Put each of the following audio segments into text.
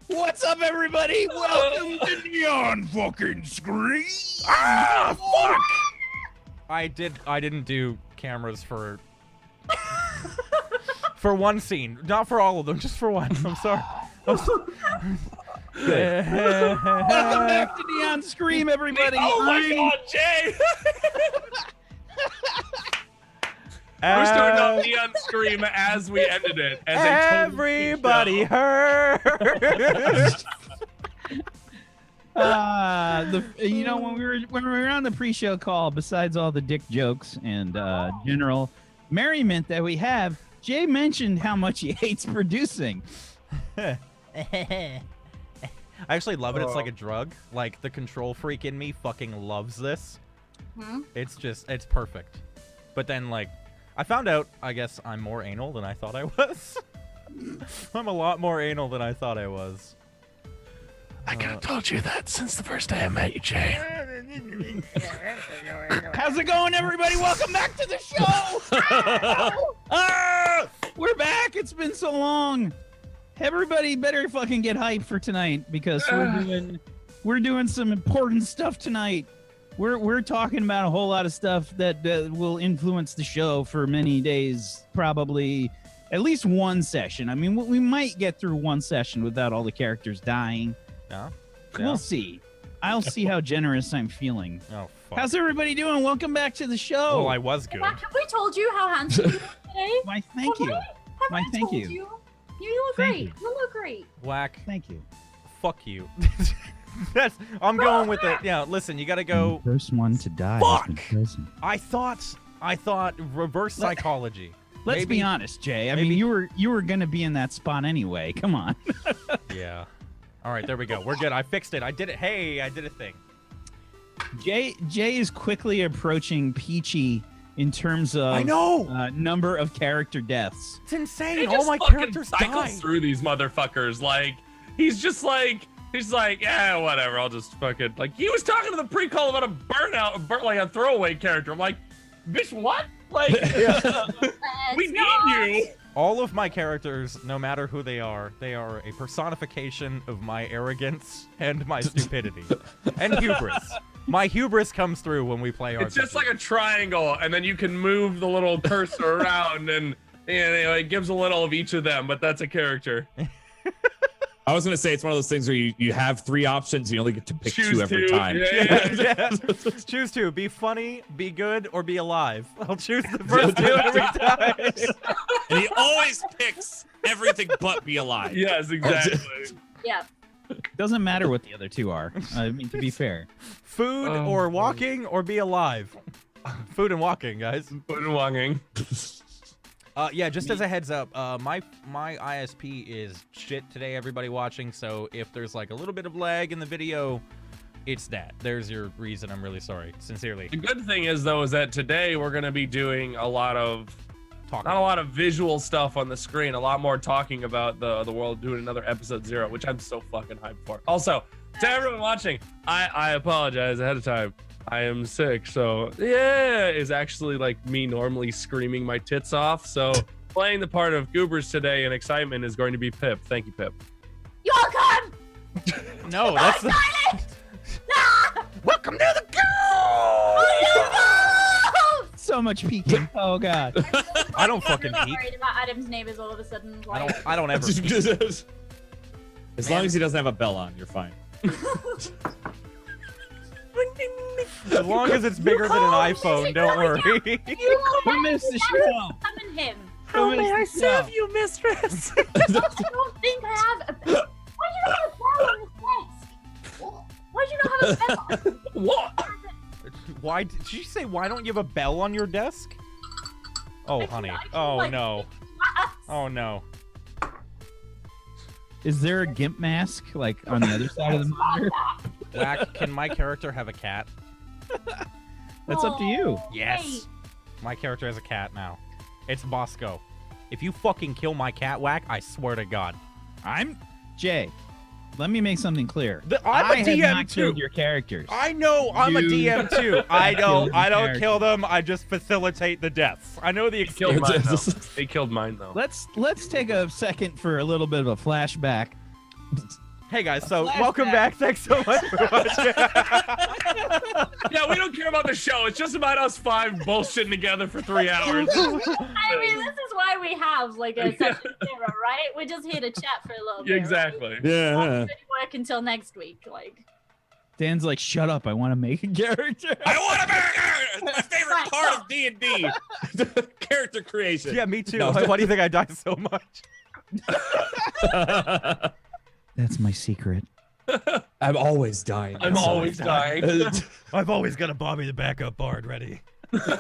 What's up, everybody? Welcome to Neon fucking Screen. Ah, fuck! I didn't do cameras for for one scene, not for all of them, just for one. I'm sorry. Welcome back to Neon Scream, everybody. Oh my God, Jay! We're starting off Neon Scream as we ended it. As everybody heard. You know, when we were on the pre-show call, besides all the dick jokes and general merriment that we have, Jay mentioned how much he hates producing. I actually love it. It's like a drug. Like, the control freak in me fucking loves this. It's perfect. But then, like, I found out, I guess, I'm more anal than I thought I was. I'm a lot more anal than I thought I was. I could have told you that since the first day I met you, Jay. How's it going, everybody? Welcome back to the show. We're back. It's been so long. Everybody better fucking get hyped for tonight because we're doing some important stuff tonight. We're talking about a whole lot of stuff that will influence the show for many days, probably at least one session. I mean, we might get through one session without all the characters dying. Yeah. We'll see. I'll see how generous I'm feeling. Oh, fuck. How's everybody doing? Welcome back to the show. Well, I was good. Have we told you how handsome you are today? Why, thank you. Have I thank told you. You look Thank great. You look great. Whack. Thank you. Fuck you. I'm going with it. Yeah, listen, you gotta go. The first one to die. Fuck! Has been chosen. I thought reverse psychology. Let's be honest, Jay. I mean, you were gonna be in that spot anyway. Come on. Yeah. All right, there we go. We're good. I fixed it. I did it. Hey, I did a thing. Jay is quickly approaching Peachy in terms of number of character deaths. It's insane. He All just my fucking characters cycles die. through these motherfuckers. Like, he's like, yeah, whatever. I'll just fucking, like, he was talking to the pre-call about a like a throwaway character. I'm like, bitch, what? Like, we need you. All of my characters, no matter who they are a personification of my arrogance and my stupidity and hubris. My hubris comes through when we play RPG. It's just like a triangle, and then you can move the little cursor around, and it gives a little of each of them, but that's a character. I was going to say it's one of those things where you have three options, you only get to pick Choose two every two. time. Yeah. Choose two. Be funny, be good, or be alive. I'll choose the first two every time. And he always picks everything but be alive. Yes, exactly. Yeah. Doesn't matter what the other two are. I mean, to be fair. Food or walking or be alive. Food and walking, guys. Food and walking. Yeah, just as a heads up, my ISP is shit today, everybody watching, so if there's like a little bit of lag in the video, it's that. There's your reason. I'm really sorry. Sincerely. The good thing is, though, is that today we're going to be doing a lot of Talking. not a lot of visual stuff on the screen, a lot more talking about the world, doing another episode 0, which I'm so fucking hyped for. Also, to everyone watching, I apologize ahead of time. I am sick, so yeah, is actually like me normally screaming my tits off. So playing the part of Goobers today and excitement is going to be Pip. Thank you, Pip. You're welcome. No, that's the... Welcome to the So much peeking. Oh, God. I don't fucking I'm peek. worried about Adam's neighbors all of a sudden. Like, I don't ever peek. As long as he doesn't have a bell on, you're fine. As long as it's bigger than an iPhone, don't worry. Who missed the show? summon him. How may I serve you, mistress? I don't think I have a bell. Why do you not have a bell on this desk? Why do you not have a bell? What? Why did she say? Why don't you have a bell on your desk? Oh, honey. Oh no. Oh no. Is there a GIMP mask, like, on the other side of the monitor? Whack, can my character have a cat? That's up to you. Yes. My character has a cat now. It's Bosco. If you fucking kill my cat, Whack, I swear to God. Jay, let me make something clear. I'm a have DM not too. killed your characters. I know I'm a You DM too. I killed don't your kill them. I just facilitate the deaths. I know the They killed mine, excuse. though. They killed mine, though. Let's take a second for a little bit of a flashback. Hey guys, so welcome back. Thanks so much for watching. Yeah, we don't care about the show. It's just about us 5 bullshitting together for 3 hours. I mean, this is why we have like a session 0, right? We're just here to chat for a little bit. Exactly. Right? Yeah. Not gonna work until next week. Like, Dan's like, shut up. I want to make a character. I want to be It's my favorite part of D&D. Character creation. Yeah, me too. No. Why do you think I die so much? That's my secret. I'm always dying. I'm always dying. I've always got a Bobby the backup bard ready. Welcome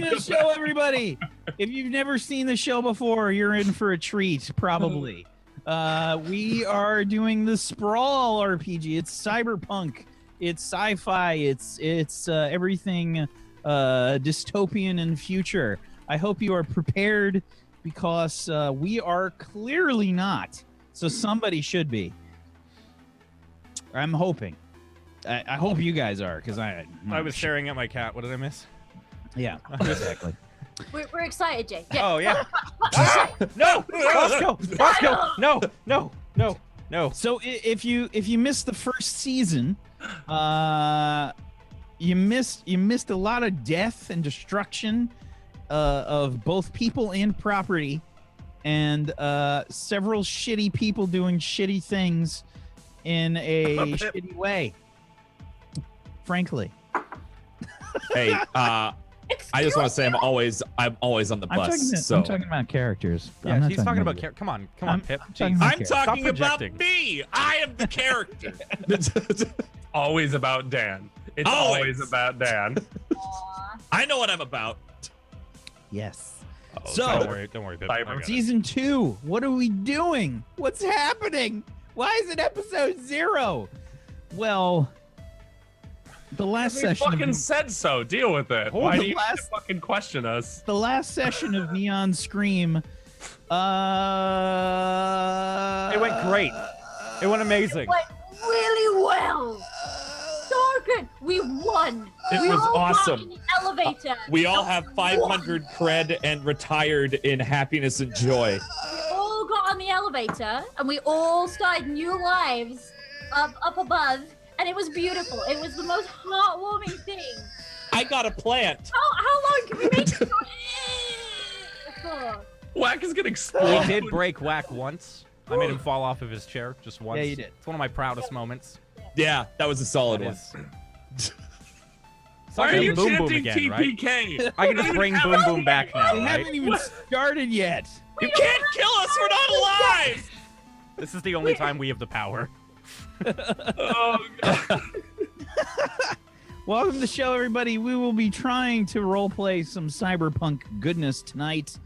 to the show, everybody. If you've never seen the show before, you're in for a treat, probably. We are doing the Sprawl RPG. It's cyberpunk. It's sci-fi. It's everything dystopian and future. I hope you are prepared because we are clearly not. So somebody should be. I'm hoping. I hope you guys are, because I was staring at my cat. What did I miss? Yeah, exactly. we're excited, Jake. Yeah. Oh yeah. No, Bosco, no. So if you missed the first season, you missed a lot of death and destruction of both people and property, and several shitty people doing shitty things in a shitty way. Frankly, Hey, I just want to say I'm always on the bus. I'm talking about characters. Yeah, I'm not he's talking about you. come on, I'm Pip. talking Jeez. about I'm talking Stop about projecting. me. I am the character. Always about Dan. It's always about Dan. Aw. I know what I'm about. Yes. Oh, So- don't worry, Pip. Cyber- I got it. Season 2. What are we doing? What's happening? Why is it episode 0? Well, the last We session. fucking said so. Deal with it. Oh, Why the do you last- fucking question us? The last session of Neon Scream. It went great. It went amazing. Went really well. So good. We won. It We was all got awesome. in the elevator. We all And have we 500 won. cred and retired in happiness and joy. We all got on the elevator and we all started new lives up above, and it was beautiful. It was the most heartwarming thing. I got a plant. How long can we make it? Whack is gonna We explode. did break Whack once. I made him fall off of his chair just once. Yeah, you did. It's one of my proudest moments. Yeah, that was a solid That one. is- Why are you Boom Boom chanting again, right? TPK? I can just bring Boom Boom back now, We right? haven't even started yet. You can't kill us. We're not alive. This is the only time we have the power. Oh, God. Welcome to the show, everybody. We will be trying to roleplay some cyberpunk goodness tonight.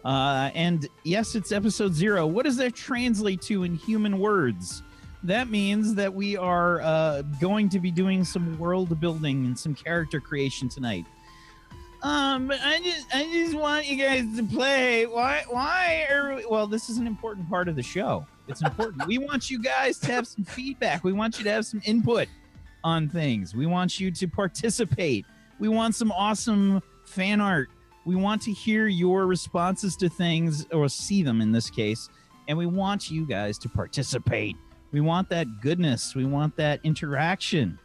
And yes, it's episode 0. What does that translate to in human words? That means that we are going to be doing some world building and some character creation tonight. But I just want you guys to play. Why are we? Well, this is an important part of the show. It's important. We want you guys to have some feedback. We want you to have some input on things. We want you to participate. We want some awesome fan art. We want to hear your responses to things, or see them in this case, and we want you guys to participate. We want that goodness. We want that interaction.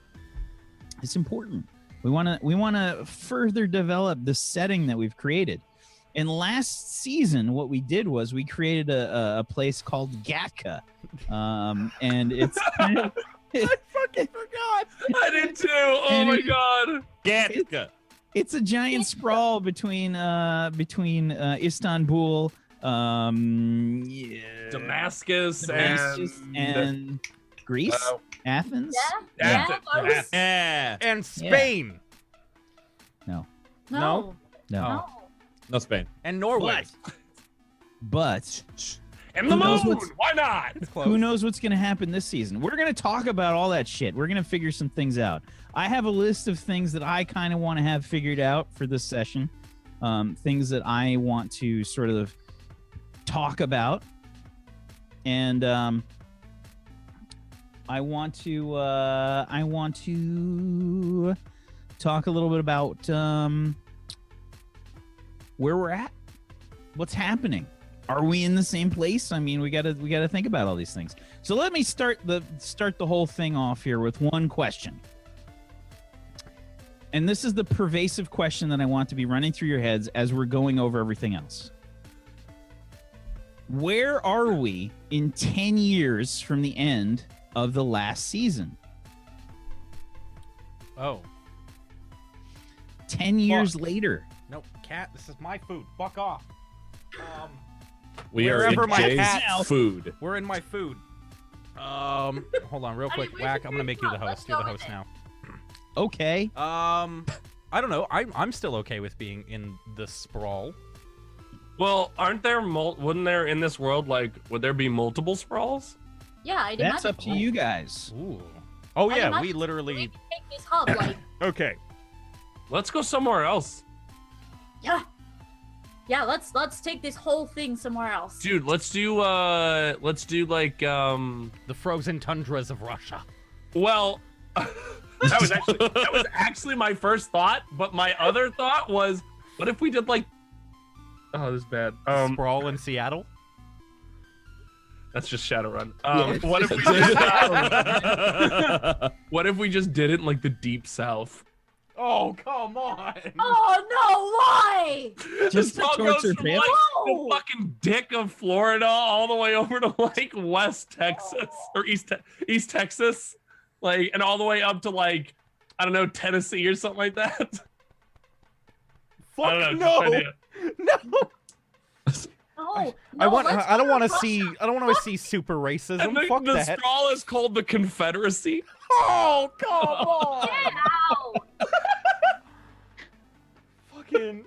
It's important. We want to further develop the setting that we've created. And last season, what we did was we created a place called Gatka, and it's I fucking forgot. I did too. Oh my God. Gatka. It's a giant sprawl between Istanbul, Damascus and Greece, Athens. Yeah. That's Yeah. it. Yeah. And Spain. No, No. no. No Spain. And Norway. But And the Who knows moon. what's- Why not? It's close. who knows what's going to happen this season? We're going to talk about all that shit. We're going to figure some things out. I have a list of things that I kind of want to have figured out for this session. Things that I want to sort of talk about. And I want to talk a little bit about where we're at, what's happening. Are we in the same place? I mean, we gotta think about all these things. So let me start the whole thing off here with one question. And this is the pervasive question that I want to be running through your heads as we're going over everything else. Where are we in 10 years from the end of the last season? Oh. 10 years later. Nope, cat, this is my food. Fuck off. We are Wherever in my Jay's cat's- food. We're in my food. Hold on, real quick. Whack, I'm gonna make you the host. You're the host now. Okay. I don't know. I'm still okay with being in the sprawl. Well, aren't there wouldn't there in this world, like, would there be multiple sprawls? Yeah, I'd That's imagine. up to you guys. Ooh. Oh I'd yeah, imagine we we literally. can take this hub, like, Okay. Let's go somewhere else. yeah. Yeah, let's take this whole thing somewhere else. Dude, let's do like The frozen tundras of Russia. well that was actually my first thought, but my other thought was, what if we did like, oh, this is bad. Sprawl in Seattle. That's just Shadowrun. Yeah. What if we just did it in like the deep south? Oh come on. Oh no! Why? Just to Sprawl goes torture from, Pip? like, No! the fucking dick of Florida all the way over to like West Texas or East Texas, like, and all the way up to like, I don't know, Tennessee or something like that. Fuck I don't know, no. just idea. No. No, I want. let's I don't go want to Russia. see. I don't want to see super racism. And Fuck the that. Sprawl is called the Confederacy. Oh come on. Get out! Fucking.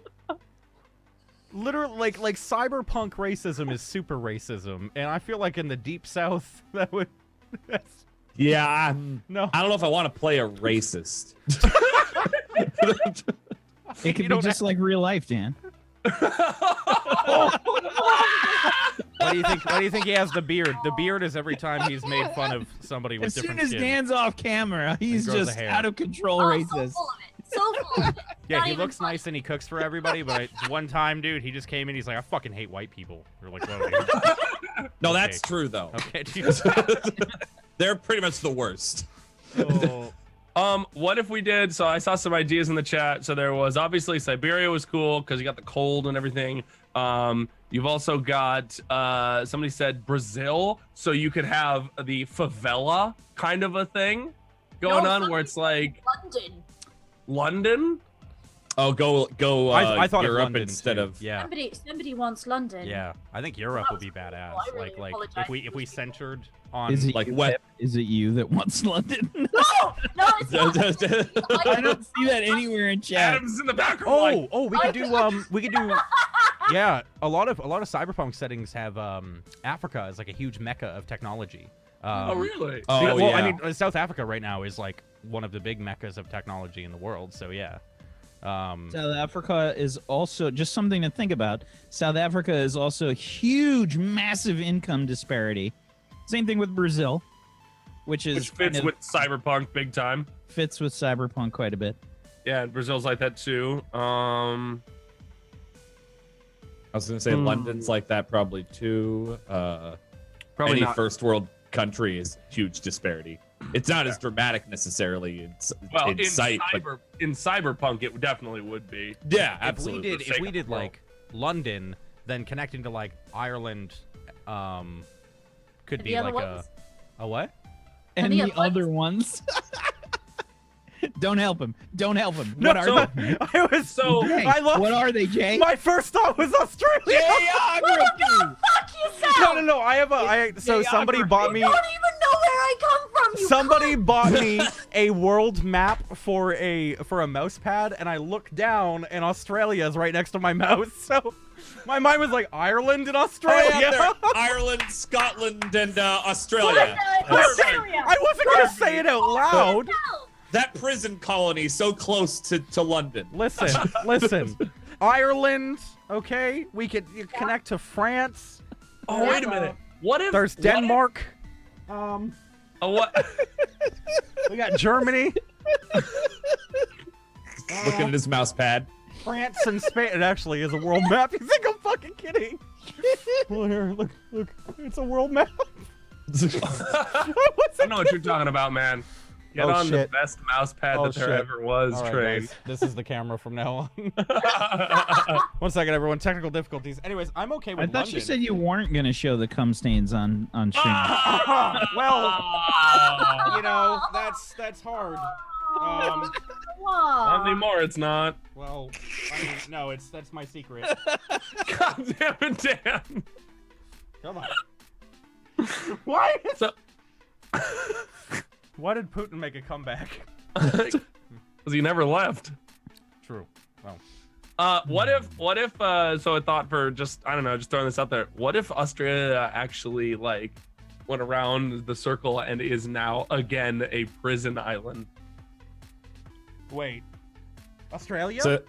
Literally, like cyberpunk racism is super racism, and I feel like in the deep south that would. Yeah, No. I don't know if I want to play a racist. It could be don't just like real life, Dan. Why do you think? Why do you think he has the beard? The beard is every time he's made fun of somebody with As soon different as skin. Dan's off camera, he's grows a just hair. out of control Oh, racist. so full of it. So full of it. Yeah, Not he even looks funny. nice and he cooks for everybody, but one time, dude, he just came in. He's like, I fucking hate white people. We're like, whoa, dude. No, Okay. that's true though. Okay, dude. They're pretty much the worst. Oh. What if we did? So I saw some ideas in the chat. So there was obviously Siberia was cool because you got the cold and everything. You've also got somebody said Brazil, so you could have the favela kind of a thing going No, on where it's like London. London. Oh, go. I thought of Europe London instead too. of. Yeah. Somebody wants London. Yeah, I think Europe would be badass. I really Like apologize. if we centered on Is it Like you, what- Pip? Is it you that wants London? No, it's not. I don't see that anywhere in chat. Adam's in the background. we could do yeah, a lot of cyberpunk settings have Africa as like a huge mecca of technology. Oh really? Oh, well, yeah. I mean, South Africa right now is like one of the big meccas of technology in the world. So yeah. South Africa is also just something to think about. South Africa is also a huge, massive income disparity. Same thing with Brazil, which Which fits kind of with Cyberpunk big time. fits with Cyberpunk quite a bit. Yeah, and Brazil's like that too. I was gonna say London's like that probably too. Probably Any not. first world country is huge disparity. It's not as dramatic necessarily in Well, in sight, but in Cyberpunk, it definitely would be. yeah, If absolutely. we did like London, then connecting to like Ireland, could And be the other like ones? a what? And the the other ones. Don't help him. Don't help him. What are so- they? I was So- Jay, I love. what are they, Jay? My first thought was Australia. Geography! Fuck yourself! No. I have so somebody Geography. bought me. You don't even know where I come from. You Somebody bought me a world map for a mouse pad, and I looked down, and Australia is right next to my mouse. So my mind was like Ireland and Oh, Australia. yeah, there. Ireland, Scotland, and Australia. Australia. I wasn't gonna say it out loud. That prison colony so close to London. Listen. Ireland, okay? We could connect to France. Oh wait a minute. What if There's what if- Denmark. what? We got Germany, Looking at his mouse pad. France, and Spain. It actually is a world map. You think I'm fucking kidding? Well, here, look. It's a world map. I know what you're talking about, man. Get on the best mouse pad that there ever was, All right, Train. guys, this is the camera from now on. 1 second, everyone. Technical difficulties. Anyways, I'm okay with I thought London. you said you weren't gonna show the cum stains on stream. Well, you know, that's hard. Not anymore, it's not. Well, I mean, no, that's my secret. God damn it, Dan. Come on. Why? So, Why did Putin make a comeback? because he never left. True. Well, What if, so a thought for just, I don't know, just throwing this out there. What if Australia actually, like, went around the circle and is now, again, a prison island? wait. Australia? So,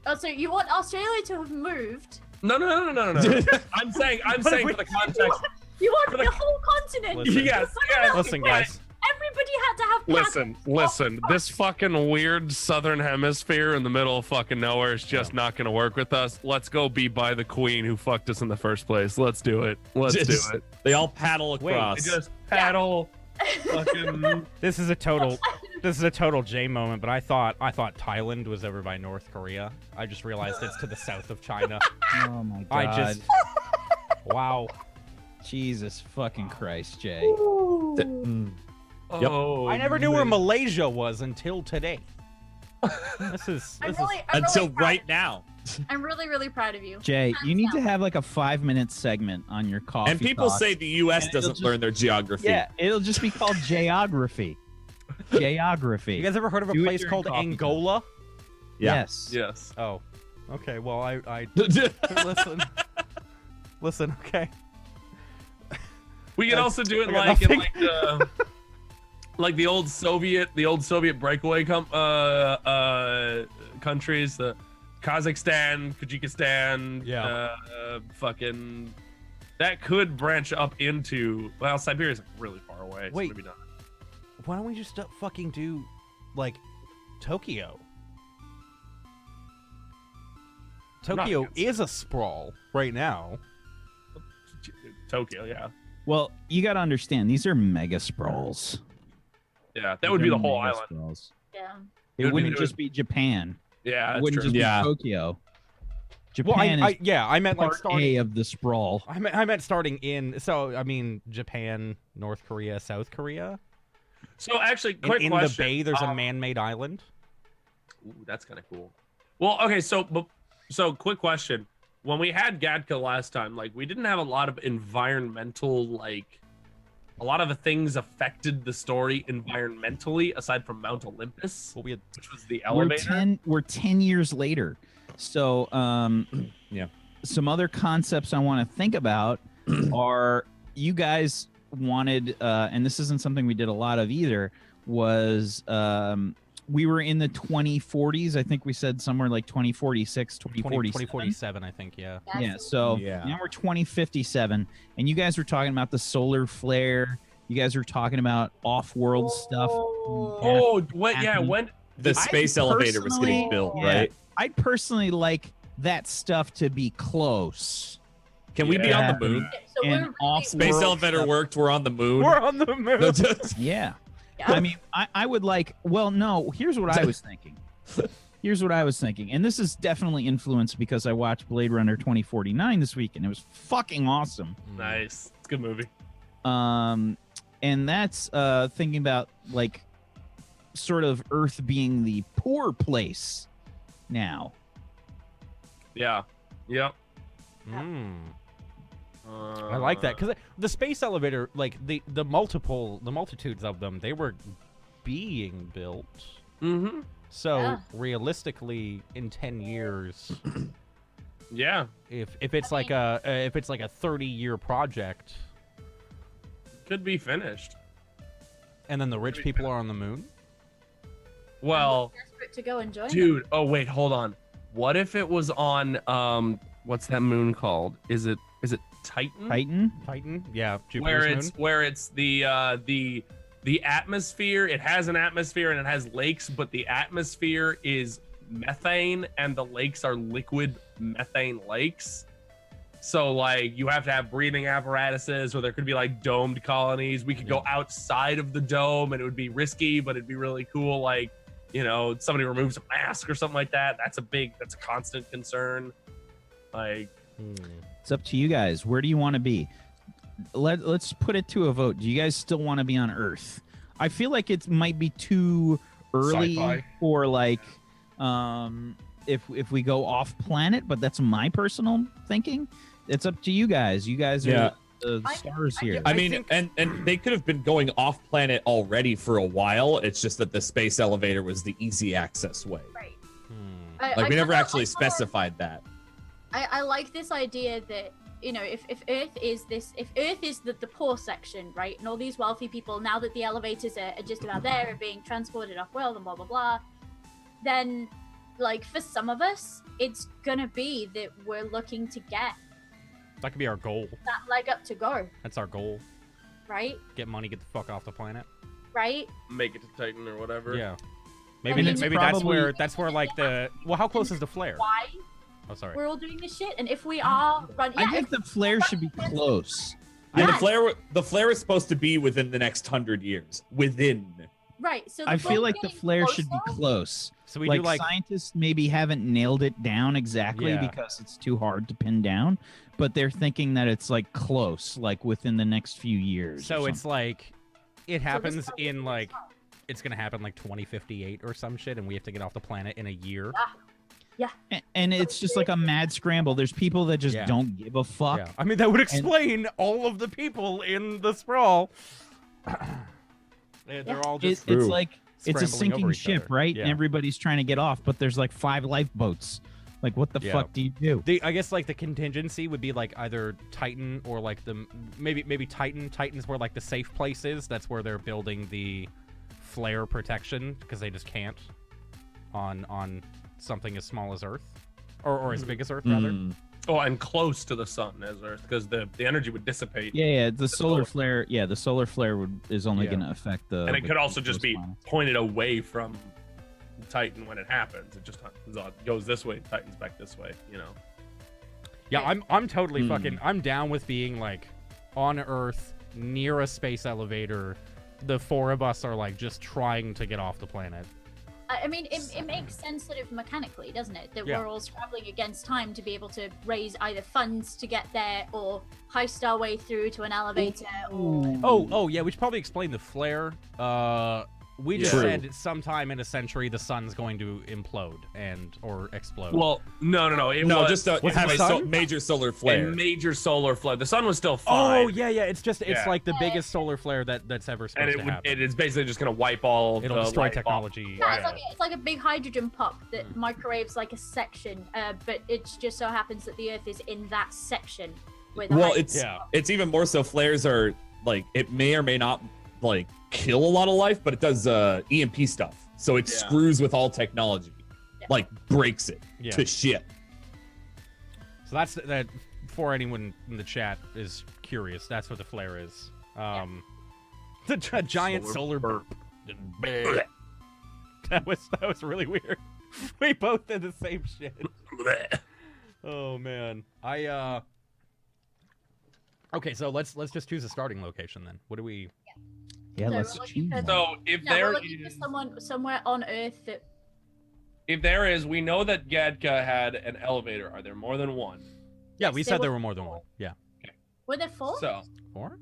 Oh, so you want Australia to have moved? No. I'm saying for the context. You want For the the- whole continent? Listen. Yes. Listen, guys. Everybody had to have Listen. This fucking weird southern hemisphere in the middle of fucking nowhere is just not gonna work with us. Let's go be by the queen who fucked us in the first place. Let's do it. Let's do it. They all paddle Wait, across. Just paddle. Fucking. This is a total J moment, but I thought Thailand was over by North Korea. I just realized it's to the south of China. Oh my god. Wow. Jesus fucking Christ, Jay. Oh, I never knew where Malaysia was until today. This is Until proud right of now. you. I'm really, really proud of you. Jay, you need to have like a 5-minute segment on your coffee. And people talk. say the U.S. And it'll doesn't just- learn their geography. Yeah, it'll just be called geography. Geography. You guys ever heard of a Do it place during called coffee time. Angola? Yeah. Yes. Yes. Oh. Okay, well I listen, okay. We can also do it I got like in nothing. like the old Soviet breakaway countries, the Kazakhstan, Kyrgyzstan, fucking that could branch up into, well, Siberia's really far away. So Wait. maybe not. Why don't we just fucking do like Tokyo? Tokyo against is a sprawl right now. Tokyo, yeah. Well, you got to understand, these are mega sprawls. Yeah, that would be the whole Mega island. sprawls. Yeah. It would be- wouldn't it just would- be Japan. Yeah, It that's wouldn't true. just Yeah. be Tokyo. Well, Japan is I meant like part starting. A of the sprawl. I meant starting in. So I mean, Japan, North Korea, South Korea. So actually, And quick in question. the bay, there's a man-made island. Ooh, that's kind of cool. Well, okay, so quick question. When we had Gatka last time, like we didn't have a lot of environmental, like a lot of the things affected the story environmentally aside from Mount Olympus, Well, we had which was the elevator. We're 10 years later. So, Yeah. Some other concepts I want to think about are you guys wanted, and this isn't something we did a lot of either, was we were in the 2040s. I think we said somewhere like 2046, 2047. 2047, I think. Yeah. Yeah, so Yeah. now we're 2057, and you guys were talking about the solar flare. You guys were talking about off-world stuff. Oh, when The space elevator was getting personally- built, Yeah. right? I'd personally like that stuff to be close. Can we be on the moon? So And we're really, off- Space World elevator stuff. worked. We're on the moon. We're on the moon. Yeah. Yeah. I mean, I would like, well, no, here's what I was thinking. And this is definitely influenced because I watched Blade Runner 2049 this week, and it was fucking awesome. nice, it's a good movie. And that's thinking about like sort of Earth being the poor place now. Yeah, yep. Mm. I like that because the space elevator, like the multitudes of them, they were being built. Mm-hmm. So Yeah. realistically, in 10 years, Yeah, if it's like a 30-year project, could be finished. and then the rich Pretty people are on the moon. Well, I'm desperate to go and join them. dude. Oh wait, hold on. What if it was on what's that moon called? Is it Titan? Titan, yeah, Jupiter's moon. Where it's the atmosphere. It has an atmosphere and it has lakes, but the atmosphere is methane and the lakes are liquid methane lakes. So like you have to have breathing apparatuses, or there could be like domed colonies. We could go outside of the dome and it would be risky, but it'd be really cool. Like, you know, somebody removes a mask or something like that. That's a constant concern. Like, It's up to you guys. Where do you want to be? Let's put it to a vote. Do you guys still want to be on Earth? I feel like it might be too early Sci-fi. for like if we go off planet, but that's my personal thinking. It's up to you guys. You guys are the stars here. I mean, and they could have been going off planet already for a while. It's just that the space elevator was the easy access way. Right. Like we never actually I specified that. I like this idea that, you know, if Earth is the poor section, right, and all these wealthy people, now that the elevators are just about there and being transported off world and blah blah blah, then like for some of us, it's gonna be that we're looking to get That could be our goal. that leg up to go, That's our goal. right? Get money, get the fuck off the planet. Right? make it to Titan or whatever. Yeah. I Maybe mean, maybe probably- that's where like the how close is the flare? Why Oh, sorry. we're all doing this shit, and if we are running, I think the flare should be close. Yeah, Yeah. the flare is supposed to be within the next 100 years. Within. right. So I feel like the getting flare should be closer. close. So we like, do like scientists maybe haven't nailed it down exactly Yeah. because it's too hard to pin down, but they're thinking that it's like close, like within the next few years. so or it's like it happens probably in makes like sense. it's gonna happen like 2058 or some shit, and we have to get off the planet in a year. and it's just like a mad scramble. There's people that just Yeah. don't give a fuck. Yeah. I mean, that would explain all of the people in the sprawl. They're all just It's like it's a scrambling over sinking each ship, other. right? Yeah. And everybody's trying to get off, but there's like 5 lifeboats. Like, what the Yeah. fuck do you do? I guess like the contingency would be like either Titan or like the maybe Titan. Titan's where like the safe place is. That's where they're building the flare protection because they just can't on something as small as Earth or as big as Earth rather. Oh, and close to the sun as Earth, because the energy would dissipate. Yeah, the solar flare. Yeah, the solar flare is only Yeah. going to affect the. And it the could also just be close pointed away from Titan when it happens. It just goes this way, Titan's back this way, you know. Yeah, I'm totally fucking. I'm down with being like on Earth near a space elevator. The 4 of us are like just trying to get off the planet. I mean, it makes sense sort of mechanically, doesn't it? That Yeah. we're all scrabbling against time to be able to raise either funds to get there or heist our way through to an elevator or... Oh yeah, we should probably explain the flare. We just True. said sometime in a century the sun's going to implode or explode. Well, no. It No, was just to Was have it a the sun? major solar a flare. major solar flare. The sun was still fine. oh yeah, it's Yeah. like the biggest solar flare that's ever supposed And to happen. it is basically just going to wipe all It'll the destroy light off. technology. Yeah, it's like a big hydrogen pop that microwaves like a section, but it just so happens that the Earth is in that section. Where the Well, hydrogen- it's even more so. Flares are like it may or may not like kill a lot of life, but it does EMP stuff. So it Yeah. screws with all technology, like breaks it Yeah. to shit. So that's that. For anyone in the chat is curious, that's what the flare is. The giant solar burp. That was really weird. We both did the same shit. Oh man, Okay, so let's just choose a starting location then. What do we? Yeah, So let's we're looking choose. for- So if Yeah, we're there looking for is, someone somewhere on Earth that... we know that Gadka had an elevator. Are there more than one? Yeah, Yes, we there said there were were more than one. Yeah, Were there 4? So 4.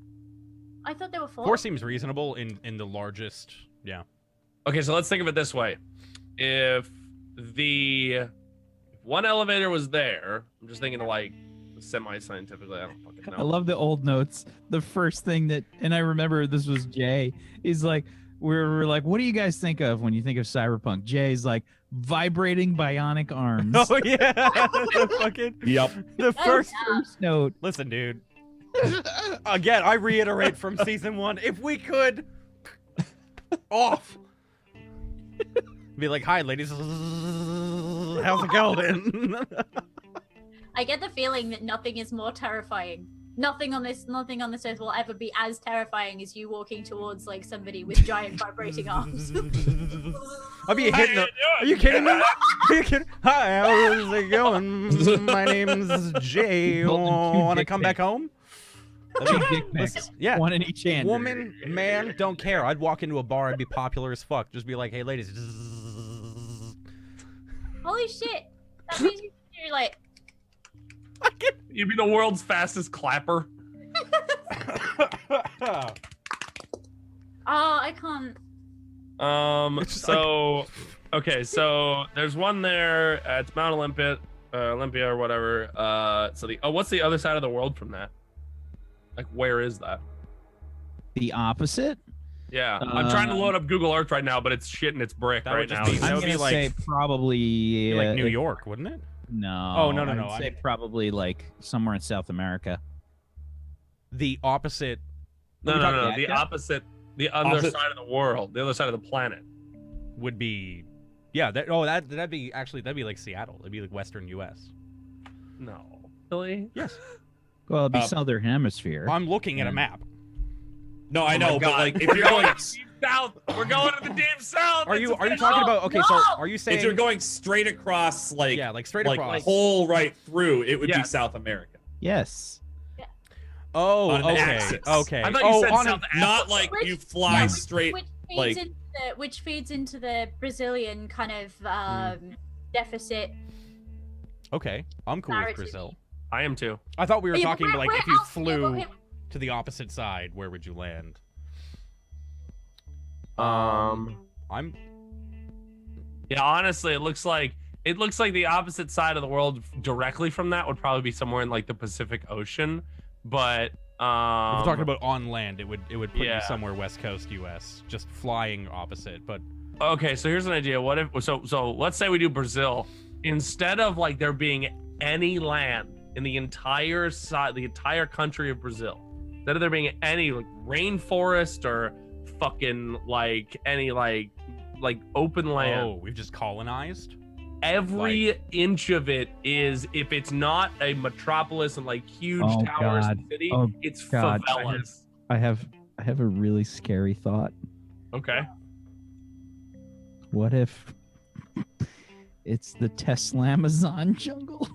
I thought there were 4. 4 seems reasonable in the largest. Yeah. okay, so let's think of it this way: if one elevator was there, I'm just thinking like semi-scientifically. I don't fucking know. I love the old notes. The first thing that, and I remember this was Jay. He's like, we're like, what do you guys think of when you think of Cyberpunk? Jay's like, vibrating bionic arms. Oh yeah. The fucking Yep. the first. First note. Listen, dude. Again, I reiterate from season 1, if we could off. Be like, hi ladies. How's it going? I get the feeling that nothing is more terrifying nothing on this earth will ever be as terrifying as you walking towards like somebody with giant vibrating arms. I'll be hitting the. Are you kidding me? Are you kidding? Hi, how's it going? My name's Jay. Want to come back home? Dick pics. Yeah. One in each hand. Woman, man, don't care. I'd walk into a bar. I'd be popular as fuck. Just be like, hey, ladies. Holy shit! That means you're like. You'd be the world's fastest clapper. Oh, I can't. So, okay, so there's one there. It's Mount Olympia or whatever. So what's the other side of the world from that? Like, where is that? The opposite? Yeah, I'm trying to load up Google Earth right now, but it's shitting its brick That right would just now. be- I'm would gonna like- say probably like New York, wouldn't it? No. Oh, no, I'd say probably like somewhere in South America. The opposite. No, What are we no, no, talking the opposite, the other Opposite- side of the world, the other side of the planet. would be. Yeah. That'd be like Seattle. It'd be like Western U.S. No, really? Yes. Well, it'd be Uh, Southern Hemisphere. I'm looking at a Yeah. map. No, I Oh my know, but God. like if you're going Deep south, we're going to the deep south. Are It's you official. talking about? Okay, so No! are you saying? if you're going straight across like yeah, like straight like across. whole right through, it would be Yes. South America. Yes. Oh, on an okay, axis. okay. I thought you oh, said on South an, Not like Which- you fly yeah, straight. like- which feeds into the Brazilian kind of deficit. okay, I'm cool with Narrative. Brazil. I am too. I thought we were Yeah, but talking where- like where if you else- yeah, flew okay. to the opposite side, where would you land? I'm Yeah, honestly, it looks like the opposite side of the world directly from that would probably be somewhere in like the Pacific Ocean, but if we're talking Um, about on land, it would put yeah. you somewhere West Coast U.S. just flying opposite. But okay, so here's an idea. What if so let's say we do Brazil. Instead of like there being any land in the entire country of Brazil, instead of there being any like rainforest or fucking like any like open land, oh, we've just colonized. every inch of it is, if it's not a metropolis and like huge Oh, towers God. and city, Oh, it's God. favelas. I have a really scary thought. Okay. What if it's the Tesla Amazon jungle?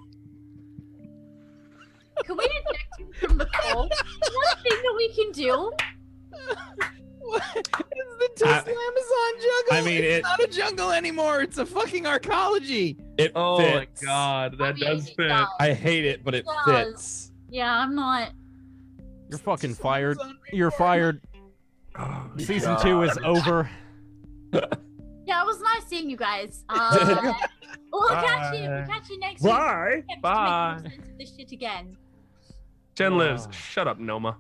Can we eject him from the call? One thing that we can do. It's the Tesla Amazon jungle. I mean, it's it- not a jungle anymore. It's a fucking arcology. It Oh fits. my god, that does fit. I hate it, but it Does. fits. Yeah, I'm not. You're fucking Tesla fired. Amazon You're fired. Oh, Season God. 2 is over. Yeah, it was nice seeing you guys. We'll catch you next week. Bye. Attempt to Bye. make sense of this shit again. Jen lives. Oh. Shut up, Noma.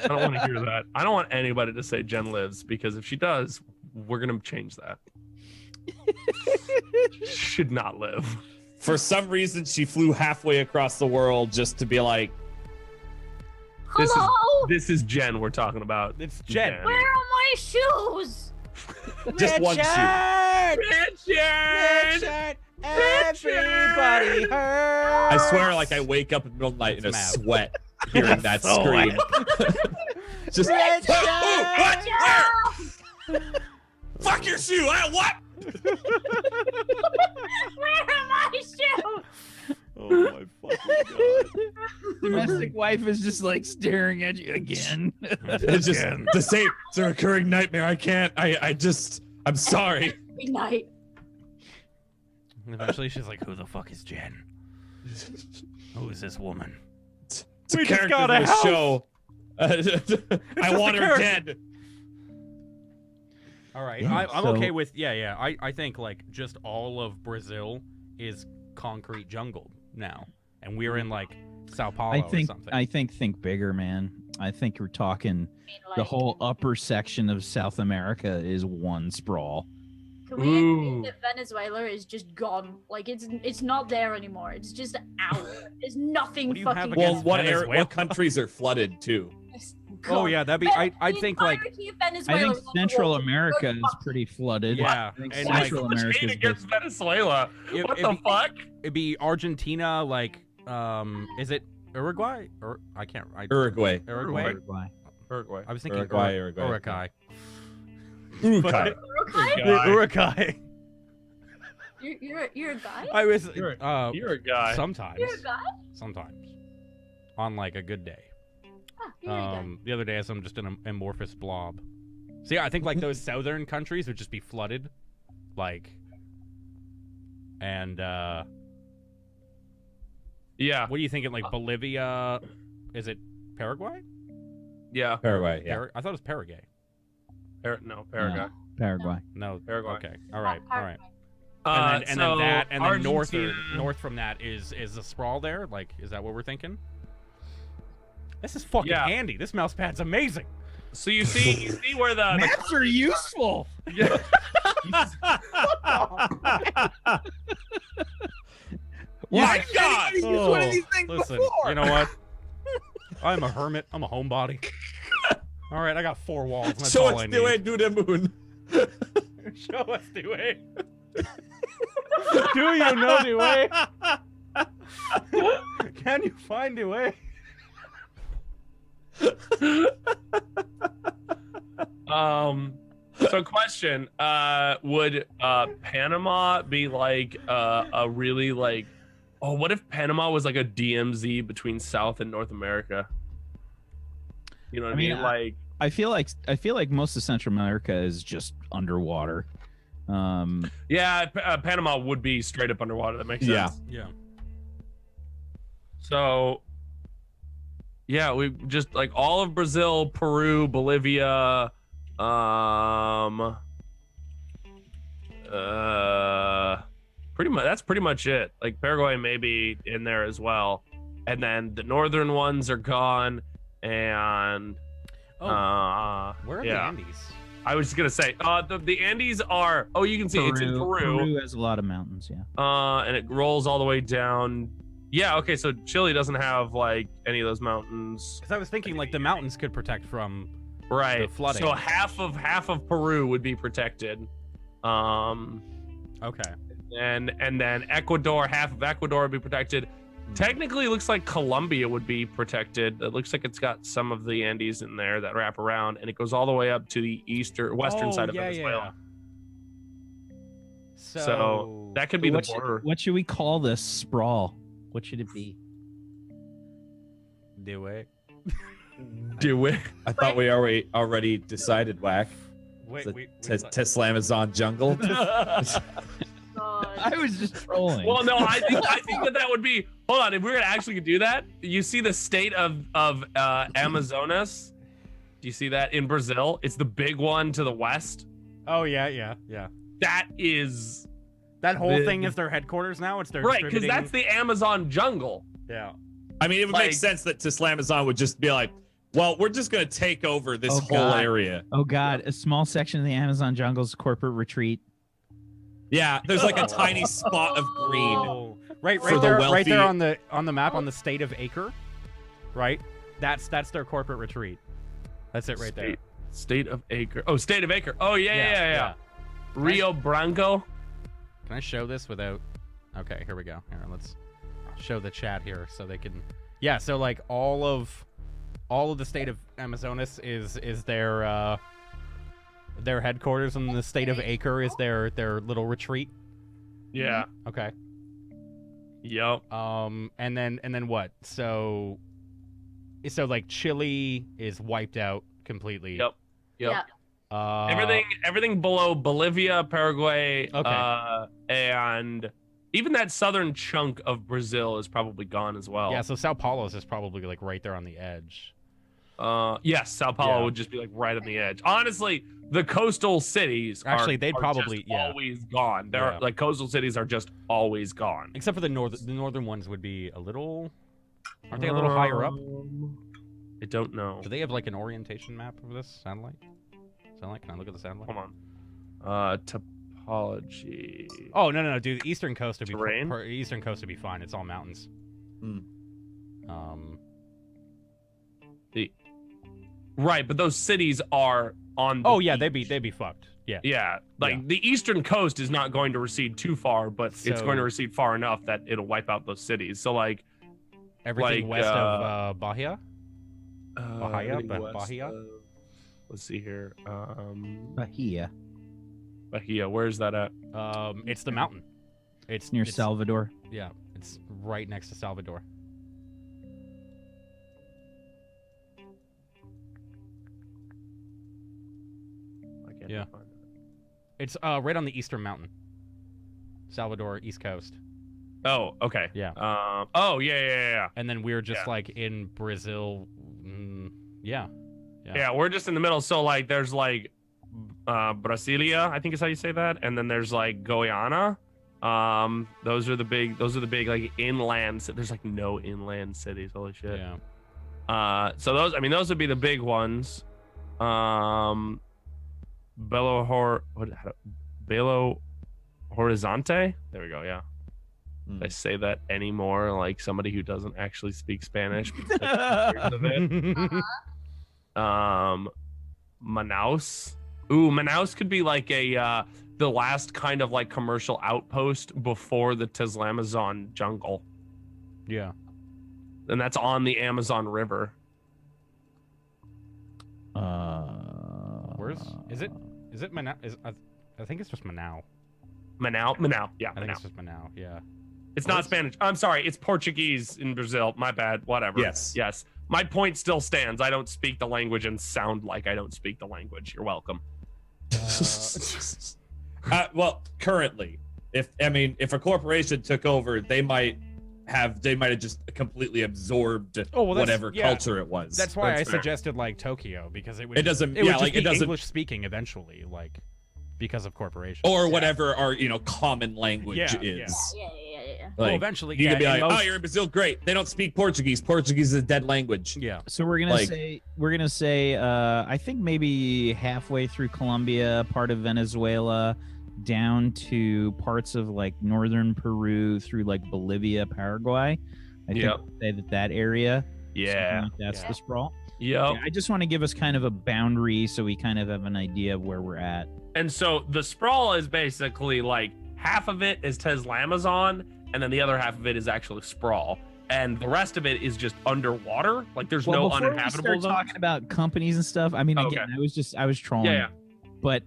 I don't want to hear that. I don't want anybody to say Jen lives, because if she does, we're gonna change that. Should not live. For some reason, she flew halfway across the world just to be like, This is- Hello? This is Jen we're talking about. It's Jen. Where are my shoes? just one shoe. Richard! Everybody hurts. I swear, like I wake up in the middle of the night in a It's mad. sweat hearing that So scream. Just Richard! what? Where? Fuck your shoe! What? Where are my shoes? Oh my fucking god. Domestic wife is just like staring at you again. It's just the same. It's a recurring nightmare. I can't. I'm sorry. Good night. And eventually she's like, who the fuck is Jen? Who is this woman? It's We a just character got for a the house. show. I just want a her character. dead. All right, Yeah, I'm so- okay with I think like just all of Brazil is concrete jungle now, and we're in like Sao Paulo or something. I think bigger, man. I think we're talking I mean, the like, whole upper section of South America is one sprawl. Can we Ooh. agree that Venezuela is just gone? Like it's not there anymore. It's just out. There's nothing What do you have fucking. against Well, Venezuela? what countries are flooded too? Oh yeah, that'd be. I think like I think Central America is pretty flooded. Yeah, I think and, Why like, Central so much America hate is against Venezuela? It- What it'd the be- fuck? it'd be Argentina. Like, is it Uruguay? Or I can't. Uruguay. Uruguay. Uruguay. I was thinking Uruguay. Uruguay. Uruguay. Uruguay. You're a guy? I was. You're a guy. Sometimes. You're a guy? Sometimes. On like a good day. Ah, you're a guy. The other day, I'm just an amorphous blob. So yeah, I think like those southern countries would just be flooded, like. And Yeah. what are you thinking? Like Bolivia? Is it Paraguay? Yeah. Paraguay. Yeah. I thought it was Paraguay. No, Paraguay. Paraguay. No. Paraguay. Okay. All right. All right. Uh, And then that, and then Argentina- north from that is the sprawl there. Like, is that what we're thinking? This is fucking Yeah. handy. This mouse pad's amazing. So you see where the Maps are useful. yeah. Why My did God! anybody use one of these things Listen, before? you know what? I'm a hermit. I'm a homebody. All right, I got 4 walls. And that's So all I it's the way need. to the moon. Show us the way. Do you know the way? Can you find the way? So question, would Panama be like a really like, oh, what if Panama was like a DMZ between South and North America? You know what I mean? Like, I feel like most of Central America is just underwater. yeah, Panama would be straight up underwater. That makes sense. Yeah. Yeah. So, yeah, we just like all of Brazil, Peru, Bolivia, pretty much that's pretty much it. Like Paraguay may be in there as well, and then the northern ones are gone, and Where are the yeah. Andes? I was just gonna say, the Andes are. Oh, you can see it's in Peru. Peru has a lot of mountains. Yeah. And it rolls all the way down. Yeah, okay, so Chile doesn't have like any of those mountains. Because I was thinking like the mountains could protect from Right. the flooding. So half of Peru would be protected. Okay. And then Ecuador, half of Ecuador would be protected. Technically, it looks like Colombia would be protected. It looks like it's got some of the Andes in there that wrap around, and it goes all the way up to the western side of Venezuela. So that could be the border. What should we call this sprawl? What should it be? Do it. Do it. I thought we already decided, Whack. Wait, Tesla Amazon jungle. God. I was just trolling. Well, no, I think that would be. Hold on, if we were to actually do that, you see the state of Amazonas. Do you see that in Brazil? It's the big one to the west. Oh yeah. That is That whole thing is their headquarters now. It's their right, because that's the Amazon jungle. Yeah. I mean, it would Like- make sense that Tesla Amazon would just be like, well, we're just going to take over this Oh, whole God. area. Oh God, a small section of the Amazon jungle's corporate retreat. Yeah, there's like a tiny spot of green. Oh, right For the there, wealthy- right there on the map on the state of Acre, right? That's their corporate retreat. That's it right there. State of Acre. Oh, State of Acre. Oh yeah. Yeah. Rio Branco. Can I show this without? Okay, here we go. Here, let's show the chat here so they can. Yeah, so like all of the state of Amazonas is their headquarters, and the state of Acre is their little retreat. Yeah. Okay. Yep. And then what? So like Chile is wiped out completely. Yep. Yeah. Everything below Bolivia, Paraguay, Okay. And even that southern chunk of Brazil is probably gone as well. Yeah, so Sao Paulo's is probably like right there on the edge. Yes, Sao Paulo Yeah. would just be like right on the edge. Honestly, the coastal cities Actually, are they'd probably- just yeah. always gone. They're Yeah. like coastal cities are just always gone. Except for the northern ones would be a little. Aren't they a little higher up? I don't know. Do they have like an orientation map of this satellite? Can I look at the satellite? Hold on. Topology. Oh no, dude. The eastern coast would be Terrain? eastern coast would be fine. It's all mountains. Right, but those cities are on. Oh yeah, beach. they'd be fucked. Yeah. Yeah, like Yeah. the eastern coast is not going to recede too far, but it's So- going to recede far enough that it'll wipe out those cities. So like, Everything Like, west of Bahia. everything west Bahia? of- let's see here. Bahia. Bahia. Where's that at? It's the mountain. It's Near Salvador. Yeah, it's right next to Salvador. I can't Yeah. find it. It's right on the eastern mountain. Salvador, East Coast. Oh, okay. Yeah. Oh, yeah. And then we're just Yeah. like in Brazil. Yeah. Yeah, we're just in the middle. So like, there's like Brasilia, I think is how you say that, and then there's like Guyana. Those are the big like inland. There's like no inland cities. Holy shit. Yeah. So those would be the big ones. Belo Horizonte. There we go. Yeah. I say that anymore, like somebody who doesn't actually speak Spanish. Because of it. Manaus. Ooh, Manaus could be like a the last kind of like commercial outpost before the Teslamazon jungle, Yeah. and that's on the Amazon River. Where's is it? Is it Manau? I think it's just Manau. Manau. Yeah, I think Manau. it's just Manau. Yeah. It's not Spanish. I'm sorry. It's Portuguese in Brazil. My bad. Whatever. Yes. Yes. My point still stands. I don't speak the language and sound like I don't speak the language. You're welcome. Well, currently, if a corporation took over, they might have just completely absorbed whatever culture it was. That's why That's I fair. suggested like Tokyo, because it would. It doesn't- It would yeah, just like, be it doesn't- English speaking eventually, like because of corporations. or whatever our common language Yeah, is. Yeah. Well, Like, eventually, you yeah, could be in like, most- oh, you're in Brazil, great. They don't speak Portuguese. Portuguese is a dead language. Yeah. So we're gonna Like- say I think maybe halfway through Colombia, part of Venezuela, down to parts of like northern Peru through like Bolivia, Paraguay. I think Yep. we'd say that area. Yeah. something like that's Yeah. the sprawl. Yep. Yeah, I just want to give us kind of a boundary so we kind of have an idea of where we're at. And so the sprawl is basically like half of it is Teslamazon, and then the other half of it is actually sprawl, and the rest of it is just underwater. Like there's no before we uninhabitable start zones. talking about companies and stuff, I mean, Okay. again, I was trolling. Yeah. But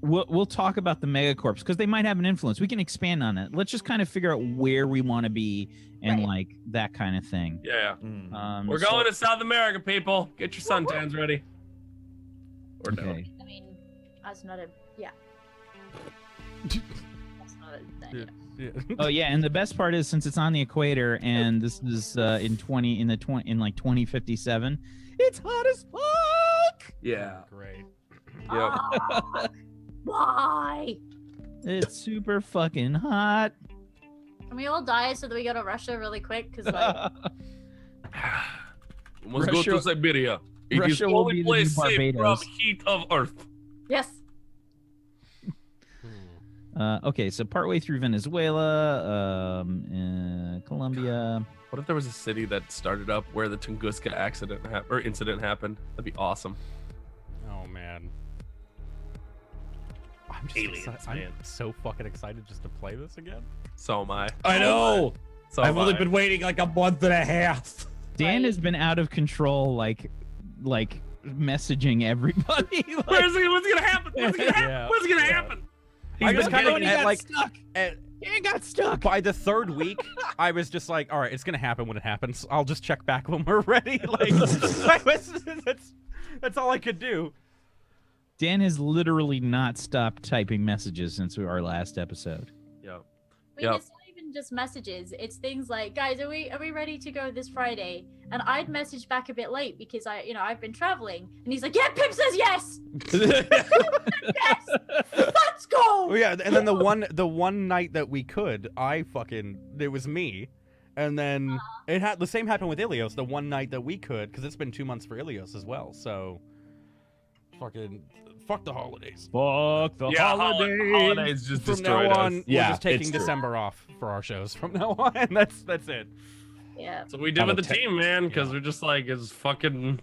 we'll talk about the megacorps because they might have an influence. We can expand on it. Let's just kind of figure out where we want to be and Right. like that kind of thing. Yeah. Mm. We're going to South America, people. Get your suntans ready. Or no. Okay. I mean, that's not a that's not a Yeah. Oh yeah, and the best part is since it's on the equator and this is in 2057, it's hot as fuck. Yeah. Great. Ah, why? It's super fucking hot. Can we all die so that we go to Russia really quick? Because like, Let's Russia- go to Siberia. It is Russia will only be the place new safe from Barbados. heat of Earth. yes. Okay, so partway through Venezuela, Colombia. What if there was a city that started up where the Tunguska incident happened? That'd be awesome. Oh man. I'm just Aliens, excited. man. I'm so fucking excited just to play this again. So am I. I know. So I've am only I. been waiting like a month and a half. Dan Right. has been out of control, like messaging everybody. Like, Where's it? What's gonna happen? What's gonna happen? Yeah. What's gonna Yeah. happen? I was kind of Tony at got like stuck. at, Dan got stuck. by the third week, I was just like, all right, it's gonna happen when it happens. I'll just check back when we're ready. Like that's all I could do. Dan has literally not stopped typing messages since our last episode. Yep. I mean, Yep. it's not even just messages. It's things like, guys, are we ready to go this Friday? And I'd message back a bit late because I've been traveling. And he's like, yeah, Pip says yes. Yes. Let's go. Oh yeah, and then the one night that we could, it was me, and then it had the same happened with Ilios. The one night that we could, because it's been 2 months for Ilios as well. So, fuck the holidays. Fuck the Yeah, holidays just From destroyed now on, us. we're Yeah, just taking it's true. December off for our shows from now on. And that's it. Yeah. So we did Have with a the te- team, man, because we're just like, it's fucking,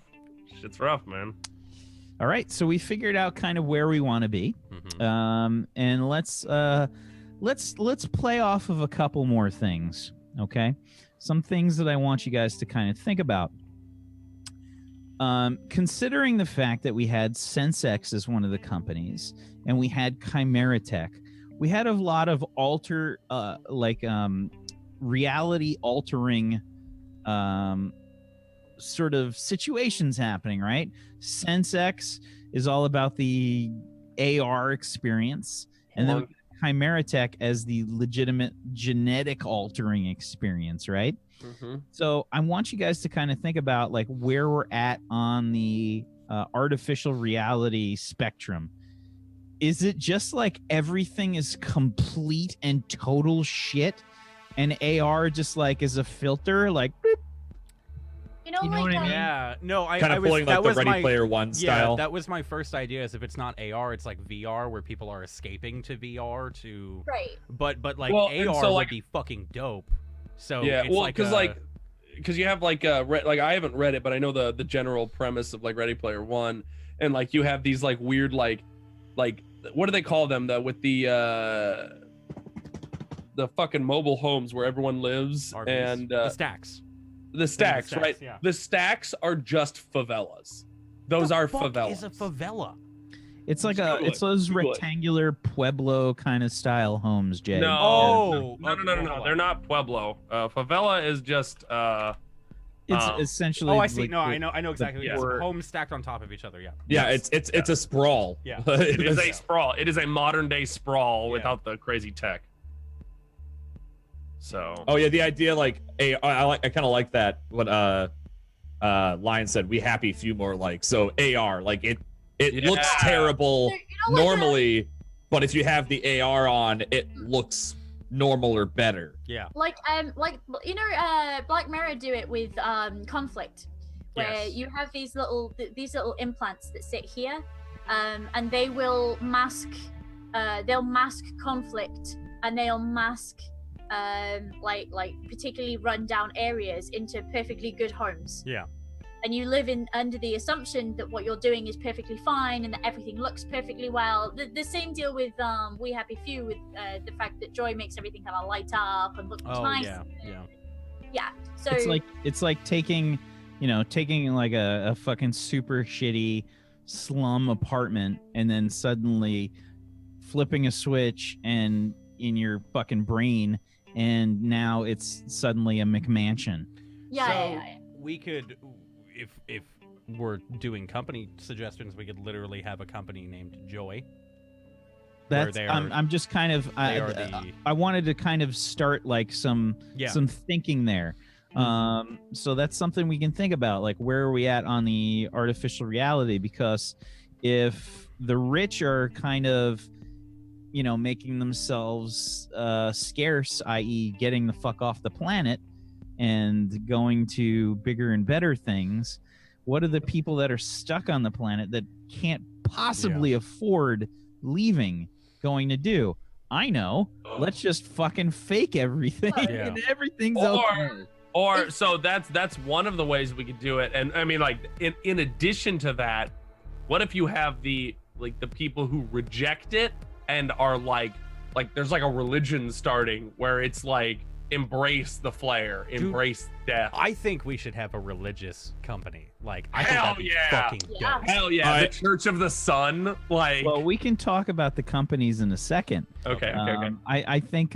shit's rough, man. All right, so we figured out kind of where we want to be, and let's play off of a couple more things. Okay, some things that I want you guys to kind of think about. Considering the fact that we had SenseX as one of the companies, and we had Chimera Tech, we had a lot of reality altering sort of situations happening, right? SenseX is all about the AR experience, and then Chimera Tech as the legitimate genetic altering experience, right? Mm-hmm. So I want you guys to kind of think about like where we're at on the artificial reality spectrum. Is it just like everything is complete and total shit, and AR just like is a filter, like boop? You know what I mean? Yeah, no, I Kind of was, pulling like the Ready Player One style. Yeah, that was my first idea. Is if it's not AR, it's like VR, where people are escaping to VR to. Right. But like AR so, would be fucking dope. So yeah, it's well, because because you have like I haven't read it, but I know the general premise of like Ready Player One, and like you have these like weird like what do they call them with the fucking mobile homes where everyone lives, RVs. and the stacks. The stacks, right? Yeah. The stacks are just favelas. Those are favelas. Is a favela? It's like it's those rectangular Pueblo kind of style homes, Jay. No, no. They're not Pueblo. Favela is just it's essentially. Oh, I see. Like No, I know exactly. yeah. Homes stacked on top of each other. Yeah. Yeah, Yes. it's a sprawl. Yeah. It is a sprawl. It is a modern day sprawl without the crazy tech. So. Oh yeah, the idea like I kind of like that. What Lion said. We happy few more like so AR like it looks terrible normally, but if you have the AR on, it looks normal or better. Yeah. Like Black Mirror do it with conflict, where you have these little implants that sit here, and they will mask, they'll mask conflict, and they'll mask like particularly run down areas into perfectly good homes. Yeah. And you live under the assumption that what you're doing is perfectly fine and that everything looks perfectly well. The same deal with We Happy Few, with the fact that Joy makes everything kind of light up and look nice. Yeah. So it's like taking like a fucking super shitty slum apartment and then suddenly flipping a switch and in your fucking brain, and now it's suddenly a McMansion. Yeah. We could, if we're doing company suggestions, we could literally have a company named Joy. That's I'm just kind of I wanted to kind of start like some thinking there. So that's something we can think about, like where are we at on the artificial reality? Because if the rich are kind of making themselves scarce, i.e. getting the fuck off the planet and going to bigger and better things, what are the people that are stuck on the planet that can't possibly afford leaving going to do? I know. Let's just fucking fake everything and everything's okay. Or so that's one of the ways we could do it. And I mean, like in addition to that, what if you have the people who reject it and are like there's like a religion starting where it's like embrace the flare, embrace death. I think we should have a religious company. Like I think Hell that'd be fucking dope. Hell yeah. The Church of the Sun. Like well, we can talk about the companies in a second. Okay. I think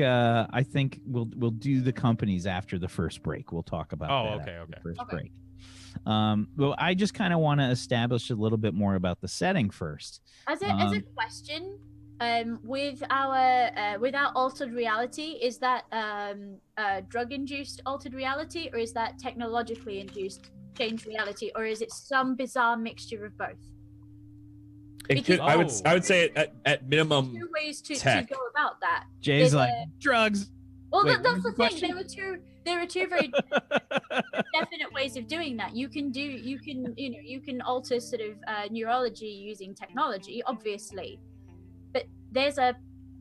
we'll do the companies after the first break. We'll talk about the first break. Well, I just kind of want to establish a little bit more about the setting first. As a question, with our altered reality, is that drug-induced altered reality, or is that technologically induced changed reality, or is it some bizarre mixture of both? I would say at minimum two ways to go about that. Jay's like drugs. Well, that's the thing. There are two very definite ways of doing that. You can alter sort of neurology using technology, obviously, but there's a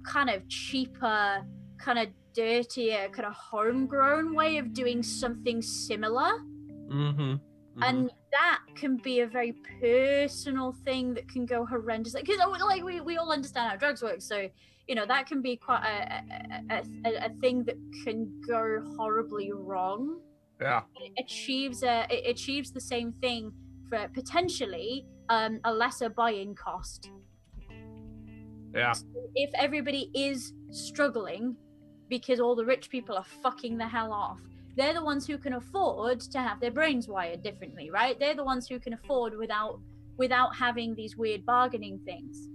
kind of cheaper, kind of dirtier, kind of homegrown way of doing something similar. Mm-hmm. And that can be a very personal thing that can go horrendous. Because like we all understand how drugs work, so that can be quite a thing that can go horribly wrong. Yeah. It achieves the same thing for potentially a lesser buy-in cost. Yeah. So if everybody is struggling because all the rich people are fucking the hell off, they're the ones who can afford to have their brains wired differently, right? They're the ones who can afford without having these weird bargaining things.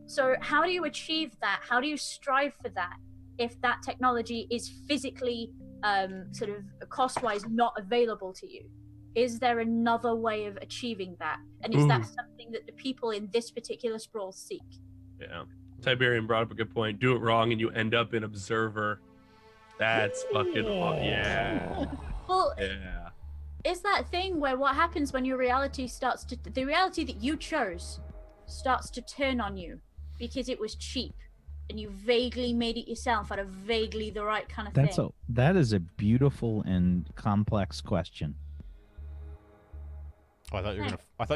So how do you achieve that? How do you strive for that if that technology is physically sort of cost-wise not available to you? Is there another way of achieving that? And is that something that the people in this particular sprawl seek? Yeah. Tiberian brought up a good point. Do it wrong and you end up an observer. That's fucking yeah. Well, yeah. It's that thing where what happens when your reality the reality that you chose starts to turn on you because it was cheap and you vaguely made it yourself out of vaguely the right kind of thing. That is a beautiful and complex question. Oh, I thought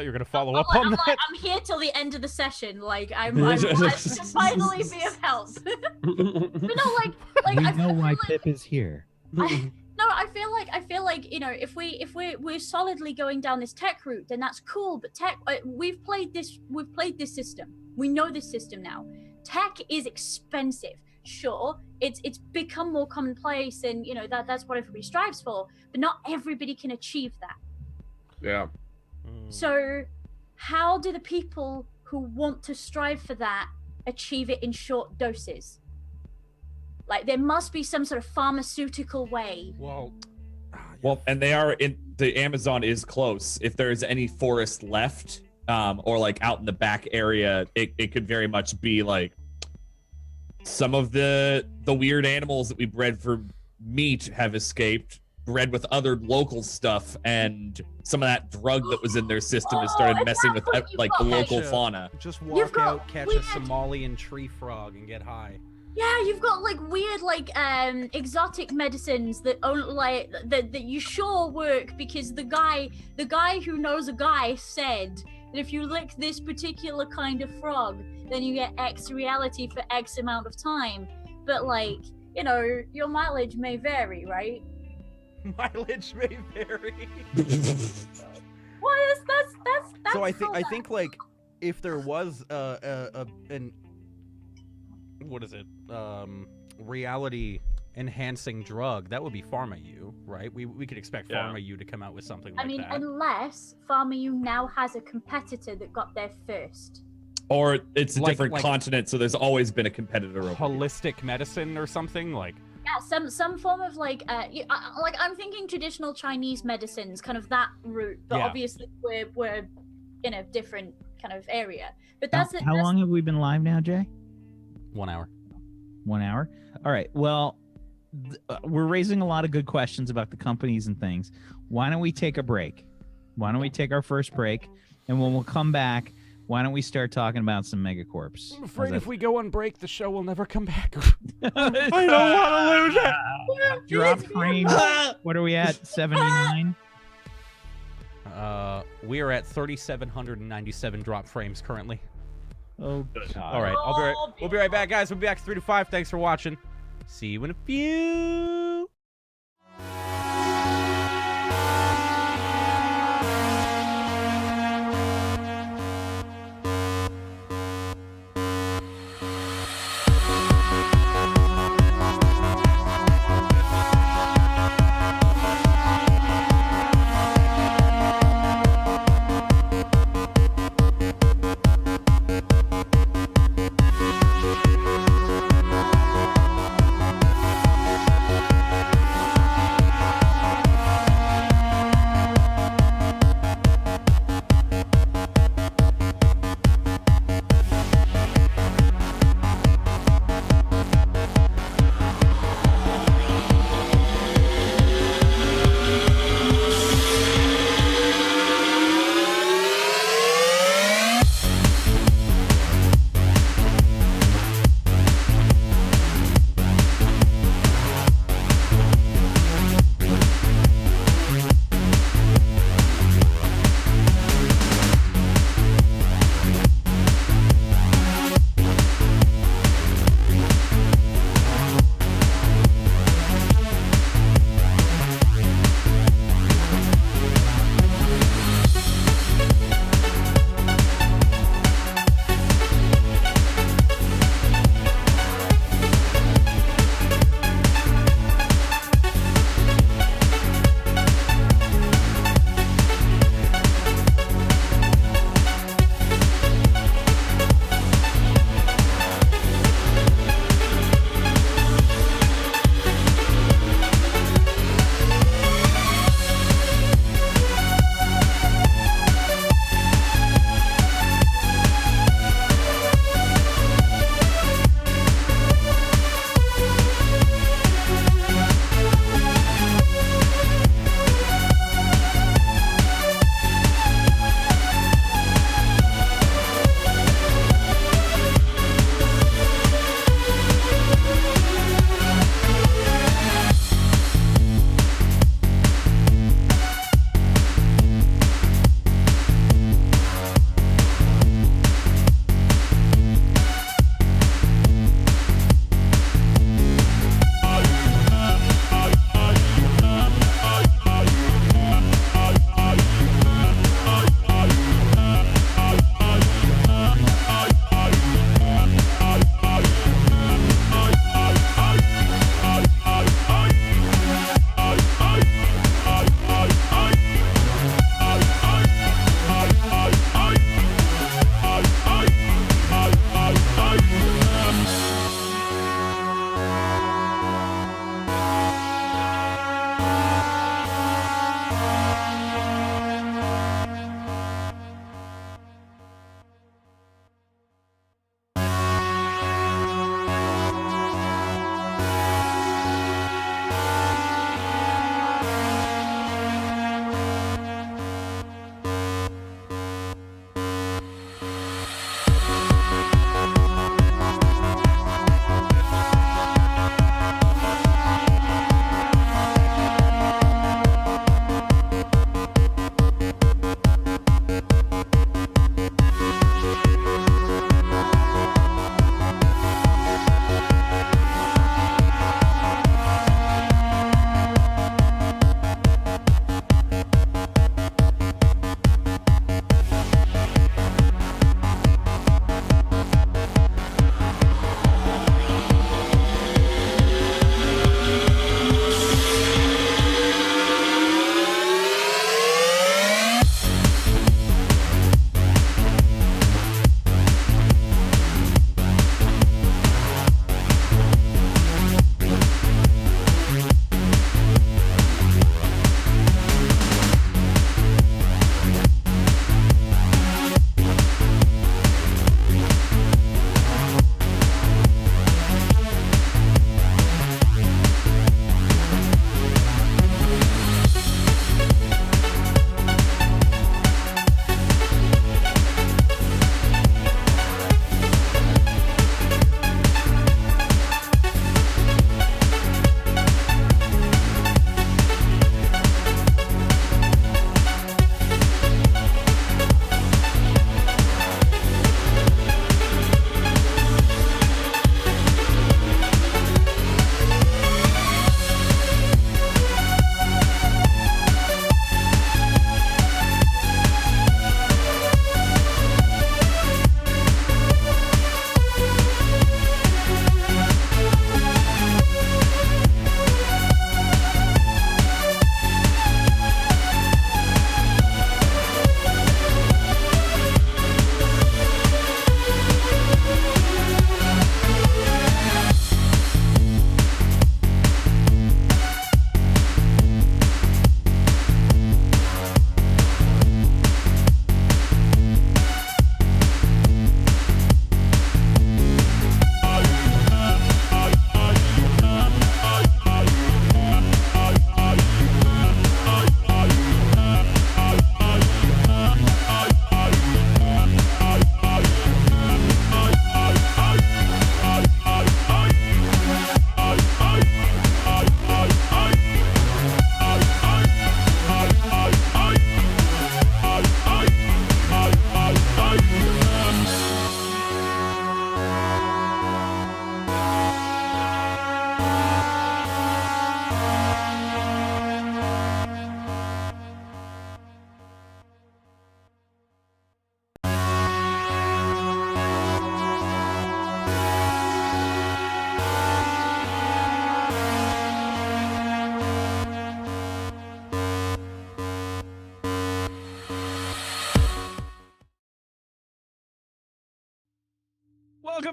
you were gonna follow up on that. Like, I'm here till the end of the session. Like I'm to finally be of help. But no, like we I know why like, Pip is here. I feel like if we're solidly going down this tech route, then that's cool. But tech, we've played this system. We know this system now. Tech is expensive. Sure, it's become more commonplace, and that's what everybody strives for. But not everybody can achieve that. Yeah. So, how do the people who want to strive for that achieve it in short doses? Like, there must be some sort of pharmaceutical way. Well, and they are the Amazon is close. If there's any forest left, or like out in the back area, it could very much be like some of the weird animals that we bred for meat have escaped, bred with other local stuff, and some of that drug that was in their system has started messing with like the local fauna. Just walk out, catch a Somalian tree frog, and get high. Yeah, you've got like weird, like exotic medicines that only that you sure work because the guy who knows a guy said that if you lick this particular kind of frog, then you get X reality for X amount of time. But like, your mileage may vary, right? Mileage may vary. Well, that's so I think like if there was an what is it? Reality enhancing drug, that would be PharmaU, right? We could expect PharmaU to come out with something like that. Unless PharmaU now has a competitor that got there first. Or it's a different continent, so there's always been a competitor. Holistic medicine or something like. Yeah, some form of like I'm thinking traditional Chinese medicines, kind of that route. But obviously we're in a different kind of area. But How long have we been live now, Jay? 1 hour. 1 hour? All right. Well, we're raising a lot of good questions about the companies and things. Why don't we take a break? Why don't we take our first break? And when we'll come back, why don't we start talking about some megacorps? I'm afraid if we go on break, the show will never come back. I don't want to lose it. Drop frame. What are we at? 79? We are at 3,797 drop frames currently. Oh, God. All right, we'll be right back, guys. We'll be back 3 to 5. Thanks for watching. See you in a few.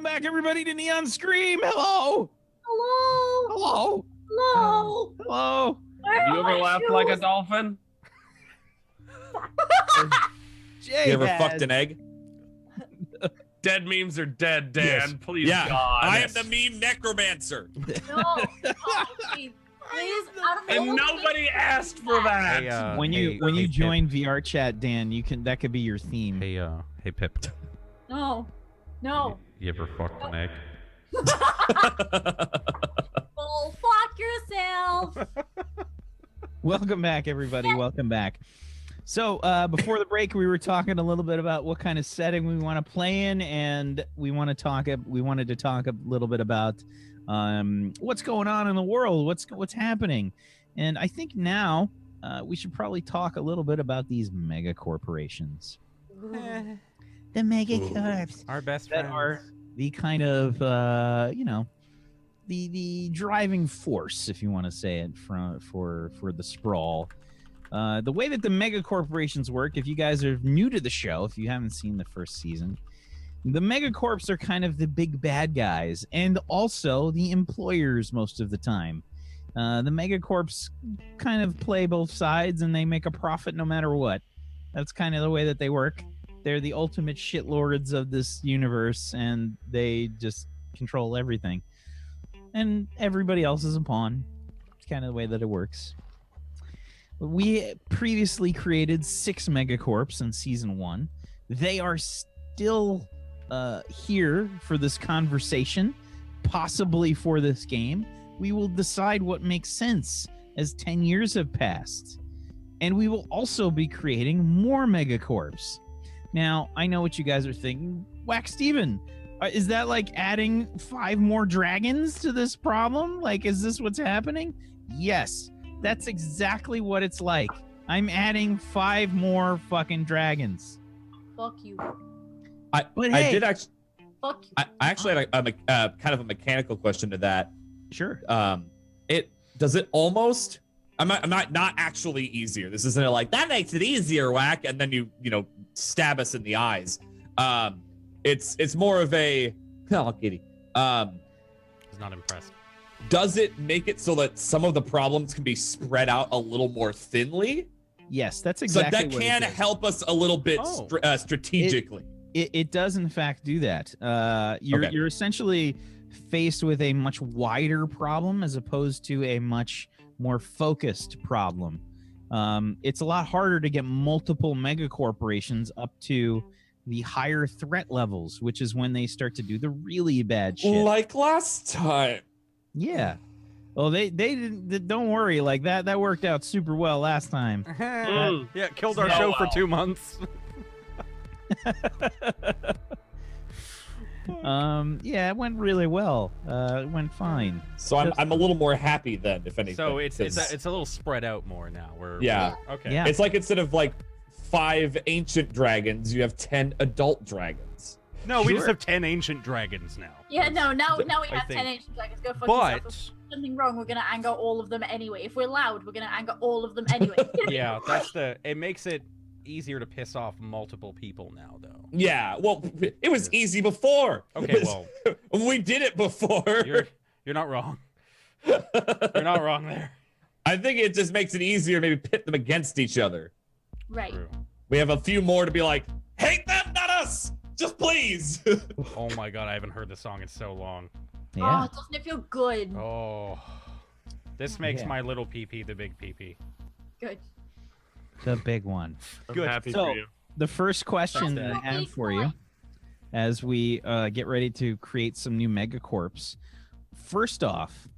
Welcome back, everybody, to Neon Scream. Hello. Hello. Hello. Hello. Hello. Where Have you are ever my laughed like a shoes? dolphin? Jay You ever has- fucked an egg? Dead memes are dead, Dan. Yes. Please, Yeah. God. I am the meme necromancer. No. Oh, please. Please, out of all And the nobody asked for that. Hey, when you hey, Pip. join VR chat, Dan, that could be your theme. Hey, Pip. No. No. You ever fucked an egg? Well, fuck yourself. Welcome back, everybody. Welcome back. So before the break, we were talking a little bit about what kind of setting we want to play in, and we wanted to talk a little bit about what's going on in the world, what's happening, and I think now we should probably talk a little bit about these mega corporations. The mega corps. Our best That friends. are the kind of the driving force, if you want to say it, for the sprawl. The way that the mega corporations work, if you guys are new to the show, if you haven't seen the first season, the megacorps are kind of the big bad guys and also the employers most of the time. The megacorps kind of play both sides and they make a profit no matter what. That's kind of the way that they work. They're the ultimate shitlords of this universe and they just control everything. And everybody else is a pawn. It's kind of the way that it works. We previously created 6 megacorps in season 1. They are still here for this conversation, possibly for this game. We will decide what makes sense as 10 years have passed. And we will also be creating more megacorps. Now, I know what you guys are thinking. Wacksteven, is that like adding 5 more dragons to this problem? Like, is this what's happening? Yes. That's exactly what it's like. I'm adding 5 more fucking dragons. Fuck you. I hey, did actually. Fuck you. I actually had a kind of a mechanical question to that. Sure. It does it almost. I'm not actually easier. This isn't like that makes it easier, whack, and then you stab us in the eyes. It's more of a giddy. He's not impressed. Does it make it so that some of the problems can be spread out a little more thinly? Yes, that's exactly So that what can it does. help us a little bit strategically. It does in fact do that. You're essentially faced with a much wider problem as opposed to a much more focused problem. It's a lot harder to get multiple mega corporations up to the higher threat levels, which is when they start to do the really bad shit. Like last time. Yeah. Well, they didn't. Don't worry. Like that worked out super well last time. Mm. Yeah, killed our So show for well. 2 months. Yeah, it went really well. It went fine. So I'm a little more happy then, if anything. So it's 'cause a little spread out more now. Yeah. Okay. Yeah. it's like instead of like 5 ancient dragons, you have 10 adult dragons. No, we just Sure. have 10 ancient dragons now. Yeah, no, now we I have think. 10 ancient dragons. Go fuck yourself. If But there's something wrong, we're gonna anger all of them anyway. If we're loud, we're gonna anger all of them anyway. yeah, it makes it easier to piss off multiple people now, though. Yeah, well, it was easy before. Okay, well, we did it before. you're not wrong. You're not wrong there. I think it just makes it easier to maybe pit them against each other. Right. True. We have a few more to be like, hate them, not us. Just please. Oh my god, I haven't heard this song in so long. Yeah. Oh, doesn't it feel good? Oh, this makes Yeah. my little PP the big PP. Good. The big one. I'm Good. happy So- for you. The first question that I have for you, as we get ready to create some new megacorps. First off,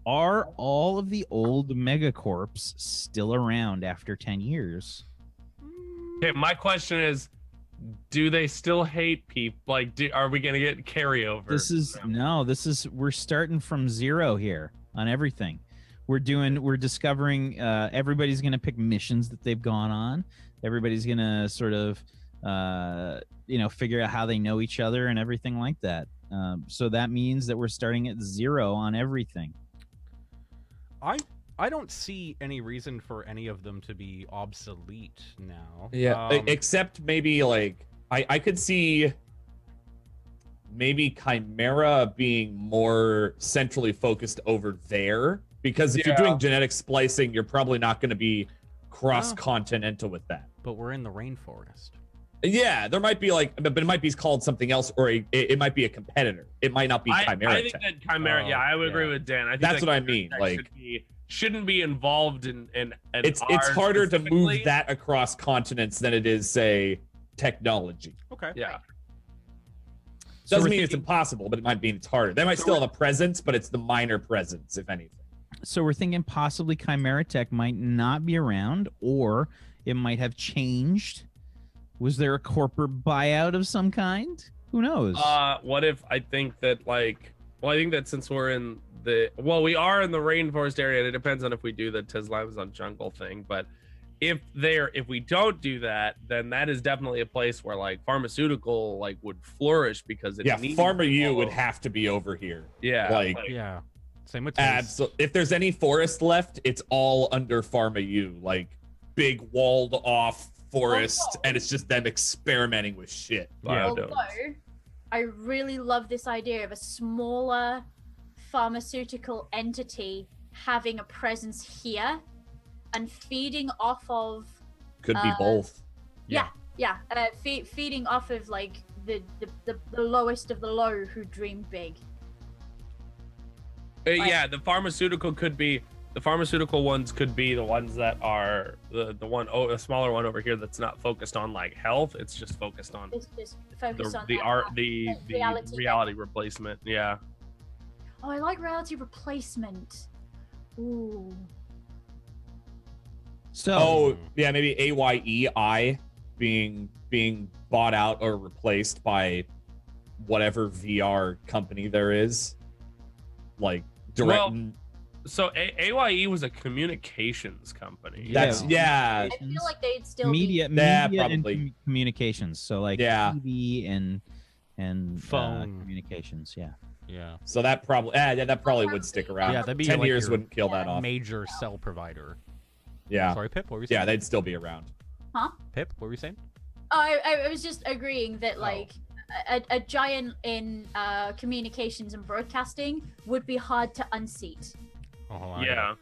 are all of the old megacorps still around after 10 years? Okay, my question is, do they still hate people? Like, are we gonna get carryover? We're starting from 0 here on everything. We're discovering everybody's going to pick missions that they've gone on. Everybody's going to sort of figure out how they know each other and everything like that. So that means that we're starting at 0 on everything. I don't see any reason for any of them to be obsolete now. Yeah, except maybe like I could see maybe Chimera being more centrally focused over there, because if you're doing genetic splicing, you're probably not going to be cross-continental with that. But we're in the rainforest. Yeah, there might be like, but it might be called something else, or it might be a competitor. It might not be Chimera. I think that Chimera. I would agree with Dan. I think that's what I mean. Like, shouldn't be involved in it's harder to move that across continents than it is, say, technology. Okay. Yeah. So Doesn't mean it's impossible, but it might mean it's harder. They might still have a presence, but it's the minor presence, if anything. So we're thinking possibly Chimera Tech might not be around, or it might have changed. Was there a corporate buyout of some kind? Who knows? What if I think that I think that since we're in we are in the rainforest area, and it depends on if we do the Amazon jungle thing, but if we don't do that, then that is definitely a place where like pharmaceutical would flourish, because it needs Pharma U would have to be over here. Yeah. Same with absolutely. If there's any forest left, it's all under Pharma U, like big walled off forest, and it's just them experimenting with shit. Although I really love this idea of a smaller pharmaceutical entity having a presence here and feeding off of could be both. Feeding off of like the lowest of the low who dream big. The pharmaceutical ones could be the ones that are a smaller one over here that's not focused on like health. It's just focused on the reality replacement. Yeah. Oh, I like reality replacement. Ooh. So maybe AYEI being bought out or replaced by whatever VR company there is, like direct. So AYE was a communications company. I feel like they'd still media probably. and communications. So like TV and phone communications. Yeah. So that probably would stick around. Yeah, that'd be 10 like years wouldn't kill that off. Major cell provider. Yeah. Sorry, Pip. What were you saying? Yeah, they'd still be around. Huh? Pip, what were you saying? I was just agreeing that a giant in communications and broadcasting would be hard to unseat. Yeah.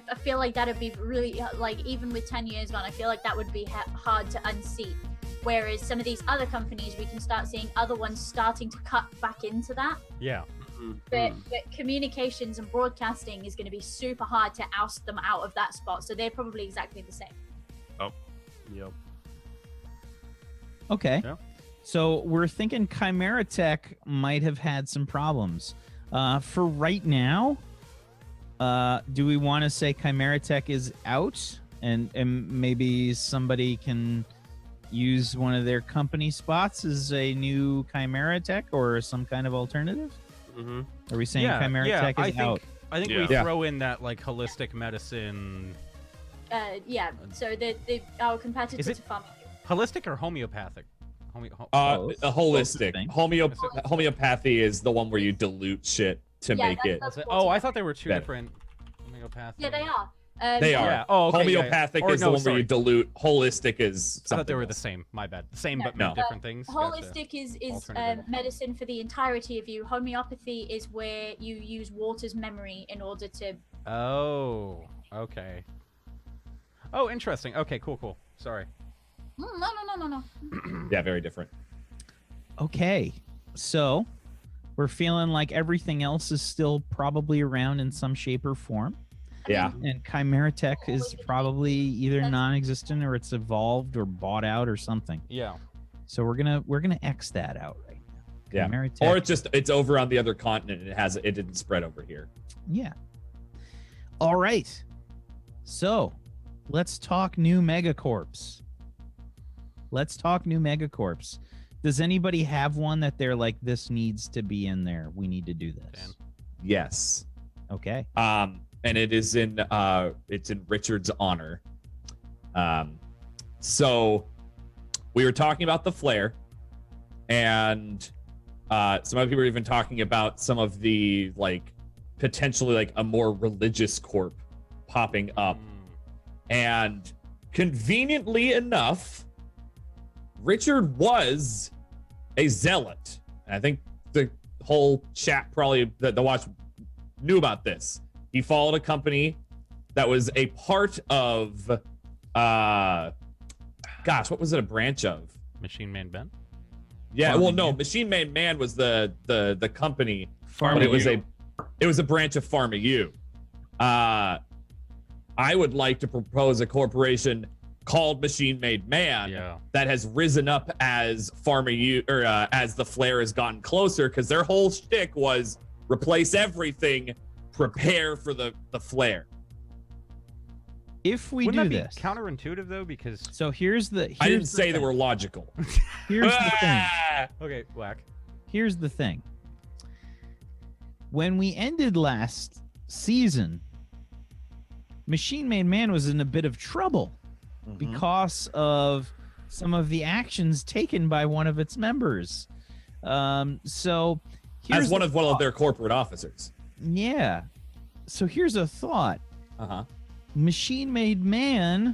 I feel like that'd be really even with 10 years on, I feel like that would be hard to unseat. Whereas some of these other companies, we can start seeing other ones starting to cut back into that. Yeah. But communications and broadcasting is going to be super hard to oust them out of that spot. So they're probably exactly the same. Oh, yep. Okay. Yeah. So we're thinking Chimera Tech might have had some problems. For right now, do we want to say Chimera Tech is out and maybe somebody can use one of their company spots as a new Chimera Tech or some kind of alternative? Mm-hmm. Are we saying Chimera Tech is out? I think we throw in that like holistic medicine. So our competitors to Pharma. Holistic or homeopathic? Holistic. Homeopathy is the one where you dilute shit to make it. I thought they were two different. Homeopathy. Yeah, they are. They are. Yeah. Oh, okay, homeopathic is the one where you dilute. Holistic is something I thought they were else. the same. My bad. Same, but no. different things. Holistic is medicine for the entirety of you. Homeopathy is where you use water's memory in order to. Oh, okay. Oh, interesting. Okay, cool. Sorry. No. Yeah, very different. Okay, so we're feeling like everything else is still probably around in some shape or form. Yeah. And Chimera Tech is probably either non-existent or it's evolved or bought out or something. Yeah. So we're gonna X that out right now. Yeah. Chimera Tech, Or it's over on the other continent and it didn't spread over here. Yeah. All right. So let's talk new megacorps. Does anybody have one that they're like, this needs to be in there? We need to do this. Dan. Yes. Okay. And it is in Richard's honor. So we were talking about the flare, and some other people were even talking about some of the like potentially like a more religious corp popping up. And conveniently enough, Richard was a zealot. And I think whole chat probably that the watch knew about this. He followed a company that was a part of, what was it a branch of? Machine Man Ben? Yeah, Farming well, no, U. Machine Man Man was the company, Farming but U. it was a branch of Pharma U. I would like to propose a corporation called Machine Made Man that has risen up as Pharma U, or as the flare has gotten closer, because their whole shtick was replace everything, prepare for the flare. If we Wouldn't do that be this, counterintuitive though? Because so here's the. I didn't the say they thing. were logical. Here's the thing. okay, whack. Here's the thing. When we ended last season, Machine Made Man was in a bit of trouble because of some of the actions taken by one of its members. So here's As one of their corporate officers. Yeah. So here's a thought. Uh-huh. Machine Made Man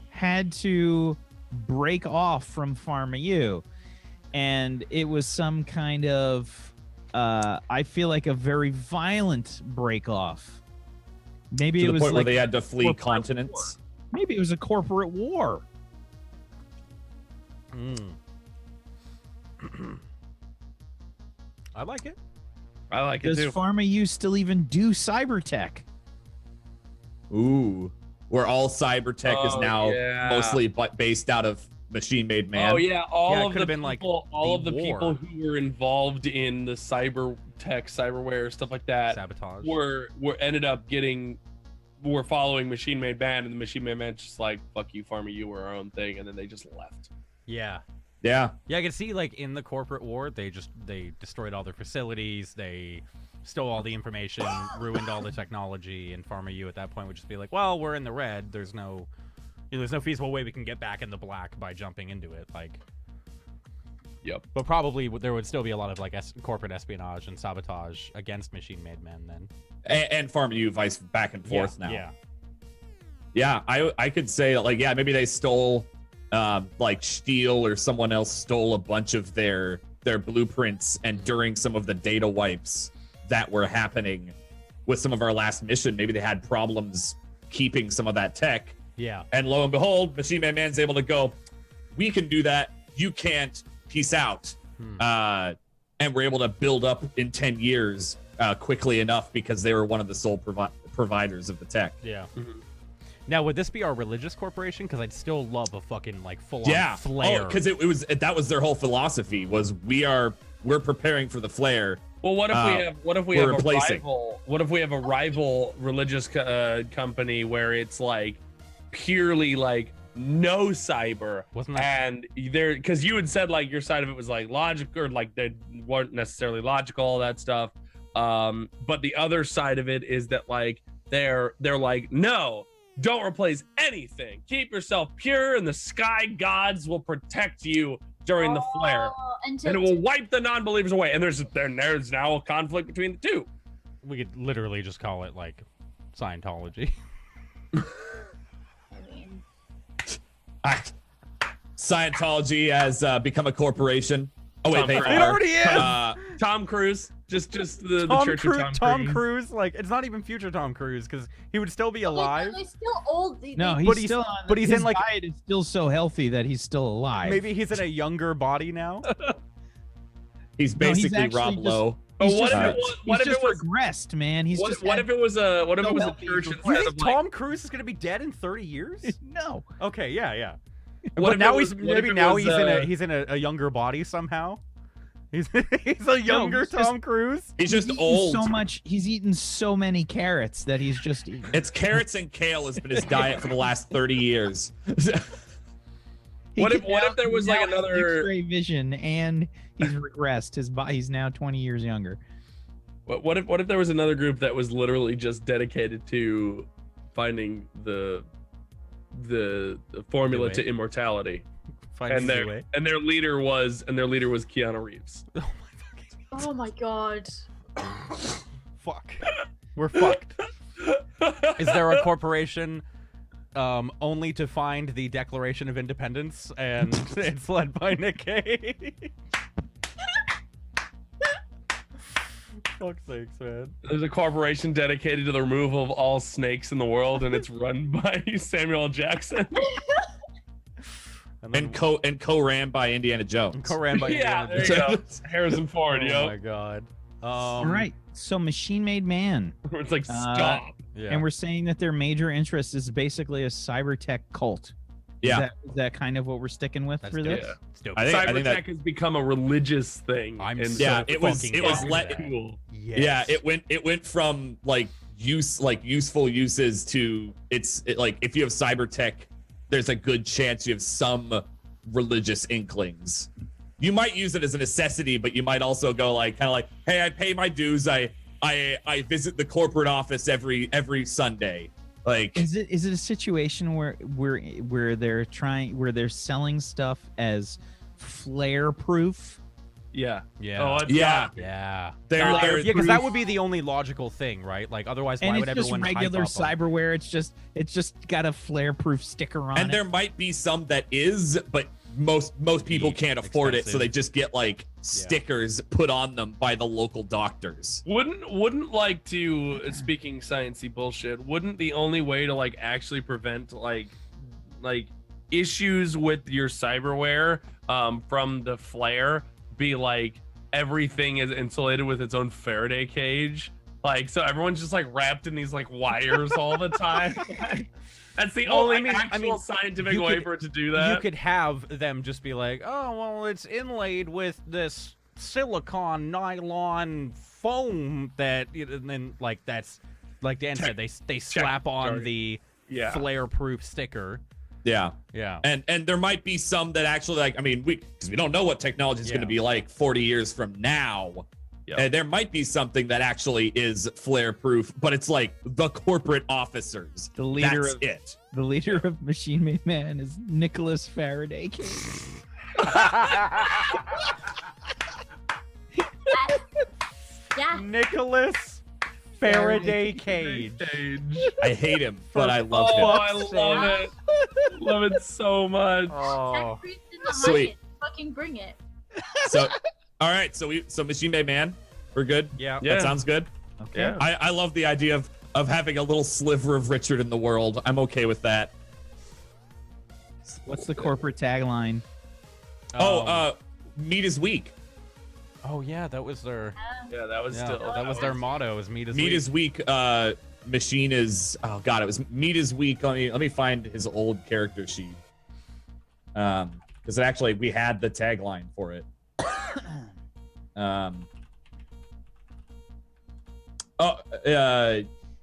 had to break off from Pharma U, and it was some kind of I feel like a very violent break off. Maybe To it the was point where like they had to flee corporate continents. maybe it was a corporate war. I like it. I like it Does too. Pharma U still even do cyber tech? Ooh. Where all cyber tech is Oh, now yeah. mostly based out of Machine Made Man. Oh yeah, Yeah, all it of could the have been, like, people, all of the the war. people who were involved in the cyber tech, cyberware, stuff like that, Sabotage. were ended up were following Machine Made Man, and the Machine Made Man just like, fuck you, Pharma, you were our own thing, and then they just left. Yeah. Yeah. Yeah, I can see like in the corporate war, they destroyed all their facilities, they stole all the information, ruined all the technology, and Pharma U at that point would just be like, well, we're in the red. There's no feasible way we can get back in the black by jumping into it. Like, Yep. but probably there would still be a lot of like corporate espionage and sabotage against Machine Made Men then. And Pharma U vice back and forth now. Yeah. Yeah, I could say like, yeah, maybe they stole like Steele or someone else stole a bunch of their blueprints, and during some of the data wipes that were happening with some of our last mission, maybe they had problems keeping some of that tech. Yeah. And lo and behold, Machine Man Man's able to go, we can do that, you can't, peace out. And we're able to build up in 10 years quickly enough because they were one of the sole providers of the tech. Yeah. Now, would this be our religious corporation? Because I'd still love a fucking like full-on flare. Oh, because that was their whole philosophy was we're preparing for the flare. Well, what if we have replacing. a rival religious company where it's like purely like no cyber, Wasn't that- and there, because you had said like your side of it was like logic, or like they weren't necessarily logical, all that stuff, but the other side of it is that like they're like, no, don't replace anything, keep yourself pure and the sky gods will protect you during the flare, and it will wipe the non-believers away. And there's now a conflict between the two. We could literally just call it like Scientology. Scientology has become a corporation. Oh wait, they It are. already is! Tom Cruise, just the Tom Church Cruise, of Tom Cruise. Cruise, like it's not even future Tom Cruise because he would still be alive. They're still old. No, But he's still on. but he's his in, like- diet is still so healthy that he's still alive. Maybe he's in a younger body now. He's No, he's basically actually Rob just- Lowe. But He's what just, if it was? What he's if just it was? regressed, man? He's just What if it was a? What if it was a healthy church for You instead think of like? Tom Cruise is gonna be dead in 30 years? no. Okay, yeah. What But if it now was- he's what if maybe it now was, he's in a younger body somehow. He's a younger he's just- Tom Cruise. He's just eaten old. so much. He's eaten so many carrots that he's just. It's carrots and kale has been his diet for the last 30 years. What if there was, like, now has another- X-ray vision and he's regressed? His body, he's now 20 years younger. What if there was another group that was literally just dedicated to finding the formula way. to immortality, Finding and the way. their leader was Keanu Reeves. Oh my god. Fuck. We're fucked. Is there a corporation only to find the Declaration of Independence, and it's led by Nick Cage? fuck's sakes, man. There's a corporation dedicated to the removal of all snakes in the world, and it's run by Samuel L. Jackson. And then And co-ran by Indiana Jones. co-ran by Yeah, Indiana there you Jones. go. Harrison Ford, Oh yo. my god. All right. So Machine Made Man. It's like, stop. Yeah. And we're saying that their major interest is basically a cyber tech cult. Yeah. Is that kind of what we're sticking with That's for dope. this? Yeah. It's dope. I think Cybertech that- has become a religious thing. I'm and so Yeah, it was fucking let- into that. cool. Yes. Yeah, it went from like useful uses to like if you have cyber tech, there's a good chance you have some religious inklings. You might use it as a necessity, but you might also go like kind of like, hey, I pay my dues. I visit the corporate office every Sunday. Like, Is it a situation where they're selling stuff as flare proof? Yeah. Yeah. Oh, it's yeah, Yeah. they're Yeah, because that would be the only logical thing, right? Like, otherwise, why And would it's just everyone regular hype up on- cyberware. It's just got a flare proof sticker on and it. there might be some that is, but most people can't afford it, so Expensive. they just get like stickers put on them by the local doctors. Wouldn't like to, speaking sciencey bullshit, wouldn't the only way to like actually prevent like issues with your cyberware from the flare be like everything is insulated with its own Faraday cage? Like, so everyone's just like wrapped in these like wires all the time. That's the Well, only I mean, scientific you way could- for it to do that. You could have them just be like, oh, well, it's inlaid with this silicon nylon foam that, and then like that's like Dan said, they slap on Sorry. the Yeah. flare-proof sticker. Yeah. Yeah. And there might be some that actually like, I mean, because we don't know what technology is going to be like 40 years from now. Yep. And there might be something that actually is flare proof, but it's like the corporate officers. The leader That's of it. the leader of Machine Made Man is Nicholas Faraday Cage. Yeah. Nicholas Faraday Cage. I hate him, but I love Oh, him. I love it. Love it so much. Oh. Tech Priest in the Sweet. Hyatt. Fucking bring it. So, all right. So Machine Made Man, we're good. Yeah. Yeah. That sounds good. Okay. Yeah. I love the idea of having a little sliver of Richard in the world. I'm okay with that. What's the corporate tagline? Meat is weak. Oh yeah, that was their Yeah, that was yeah, still that was their motto. Is meat is Meat weak. is weak. Machine is. Oh god, it was meat is weak. Let me find his old character sheet. Because actually we had the tagline for it.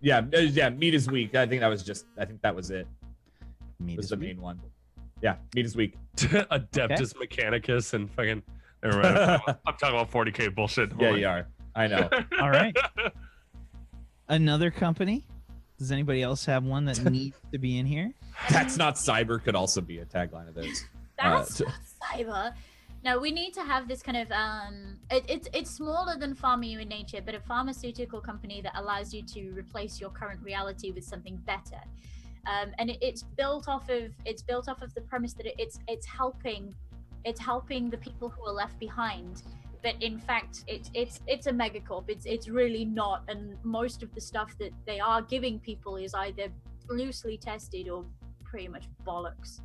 Yeah. Meat is weak. I think that was it. Meat Was is the weak. main one. Yeah, meat is weak. Adeptus Mechanicus and fucking. Never mind. I'm talking about 40K bullshit. Yeah, you are. I know. All right. Another company. Does anybody else have one that needs to be in here? That's not cyber. Could also be a tagline of theirs. That's not cyber. No, we need to have this kind of it's smaller than Pharma in nature, but a pharmaceutical company that allows you to replace your current reality with something better. And it's built off of the premise that it's helping the people who are left behind. But in fact, it's a megacorp. It's really not, and most of the stuff that they are giving people is either loosely tested or pretty much bollocks.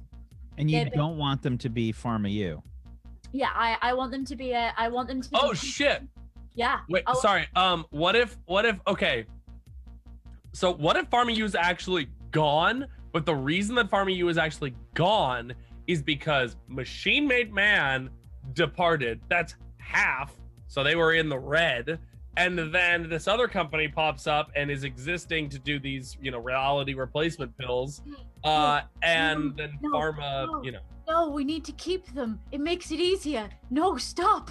And you Yeah, but- don't want them to be Pharma U. Yeah, I want them to be Oh shit! Yeah. Wait, Oh, sorry. What if? Okay. So what if Pharma U is actually gone? But the reason that Pharma U is actually gone is because Machine Made Man departed. That's half. So they were in the red. And then this other company pops up and is existing to do these, reality replacement pills. And then no, Pharma, no. No, we need to keep them. It makes it easier. No, stop.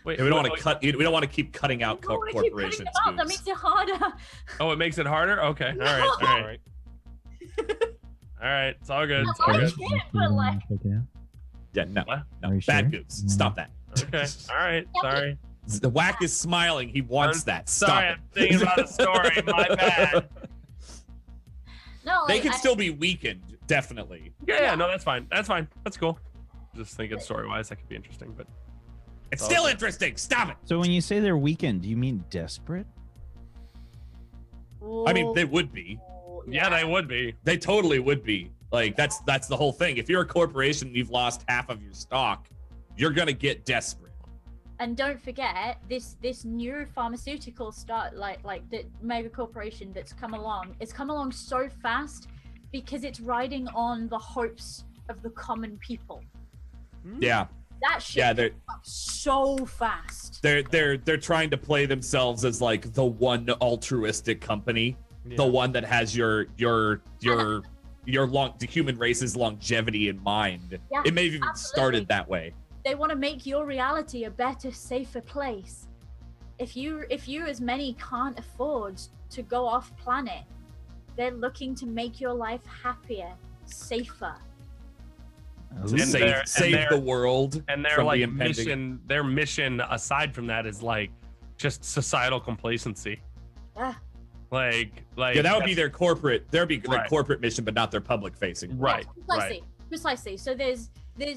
Wait, Yeah, we don't want wait, to cut. We don't want to keep cutting out I don't wanna keep cutting corporations. them out. That makes it harder. Oh, it makes it harder? Okay. All right. All All right. right. All right. It's all good. It's I all good. get it, but like, Yeah, no, What? no, Are you bad sure? goose. Stop that. Okay. All right. Sorry. The whack is smiling. He wants that. Stop Sorry, it. I'm thinking about the story. My bad. no, They like, can still be weakened, definitely. Yeah, no, that's fine. That's fine. That's cool. Just thinking story-wise, that could be interesting, but It's still interesting. Stop it. So when you say they're weakened, do you mean desperate? I mean, they would be. Yeah, they would be. They totally would be. Like that's the whole thing. If you're a corporation and you've lost half of your stock, you're gonna get desperate. And don't forget this new pharmaceutical like the mega corporation that's come along. It's come along so fast because it's riding on the hopes of the common people. Yeah. That shit. Yeah, they're so fast. they're trying to play themselves as like the one altruistic company, the one that has the human race's longevity in mind. Yeah, it may have even absolutely. started that way. They want to make your reality a better, safer place. If you as many can't afford to go off planet, they're looking to make your life happier, safer. Save the world. And their like mission aside from that is like just societal complacency. Yeah. Like yeah, that would be their corporate. Their corporate mission, but not their public facing. Right. Yeah, precisely. So there's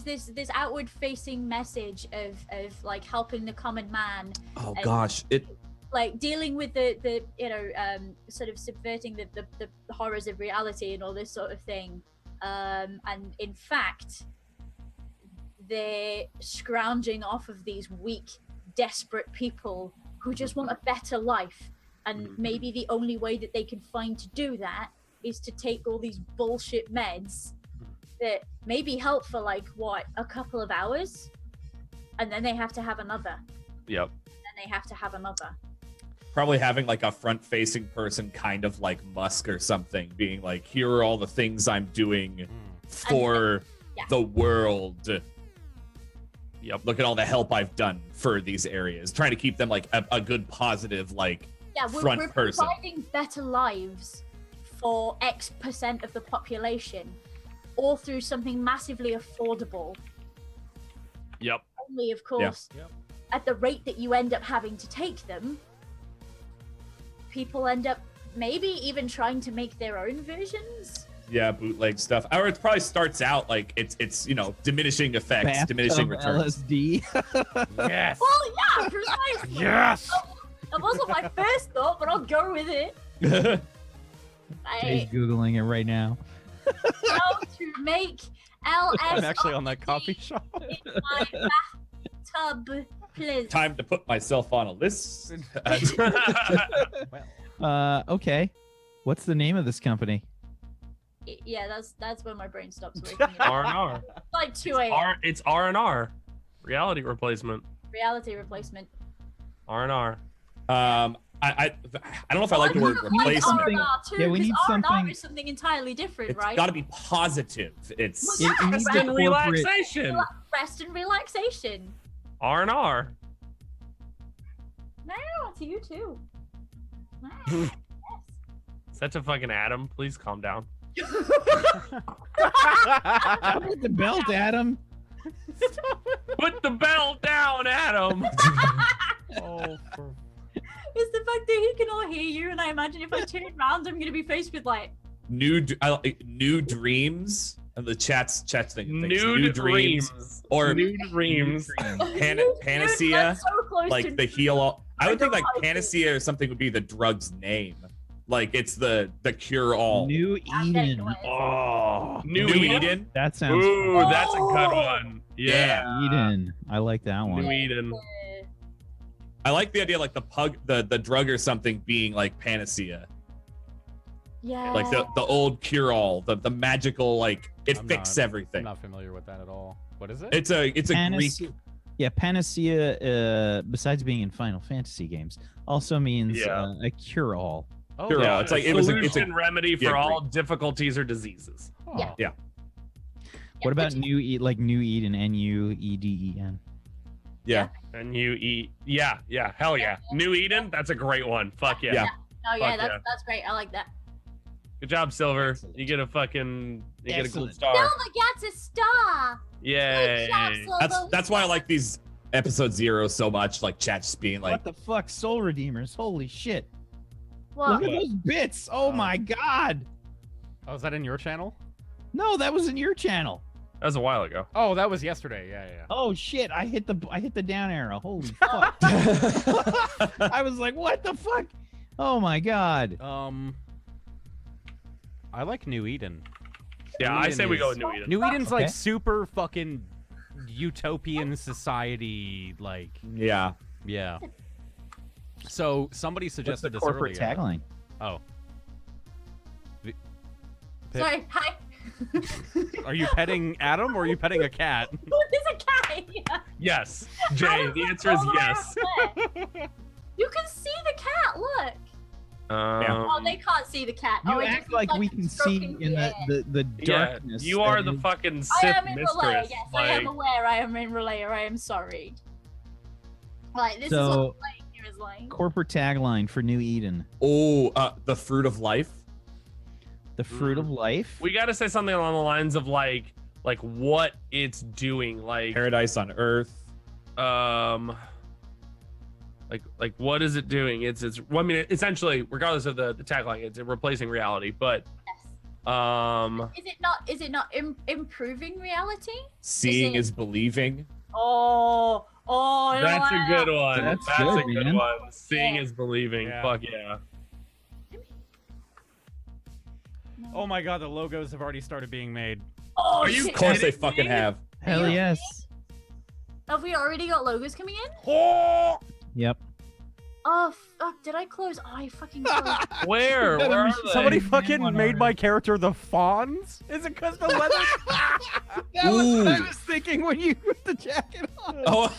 this outward facing message of like helping the common man. Oh gosh, it like dealing with the sort of subverting the horrors of reality and all this sort of thing. And in fact, they're scrounging off of these weak, desperate people who just want a better life. And maybe the only way that they can find to do that is to take all these bullshit meds that maybe help for like, what, a couple of hours? And then they have to have another. Yep. And they have to have another. Probably having like a front-facing person, kind of like Musk or something, being like, "Here are all the things I'm doing for the world. Yep. Look at all the help I've done for these areas." Trying to keep them like a good, positive, like front we're person. Providing better lives for X% of the population, all through something massively affordable. Yep. Only, of course, at the rate that you end up having to take them. People end up maybe even trying to make their own versions. Yeah, bootleg stuff. Or it probably starts out like it's diminishing effects, Bathtub diminishing returns. LSD. Yes. Well, yeah, precisely. Yes. That wasn't my first thought, but I'll go with it. He's Googling it right now. How to make LSD I'm actually on that coffee shop. in my bathtub, please. Time to put myself on a list. Okay. What's the name of this company? Yeah, that's when my brain stops working. R&R. Like 2 a.m. It's R&R. Reality replacement. Reality replacement. R&R. I don't know if I like the word replacement. R&R too, Yeah, we need R&R something- is something entirely different, It's right? got to be positive. It's It needs Rest to and incorporate- relaxation. Rest and relaxation. R&R. No, to you too. Is that to fucking Adam? Please calm down. Put the belt, Adam. Put the bell down, Adam. Oh, It's the fact that he can all hear you, and I imagine if I turn around, I'm gonna be faced with like new dreams. And the chat's thing. New dreams. Or New dreams. Panacea. That's so close Like to the heal all. I would think like don't know. Panacea or something would be the drug's name. Like it's the cure all. New Eden. Oh, New New Eden? Eden. That sounds. Ooh, that's a good one. Yeah. Eden. I like that one. New Eden. I like the idea like the drug or something being like Panacea. Yeah. Like the old cure all, the magical like it I'm fixes not- everything. I'm not familiar with that at all. What is it? It's a Panacea. Greek. Yeah, Panacea, besides being in Final Fantasy games, also means Yeah. a cure-all. Oh, Cure all. It's like it was a, it's a solution remedy for yeah, all difficulties or diseases. Oh. Yeah. What about New Eden? N-U-E-D-E-N. yeah. And you eat. Yeah. Hell yeah. New Eden. That's a great one. Fuck yeah. Yeah. Oh yeah, Fuck yeah. that's great. I like that. Good job, Silver. Excellent. You get a fucking. You get a gold Excellent. star. Silver gets a star. Yay. Good job, Silver. That's why I like these episode 0 so much. Like chat just being like, What the fuck? Soul Redeemers. Holy shit. What? Look at those bits. Oh my god. Oh, is that in your channel? No, that was in your channel. That was a while ago. Oh, that was yesterday. Yeah. Oh shit! I hit the down arrow. Holy fuck! I was like, what the fuck? Oh my god. I like New Eden. Yeah, New I Eden say we go is- with New Eden. New Eden's Okay. like super fucking utopian society, like Yeah. yeah. So somebody What's suggested the this corporate earlier. tagline? Oh. Pip, Sorry, hi. are you petting Adam or are you petting a cat? There's a cat here. Yes, Jay. The answer is yes. You can see the cat. Look. Oh, they can't see the cat. You oh, it act just looks like we it's can see stroking in air. the Yeah, darkness. you are that the is- fucking I Sith am in mistress. Relay. Yes, I am Like, aware. I am in Relay. I am sorry. Like this is what So- the playing here is like. corporate tagline for New Eden: Oh, the fruit of life. the fruit of life. we got to say something along the lines of like what it's doing, like Paradise on Earth. like what is it doing? It's well, I mean, essentially, regardless of the tagline, it's replacing reality. But Is it not improving reality? Seeing it- is believing. Oh, that's a good one. That's That's good, a good man. one. Seeing Yeah. is believing. Yeah. Fuck yeah. Oh my god, the logos have already started being made. Oh, Are you shit. Of course they kidding fucking me? have. Hell you- yes. Have we already got logos coming in? Oh, Yep. Oh fuck! Did I close? Oh, I fucking closed. where? Gotta Where be are they? Somebody Hey, fucking one made my already. character the Fawns? Is it because the leather? That was what I Ooh. was thinking when you put the jacket on. Oh,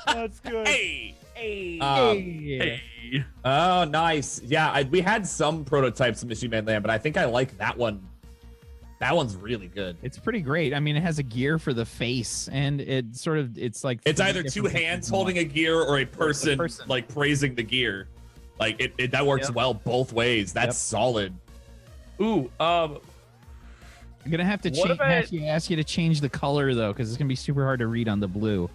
That's good. Hey. Hey. Hey. oh, nice. Yeah, we had some prototypes of Machine Man Land, but I think I like that one. That one's really good. It's pretty great. I mean, it has a gear for the face, and it's like It's three either two different hands things. holding a gear or a person, person. like praising the gear. Like it that works Yep. well both ways. That's Yep. solid. Ooh. I'm gonna have to What if I- ask you to change the color though, because it's gonna be super hard to read on the blue.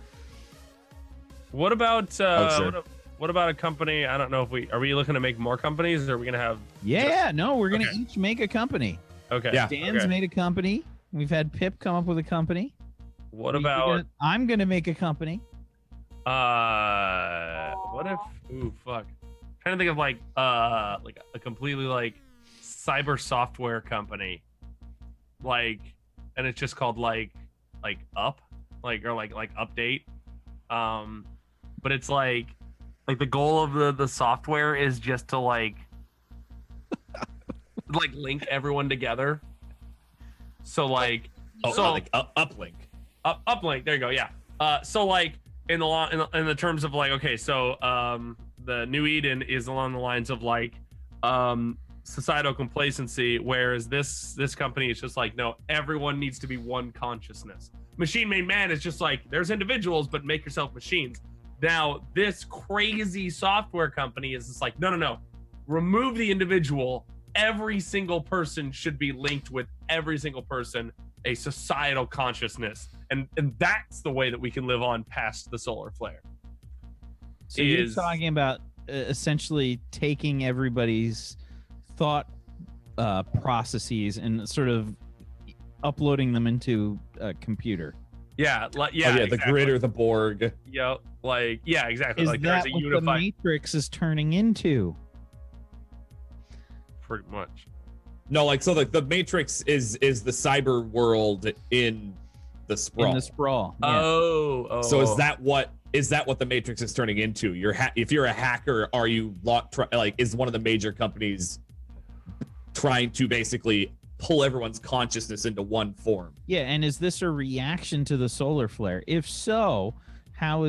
What about sure. what about a company? I don't know if are we looking to make more companies, or are we gonna have? Yeah, no, we're gonna Okay. each make a company. Okay. Yeah. Dan's okay. made a company. We've had Pip come up with a company. What We're about? I'm gonna make a company. What if? Ooh, fuck. Trying to think of like a completely like cyber software company, like, and it's just called like up, like or like update, but it's like the goal of the software is just to like link everyone together. So like Oh, so like uplink. uplink. There you go. Yeah. So like in the terms of like, okay, so the New Eden is along the lines of like societal complacency, whereas this company is just like, no, everyone needs to be one consciousness. Machine Made Man is just like, there's individuals, but make yourself machines. Now this crazy software company is just like, no, remove the individual. Every single person should be linked with every single person, a societal consciousness, and that's the way that we can live on past the solar flare. So you're Is- talking about essentially taking everybody's thought processes and sort of uploading them into a computer. Yeah, Oh yeah, yeah, the exactly. grid or the Borg. Yeah, like yeah, exactly. Is Like that there's a what the unified, Matrix is turning into? pretty much. No, like so the Matrix is the cyber world in the Sprawl. In the sprawl. Yeah. Oh. So is that what the Matrix is turning into? If you're a hacker, are you is one of the major companies trying to basically pull everyone's consciousness into one form? Yeah, and is this a reaction to the solar flare? If so, how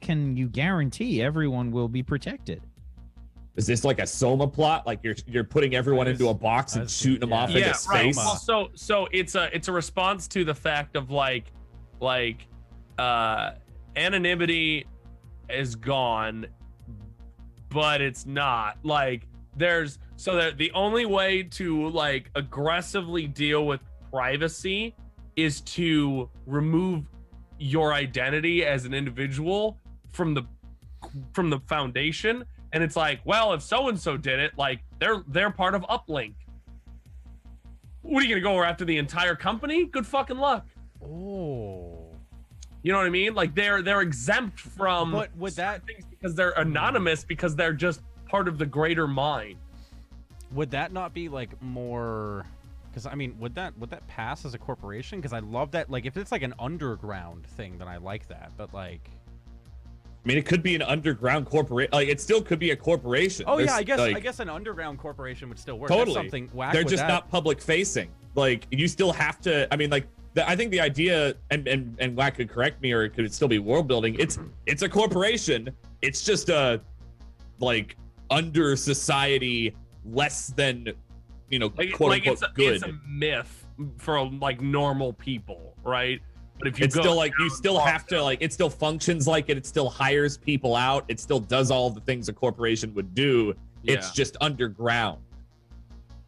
can you guarantee everyone will be protected? Is this like a Soma plot? Like you're putting everyone into a box and shooting them off into yeah, right. space? Well, so it's a response to the fact of like anonymity is gone, but it's not like the only way to like aggressively deal with privacy is to remove your identity as an individual from the foundation. And it's like, well, if so and so did it, like they're part of Uplink. What are you gonna go after the entire company? Good fucking luck. Oh. You know what I mean? Like they're exempt from But would that things because they're anonymous, because they're just part of the greater mind. would that not be like more? Because I mean, would that pass as a corporation? Because I love that. Like, if it's like an underground thing, then I like that. But like, I mean, it could be an underground corporation. Like, it still could be a corporation. oh There's, yeah, like, I guess an underground corporation would still work. Totally. That's something whack They're with just that. not public facing. Like, you still have to. I mean, like, I think the idea, and Wack could correct me, or it could still be world building. It's a corporation. It's just a like under society, less than Like, quote like unquote it's good. a myth for like normal people, right? But if you It's go still like you down still far have to like it still functions like it. It still hires people out. It still does all the things a corporation would do. It's Yeah. just underground.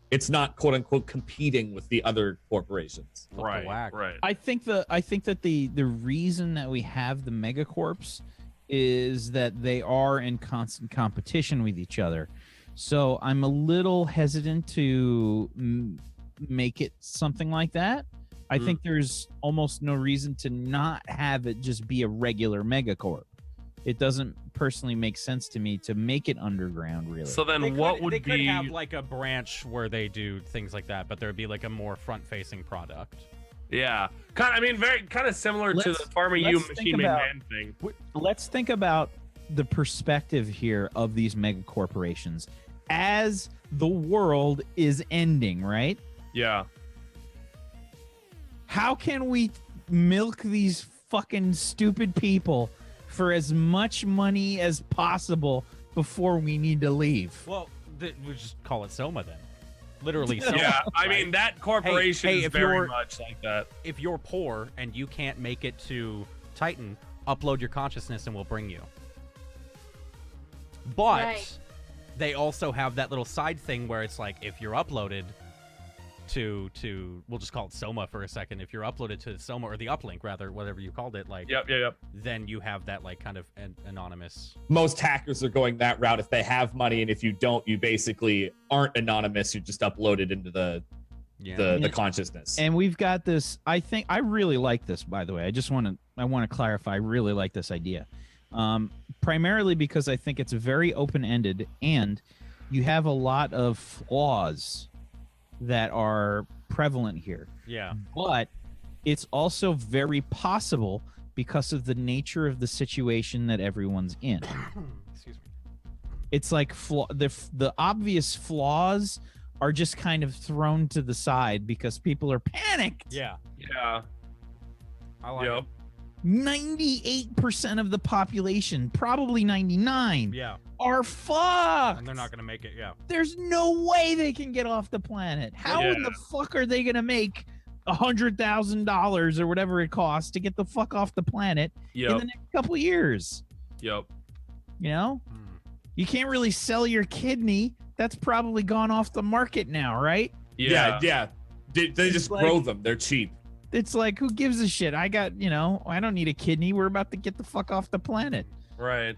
It's not quote unquote competing with the other corporations. right, whack. right. I think that the reason that we have the megacorps is that they are in constant competition with each other. So I'm a little hesitant to make it something like that. I think there's almost no reason to not have it just be a regular megacorp. It doesn't personally make sense to me to make it underground, really. So then They what could, would they be could have like a branch where they do things like that, but there would be like a more front-facing product. yeah, kind of similar to Let's- the Farmer U let's think Machine Made about- Man thing. Let's think about the perspective here of these mega corporations as the world is ending, right? Yeah. How can we milk these fucking stupid people for as much money as possible before we need to leave? Well, we just call it Soma then. Literally Soma. Yeah, I right? mean that corporation Hey, is if very you're- much like that. If you're poor and you can't make it to Titan, upload your consciousness and we'll bring you. But Right. they also have that little side thing where it's like if you're uploaded to we'll just call it Soma for a second. If you're uploaded to Soma or the uplink rather, whatever you called it, like Yep. then you have that like kind of anonymous. Most hackers are going that route if they have money, and if you don't, you basically aren't anonymous. You just upload it into the consciousness. And we've got this. I think I really like this. By the way, I want to clarify. I really like this idea, primarily because I think it's very open ended, and you have a lot of flaws that are prevalent here. Yeah. But it's also very possible because of the nature of the situation that everyone's in. Excuse me. It's like the obvious flaws are just kind of thrown to the side because people are panicked. Yeah. Yeah. I like Yep. it. 98% of the population, probably 99, Yeah. are fucked. And they're not gonna make it. Yeah. There's no way they can get off the planet. How in Yeah. the fuck are they gonna make $100,000 or whatever it costs to get the fuck off the planet in Yep. the next couple years? Yep. You know, Hmm. you can't really sell your kidney. That's probably gone off the market now, right? Yeah. They just like- grow them. They're cheap. It's like, who gives a shit? I don't need a kidney. We're about to get the fuck off the planet. Right.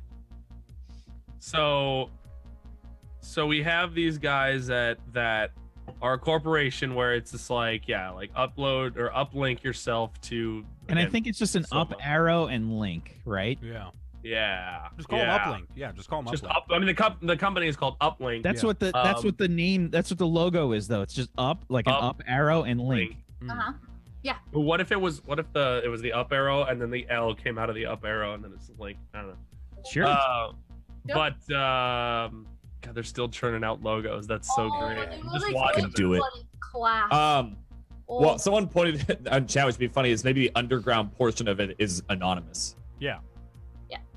So we have these guys that are a corporation where it's just like, yeah, like upload or uplink yourself to. And I again, think it's just an up Soma. arrow and link, right? Yeah. Yeah. Just call yeah. them Uplink. Yeah. Just call them Just Uplink. up. I mean, the company is called Uplink. That's Yeah. what the name. That's what the logo is, though. It's just up, like an Up, up arrow and link. Mm. Uh-huh. But what if it was the up arrow and then the L came out of the up arrow and then it's like, I don't know. Sure. Yep. But God, they're still churning out logos. That's so great. they I'm look just like watching Can do it. bloody class. Well, Oh, someone pointed on chat, which would be funny, is maybe the underground portion of it is anonymous. Yeah.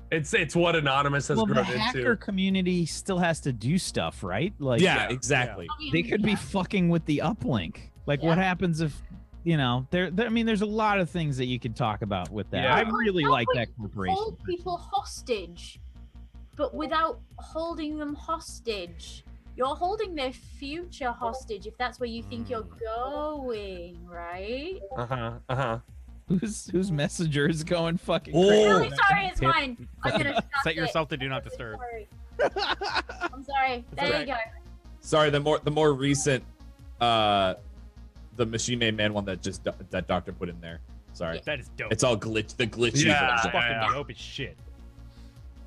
It's what Anonymous has well, the grown hacker into. community still has to do stuff, right? Like, Yeah, exactly. they could be fucking with the uplink. Like, what Yeah. happens if, I mean, there's a lot of things that you could talk about with that. Yeah. I really How like would that you corporation. hold people hostage, but without holding them hostage. You're holding their future hostage if that's where you think you're going, right? Whose messenger is going fucking Oh. crazy? Really sorry, it's Hit- mine. I'm gonna shut Set it. yourself to do not disturb. Sorry. I'm sorry. There okay. you go. Sorry, the more recent, the Machine Made Man one that Doctor put in there. Sorry. That is dope. It's all the glitchy Yeah. That's version. fucking dope as shit.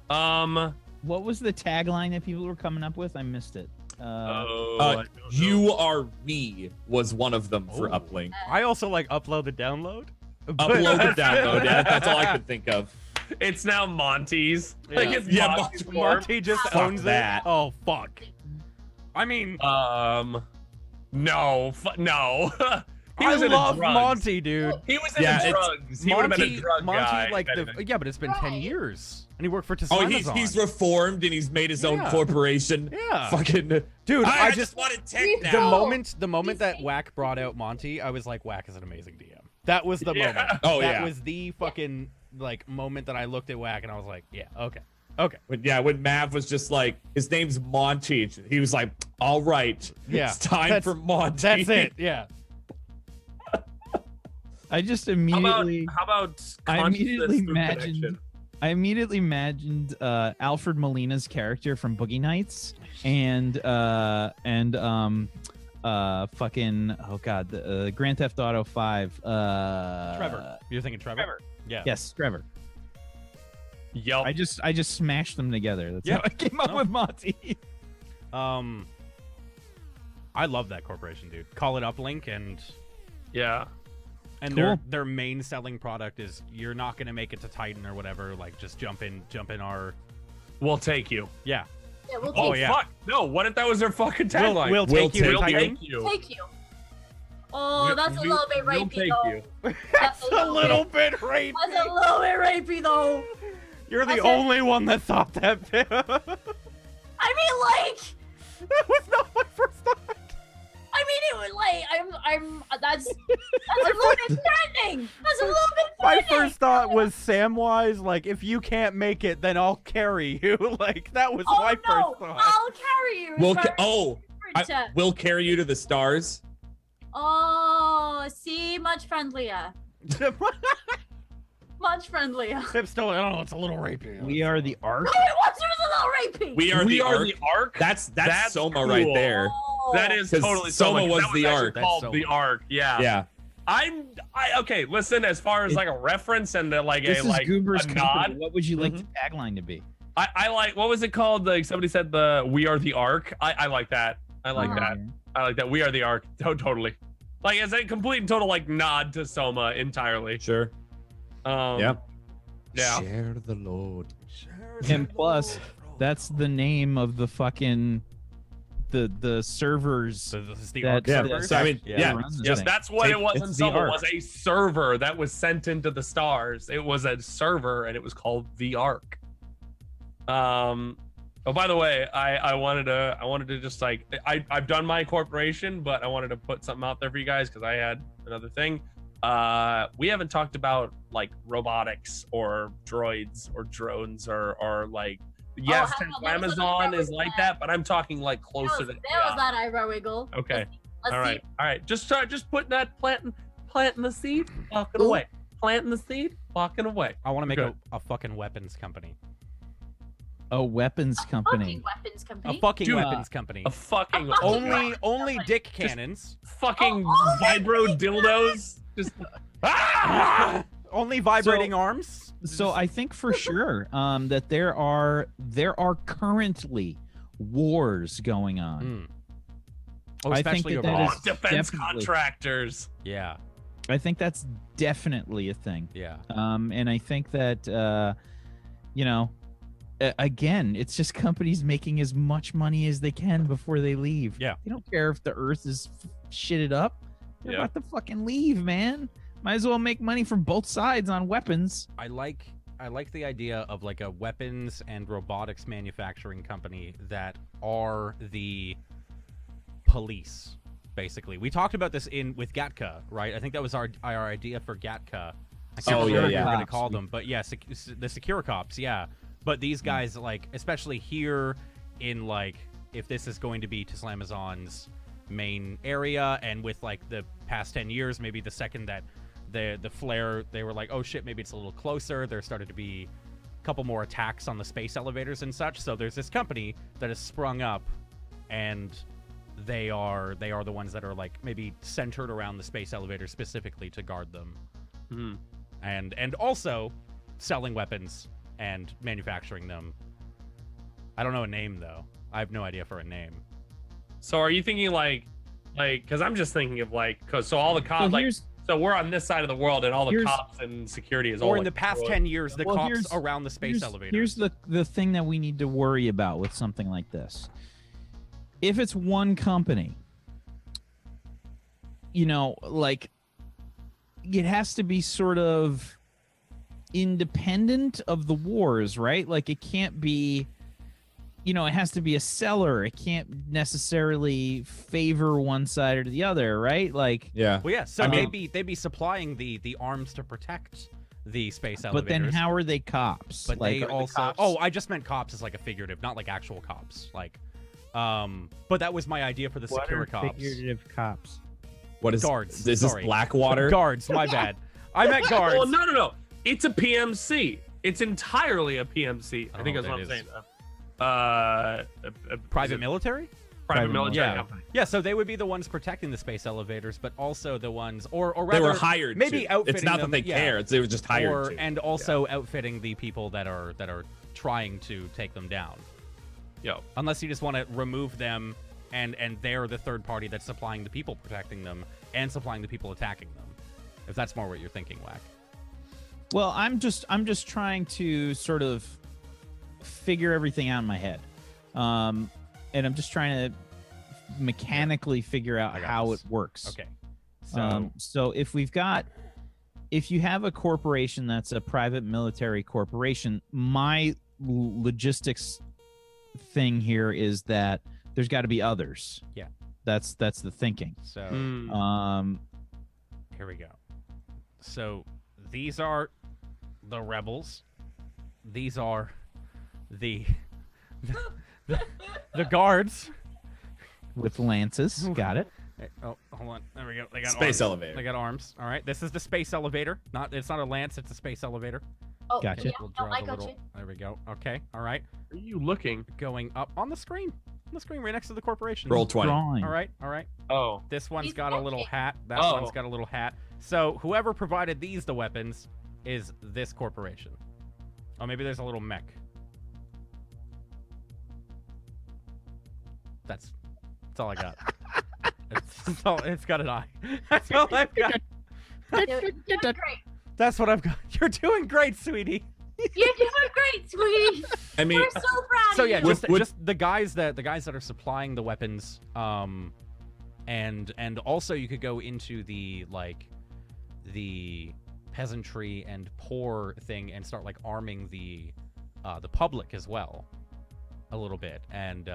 What was the tagline that people were coming up with? I missed it. I don't know. You are we was one of them for Oh. uplink. I also like upload and download. Upload and download. Yeah, that's all I could think of. It's now Monty's. Yeah. Like it's Yeah, Monty's form. Monty just Fuck owns that. it. Oh fuck. I mean, No, no. He I was into love drugs. Monty, dude. He was into Yeah, it's- drugs. He would have been a drug guy. like if the anything. yeah, but it's been 10 Right. years, and he worked for Oh, Amazon. he's reformed and he's made his own Yeah. corporation. Yeah. Fucking Dude, I just wanted tech The the now. moment that Wack brought out Monty, I was like, Wack is an amazing DM. That was the Yeah. moment. Oh, that yeah. was the fucking like moment that I looked at Wack and I was like, yeah, okay. When Mav was just like, his name's Monty, he was like, all right, Yeah, it's time that's- for Monty. That's it. Yeah. I just How immediately, about I consciousness immediately through connection? imagined Alfred Molina's character from Boogie Nights and fucking the Grand Theft Auto 5. Trevor. You're thinking Trevor? Trevor. Yeah. Yes, Trevor. Yup. I just smashed them together. That's Yeah. how I came up No. with Monty. I love that corporation, dude. Call it Uplink, and Yeah. Cool. their main selling product is you're not gonna make it to Titan or whatever. Like, just jump in our We'll take you. yeah. Yeah, we'll Oh, take, yeah. Fuck. No, what if that was their fucking We'll, tagline? we'll We'll take you to take Titan. take you. take you. Oh, We- that's a we- little bit we'll rapey take though. you. That's A little bit rapey. That's a little bit rapey though. You're the That's it. only one that thought that. That I mean, like, was not my first thought. I mean, it was like, that's a little bit threatening. That's a little bit My threatening. first thought was Samwise, like, if you can't make it, then I'll carry you. Like, that was Oh my no, first thought. I'll carry you. We'll It's very different. we'll carry you to the stars. Oh, see, much friendlier. Much friendlier. It's still, I don't know, it's a little rapey. We are the Ark. No, it was a little rapey. We are the Ark. Ark. That's Soma cool. right there. Oh. That is 'Cause totally Soma was that the actually Ark. That's Called Soma. the Ark. Yeah. Yeah. Okay. Listen, as far as like a reference and like This a is like Goober's a company. nod. What would you like the tagline to be? I like, what was it called? Like somebody said the "We are the Ark." I like that. I like that. I like that. We are the Ark. Totally. Like as a complete and total like nod to Soma entirely. Sure. Yeah. Yeah. Share the load. And plus, that's the name of the fucking the servers. So this is the That- Ark Yeah. servers? So I mean, Yeah. yeah. Runs Just thing. That's what Take- it was in it's the Soma. Ark. Was a server that was sent into the stars. It was a server and it was called the Ark. Oh, by the way, I wanted to just like I've done my corporation, but I wanted to put something out there for you guys because I had another thing. We haven't talked about like robotics or droids or drones or like yes, hang on, Tesla there was Amazon another is like that, but I'm talking like There closer was, to there was that eyebrow wiggle. Okay. Let's All see. right. Just putting that planting the seed, walking away. Planting the seed, walking away. I want to make Good. a fucking weapons company. A weapons company. Fucking weapons A company. fucking Dude. weapons company. A fucking A fucking Only company. dick cannons. fucking Oh, vibro my dildos. Just ah! Only vibrating arms. So I think for sure that there are currently wars going on. Mm. Oh, I think especially that over is- Oh, defense definitely- contractors. Yeah, I think that's definitely a thing. yeah. And I think that again, it's just companies making as much money as they can before they leave. Yeah. They don't care if the Earth is shitted up. They're Yeah. about to fucking leave, man. Might as well make money from both sides on weapons. I like the idea of like a weapons and robotics manufacturing company that are the police, basically. We talked about this with Gatka, right? I think that was our idea for Gatka. I can't Oh, remember yeah, what we yeah. were gonna call them, but yeah, the Secure Cops, yeah. But these guys, like, especially here in like, if this is going to be Tesla Amazon's main area, and with like the past 10 years, maybe the second that the flare, they were like, oh shit, maybe it's a little closer. There started to be a couple more attacks on the space elevators and such. So there's this company that has sprung up, and they are the ones that are like maybe centered around the space elevators specifically to guard them. and also selling weapons and manufacturing them. I don't know a name though. I have no idea for a name. So are you thinking like, because I'm just thinking of so all the cops, so we're on this side of the world, and all the cops and security is all. Or in the past 10 years, the cops around the space elevator. Here's the thing that we need to worry about with something like this. If it's one company, you know, like, it has to be sort of independent of the wars, right? Like, it can't be, you know, it has to be a seller. It can't necessarily favor one side or the other, right? Like, yeah. Well, yeah. So they'd be supplying the arms to protect the space elevators. But then how are they cops? But like, they also. Oh, I just meant cops as like a figurative, not like actual cops. Like, but that was my idea for the secure cops. Figurative cops. What is guards? Is this Sorry. Blackwater? Guards. My bad. I meant guards. Well, no. It's a PMC. It's entirely a PMC. I think that's what I'm saying. Private military? Private military Yeah. company. Yeah, so they would be the ones protecting the space elevators, but also the ones, or rather, They were hired. maybe to. outfitting It's not them, that they yeah. care. They were just hired. And also outfitting the people that are trying to take them down. Yo. Unless you just want to remove them, and they're the third party that's supplying the people protecting them and supplying the people attacking them. If that's more what you're thinking, Wack. Well, I'm just trying to sort of figure everything out in my head, and I'm just trying to mechanically figure out how it works. Okay. So if you have a corporation that's a private military corporation, my logistics thing here is that there's got to be others. Yeah. That's the thinking. So here we go. So these are the rebels. These are the guards with lances. Got it. Oh, hold on. There we go. They got space arms. elevator. They got arms. All right. This is the space elevator. It's not a lance. It's a space elevator. Oh, Gotcha. Yeah, We'll no, draw I the got little- you. There we go. Okay. All right. Are you looking? Going up on the screen. On the screen right next to the corporation. Roll 20. Drawing. All right. All right. Oh. This one's He's got a little looking. hat. That Oh. one's got a little hat. So whoever provided the weapons is this corporation. Oh, maybe there's a little mech. That's all I got. It's got an eye. That's all I've got. You're doing great. That's what I've got. You're doing great, sweetie. You're doing great, sweetie. I mean, We're so proud So of yeah, you. just the guys that are supplying the weapons, and also you could go into the peasantry and poor thing and start like arming the public as well, a little bit, and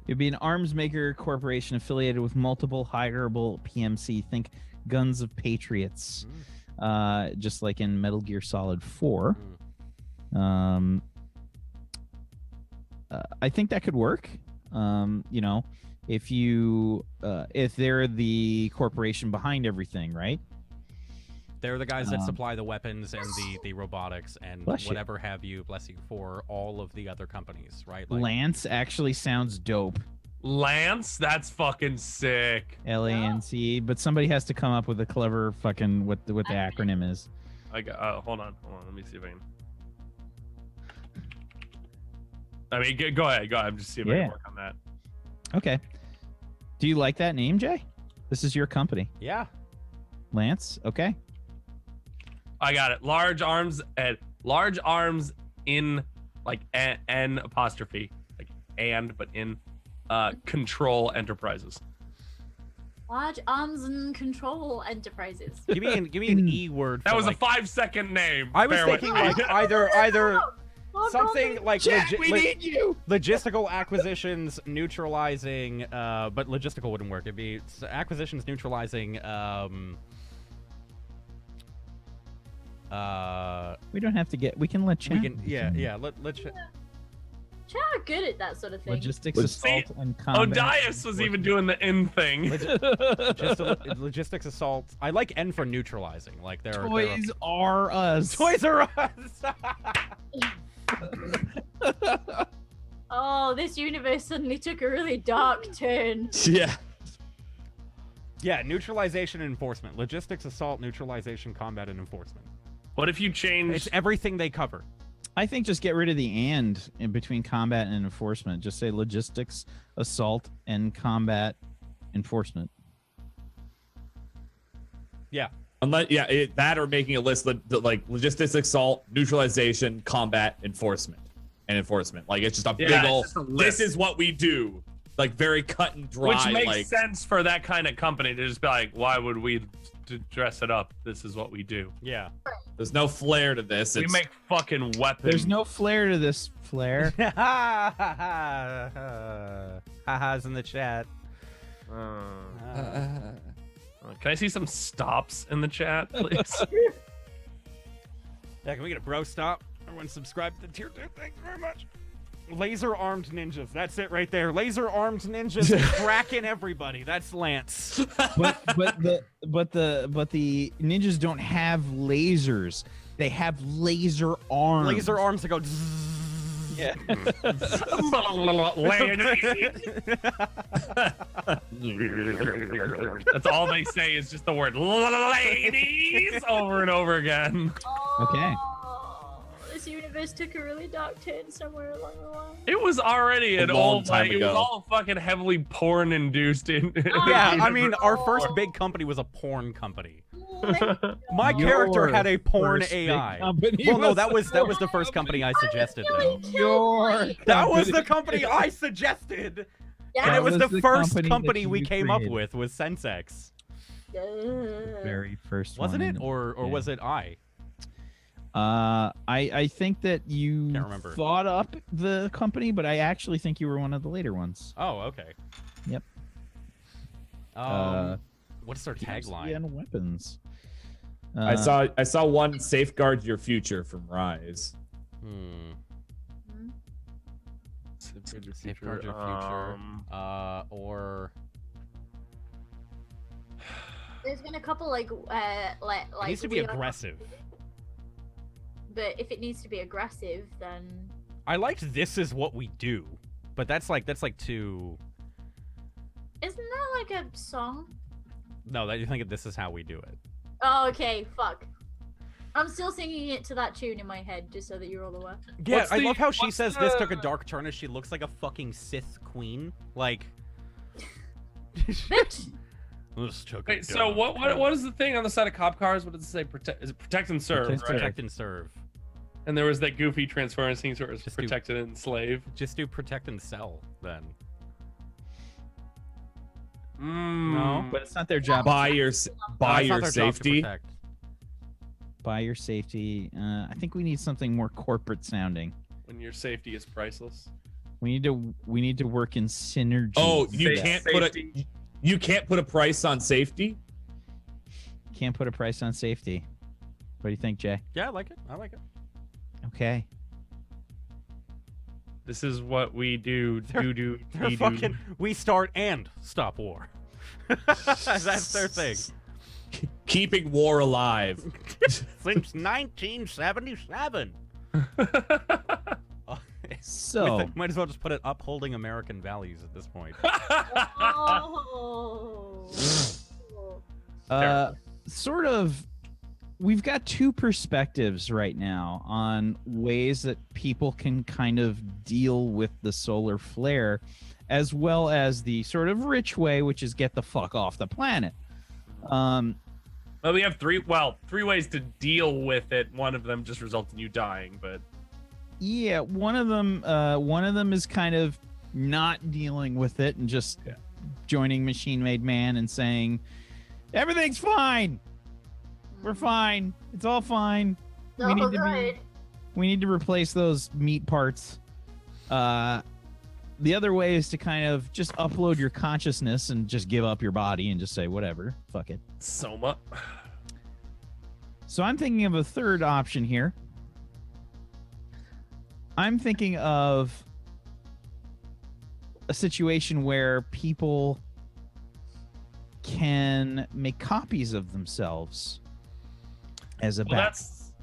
It'd be an arms maker corporation affiliated with multiple hireable PMC. Think Guns of Patriots, just like in Metal Gear Solid 4. I think that could work. You know, if they're the corporation behind everything, right? they're the guys that supply the weapons and the robotics and Bless you. whatever have you, bless you, for all of the other companies, right? Like, Lance actually sounds dope. Lance, that's fucking sick. LANC, but somebody has to come up with a clever fucking what the acronym is. I got. Hold on. Let me see if I can. I mean, go ahead. I'm just see if I can work on that. Okay. Do you like that name, Jay? This is your company, yeah. Lance. Okay. I got it. Large arms in like N apostrophe, like and but in Control Enterprises. Large Arms and Control Enterprises. Give me an E word. That for, was like, a 5-second name. I was Bear with thinking me. like either something like we need you. logistical acquisitions neutralizing, but logistical wouldn't work. It'd be acquisitions neutralizing. We don't have to get. We can let Chad. We can, yeah. Let's. Chad are good at that sort of thing. Logistics, Let's assault, and combat. Odias was even doing the in thing. Logistics assault. I like N for neutralizing. Like they're Toys R Us. Toys R Us. Oh, this universe suddenly took a really dark turn. Yeah. Yeah, neutralization and enforcement. Logistics, assault, neutralization, combat, and enforcement. What if you change? It's everything they cover. I think just get rid of the "and" in between combat and enforcement. Just say logistics, assault, and combat enforcement. Yeah. Unless, that or making a list like logistics, assault, neutralization, combat, enforcement. Like it's just a big old. This is what we do. Like very cut and dry. Which makes like, sense for that kind of company to just be like, why would we dress it up? This is what we do. Yeah. There's no flair to this. We make fucking weapons. There's no flair to this flair. Ha-ha's in the chat. Can I see some stops in the chat, please? Yeah, can we get a bro stop? Everyone subscribe to the tier 2. Thanks very much. Laser-armed ninjas. That's it right there. Laser-armed ninjas cracking everybody. That's Lance. but the ninjas don't have lasers. They have laser arms. Laser arms that go zzz. Yeah. That's all they say is just the word ladies over and over again. Okay. This universe took a really dark turn somewhere along the line. It was already an A long old time like, it was ago. all fucking heavily porn induced in Yeah, I mean, our first big company was a porn company. My Your character had a porn first big AI. company Well, no, was that a was the first company I suggested, though. Your That was the company I suggested, Yeah. and it was That the first that company we you came up created. with was Sensex. Very first Wasn't one it, in- or yeah. was it I? I think that you Can't remember. thought up the company, but I actually think you were one of the later ones. Oh, okay. Yep. What's their PMC tagline? and weapons. I saw one safeguard your future from Rise. Safeguard your future. Or There's been a couple like it needs to be weird- aggressive. But if it needs to be aggressive, then I liked "This Is What We Do," but that's like too. isn't that like a song? No, that you think of "This Is How We Do It." Oh, okay. Fuck. I'm still singing it to that tune in my head, just so that you're all aware. Yeah, What's I the- love how she what's says this took a the- dark turn as she looks like a fucking Sith queen. Like, Bitch. this took a Wait, so dark what turn. is the thing on the side of cop cars? What does it say? Is it protect and serve? Protect- right? Protect and serve. And there was that goofy transference scene where it was Just do- protect and enslave. Just do protect and sell then. No. But it's not their job. Buy your It's buy not your their job to safety. protect. Buy your safety. I think we need something more corporate sounding. When your safety is priceless. We need to work in synergy. Oh, you Safe- can't safety. put a price on safety. Can't put a price on safety. What do you think, Jay? Yeah, I like it. I like it. Okay. This is what we do. Do. They're fucking. We start and stop war. That's their thing. Keeping war alive. Since 1977. So Might as well just put it upholding American values at this point. Oh. sort of we've got two perspectives right now on ways that people can kind of deal with the solar flare, as well as the sort of rich way, which is get the fuck off the planet. Well, we have three ways to deal with it. One of them just results in you dying, but Yeah, one of them is kind of not dealing with it and just joining Machine Made Man and saying everything's fine. We're fine. It's all fine. No, we need to be- good. We need to replace those meat parts. The other way is to kind of just upload your consciousness and just give up your body and just say whatever, fuck it. Soma. So I'm thinking of a third option here. I'm thinking of a situation where people can make copies of themselves as a Well, back.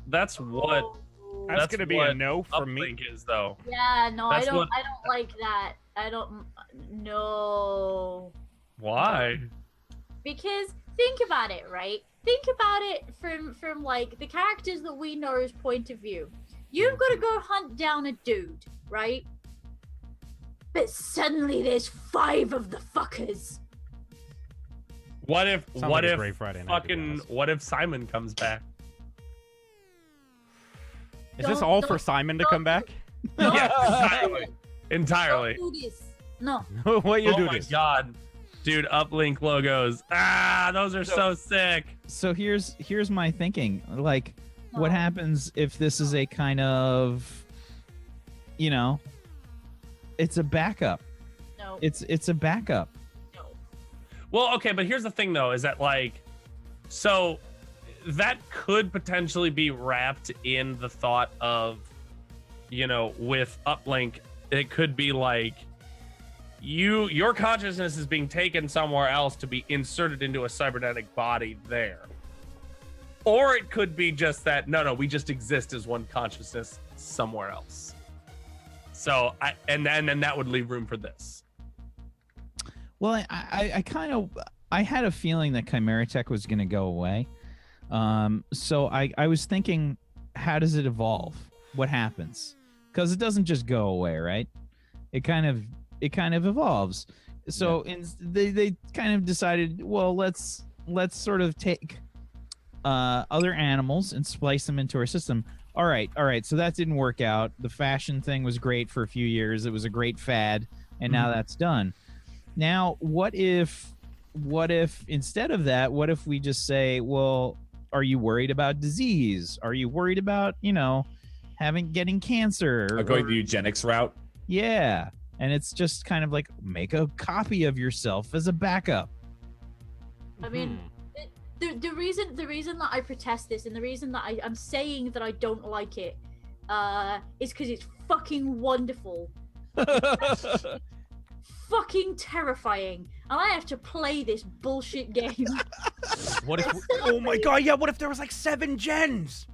that's what That's That's gonna be what a no from me. uplink is, though. Yeah, no, That's I don't. what- I don't like that. I don't. No. Why? Because think about it, right? Think about it from like the characters that we know's point of view. You've got to go hunt down a dude, right? But suddenly there's 5 of the fuckers. What if Sounds like a great Friday night, to be fucking honest. what if Simon comes back? Is this all for Simon to come back? Yeah, entirely. Don't do this. No. What you Oh do my this? god. Dude, uplink logos. Ah, those are so sick. So here's my thinking. Like, what No. happens if this is a kind of, it's a backup. No. It's a backup. No. Well, okay, but here's the thing though, is that like, so that could potentially be wrapped in the thought of, with uplink, it could be like your consciousness is being taken somewhere else to be inserted into a cybernetic body there. Or it could be just that, no, we just exist as one consciousness somewhere else. So and then that would leave room for this. Well, I had a feeling that Chimera Tech was going to go away. So I was thinking, how does it evolve? What happens? Because it doesn't just go away, right? It kind of evolves. So they kind of decided, well, let's sort of take other animals and splice them into our system. All right. So that didn't work out. The fashion thing was great for a few years. It was a great fad, and now that's done. Now, what if instead of that, what if we just say, well, are you worried about disease? Are you worried about, getting cancer? Going the eugenics route. Yeah. And it's just kind of like, make a copy of yourself as a backup. I mean, the reason that I protest this and the reason that I'm saying that I don't like it is because it's fucking wonderful. Fucking terrifying, and I have to play this bullshit game. What if? Oh my god! Yeah. What if there was like 7 gens?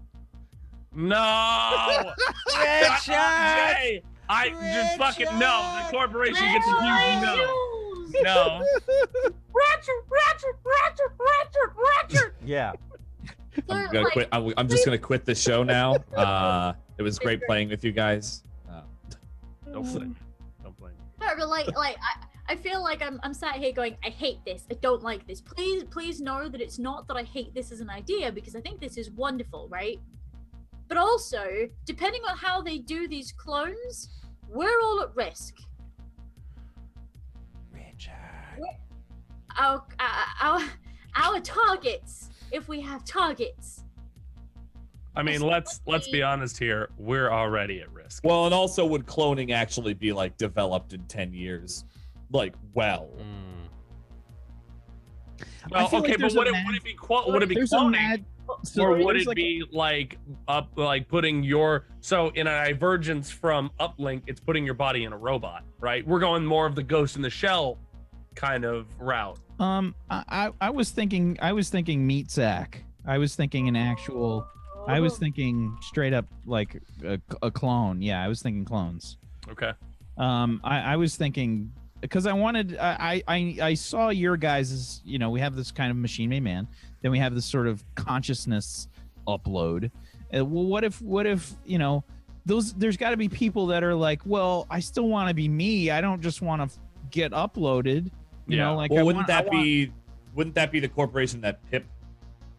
No! Richard! Jay! I just fucking no. The corporation gets to use no. No. Ratchet. Yeah. I'm gonna quit. I'm just gonna quit the show now. It was great playing with you guys. Don't blame. No, but like I feel like I'm sat here going, I hate this. I don't like this. Please know that it's not that I hate this as an idea, because I think this is wonderful, right? But also, depending on how they do these clones, we're all at risk. Richard. Our targets, if we have targets. I mean, let's be honest here. We're already at risk. Well, and also, would cloning actually be like developed in 10 years? Like, well. Well, feel okay, like but would it be cloning? Or would it be like putting your, so in a divergence from uplink, it's putting your body in a robot, right? We're going more of the Ghost in the Shell kind of route. I was thinking meat sack. I was thinking an actual. I was thinking straight up like a clone. Yeah, I was thinking clones. Okay. I was thinking because I wanted. I saw your guys's. We have this kind of machine made man. Then we have this sort of consciousness upload. Well, what if those? There's got to be people that are like, well, I still want to be me. I don't just want to get uploaded. You know, like well, wouldn't that be the corporation that Pip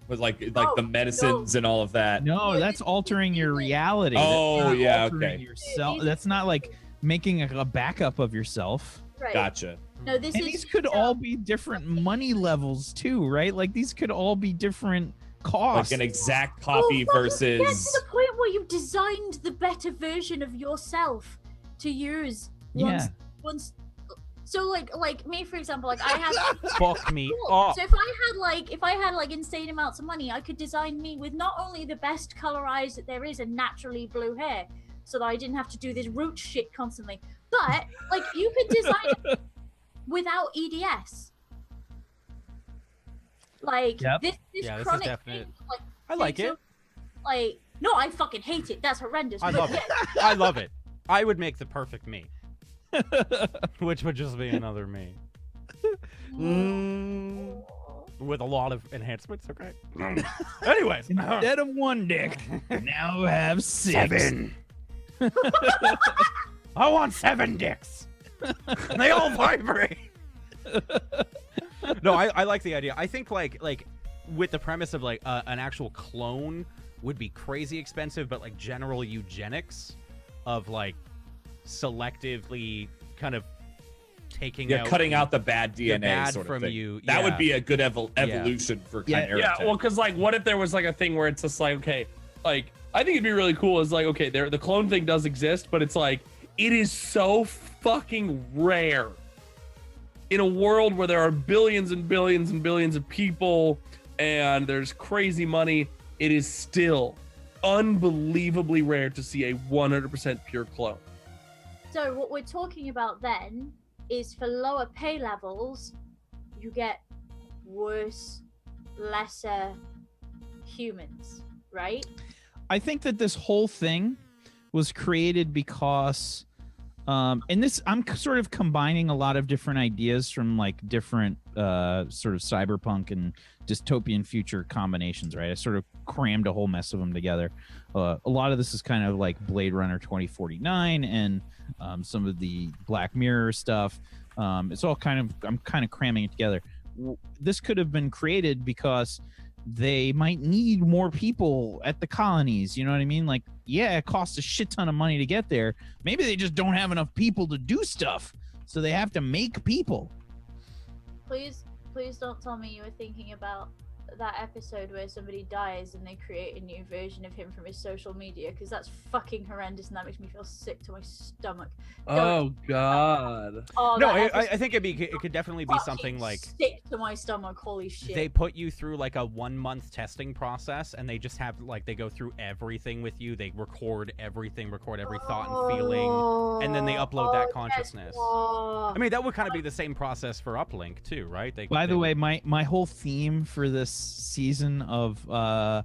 was like the medicines and all of that? No, that's altering your reality. Oh, yeah, altering yourself. That's not like making a backup of yourself. Right. Gotcha. No, these could all be different money levels too, right? Like these could all be different costs. Like an exact copy versus. Get to the point where you've designed the better version of yourself to use. Once. So like me, for example, like I have. Fuck me up. So if I had like insane amounts of money, I could design me with not only the best color eyes that there is and naturally blue hair, so that I didn't have to do this root shit constantly. But like you could design it without EDS. Like this yeah, chronic this is definite. thing, like, I like it. Like no, I fucking hate it. That's horrendous. I love it. I love it. I would make the perfect me. Which would just be another me. with a lot of enhancements. Okay. Anyways, Instead of one dick, now have 6. 7. I want 7 dicks. And they all vibrate. No, I like the idea. I think like with the premise of like an actual clone would be crazy expensive, but like general eugenics of like selectively kind of taking out cutting out the bad DNA bad sort of from thing. you. That would Yeah. be a good evolution for Chimera. Yeah, Tech. well, because like, what if there was like a thing where it's just like, okay, like I think it'd be really cool. Is like, okay, the clone thing does exist, but it's like it is so fucking rare in a world where there are billions and billions and billions of people and there's crazy money. It is still unbelievably rare to see a 100% pure clone. So what we're talking about then is for lower pay levels, you get worse, lesser humans, right? I think that this whole thing was created because, and this, I'm sort of combining a lot of different ideas from like different sort of cyberpunk and dystopian future combinations, right? I sort of crammed a whole mess of them together. A lot of this is kind of like Blade Runner 2049 and some of the Black Mirror stuff. It's all kind of, I'm kind of cramming it together. This could have been created because they might need more people at the colonies. You know what I mean? Like, yeah, it costs a shit ton of money to get there. Maybe they just don't have enough people to do stuff, so they have to make people. Please don't tell me you were thinking about that episode where somebody dies and they create a new version of him from his social media, because that's fucking horrendous and that makes me feel sick to my stomach. Oh God. Oh, No, that I episode think it could definitely be fucking something like sick to my stomach. Holy shit. they put you through like a 1-month testing process, and they just have like they go through everything with you. They record everything, record every thought and feeling, and then they upload that consciousness. Oh. I mean, that would kind of be the same process for Uplink too, right? By the way, my whole theme for this season of Neon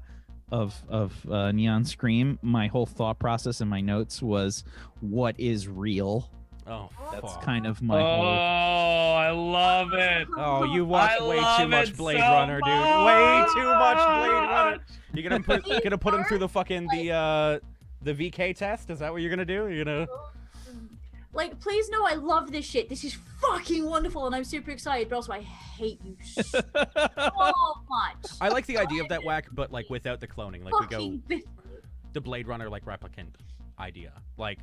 Scream, my whole thought process in my notes was, what is real? oh, That's fuck. kind of my Oh, whole. I love it. Oh, you watch I way love too much it Blade so Runner, dude. Way too much Blade Runner. much. You're gonna put him through the fucking the VK test? Is that what you're gonna do? You're gonna Like, please know I love this shit. This is fucking wonderful and I'm super excited, but also I hate you so much. I like the idea of that whack, but like without the cloning. Like we go Fucking bitch. the Blade Runner like replicant idea. Like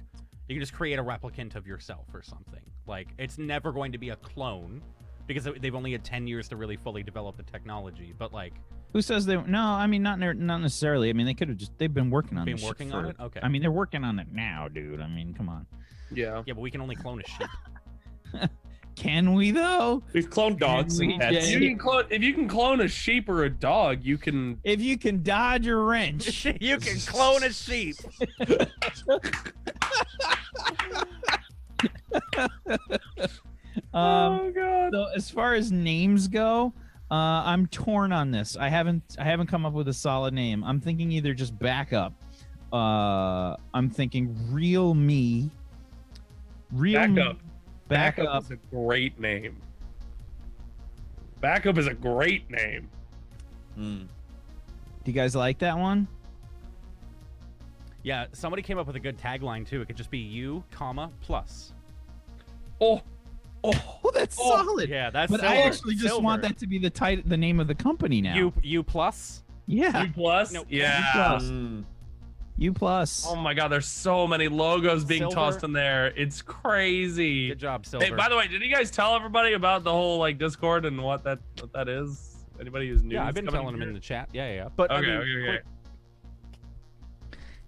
you can just create a replicant of yourself or something. Like it's never going to be a clone because they've only had 10 years to really fully develop the technology. But like, Who says they? No, I mean not necessarily. I mean they could have just. They've been working on. been this shit working on for- it. Okay. I mean they're working on it now, dude. I mean, come on. Yeah. Yeah, but we can only clone a sheep. Can we though? We've cloned dogs We and pets. did. If you can clone a sheep or a dog, you can. If you can dodge a wrench. You can clone a sheep. Oh God. So as far as names go, I'm torn on this. I haven't come up with a solid name. I'm thinking either just backup. I'm thinking real me. Backup. Backup. is a great name. Backup is a great name. Hmm. Do you guys like that one? Yeah, somebody came up with a good tagline too. It could just be you, comma, plus. Oh, Oh, that's Oh, solid. Yeah, that's But silver. I actually just Silver. want that to be the name of the company now. You plus. Yeah. U plus. Nope. Yeah. Plus. Hmm. U plus. Oh my God, there's so many logos being Silver. tossed in there. It's crazy. Good job, Silver. Hey, by the way, did you guys tell everybody about the whole like Discord and what that is? Anybody who's new? yeah, I've been telling him in the chat. Yeah. But Okay, I mean, okay. quick-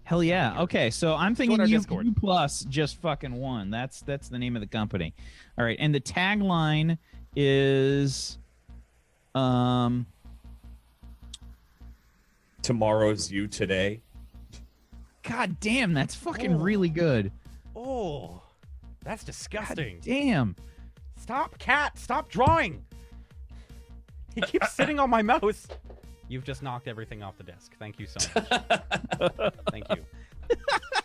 Hell yeah. Okay, so I'm thinking our U Discord. plus just fucking one. That's the name of the company. All right, and the tagline is Tomorrow's you today. God damn, that's fucking really good. Oh, that's God disgusting. damn. Stop, cat. Stop drawing. He keeps sitting on my mouse. You've just knocked everything off the desk. Thank you so much. Thank you.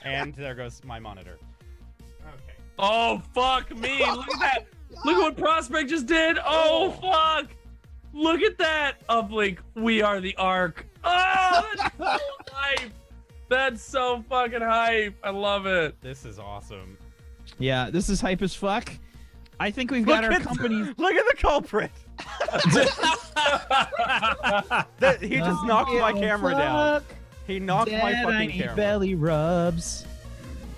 And there goes my monitor. Okay. Oh fuck me! Look at that! Look at what Prospect just did! Oh fuck! Look at that uplink. We are the Ark. Oh, that's so hype. That's so fucking hype. I love it. This is awesome. Yeah, this is hype as fuck. I think we've got our companies. Look at the culprit. He just knocked my camera down. He knocked my Dad, I fucking need camera. belly rubs.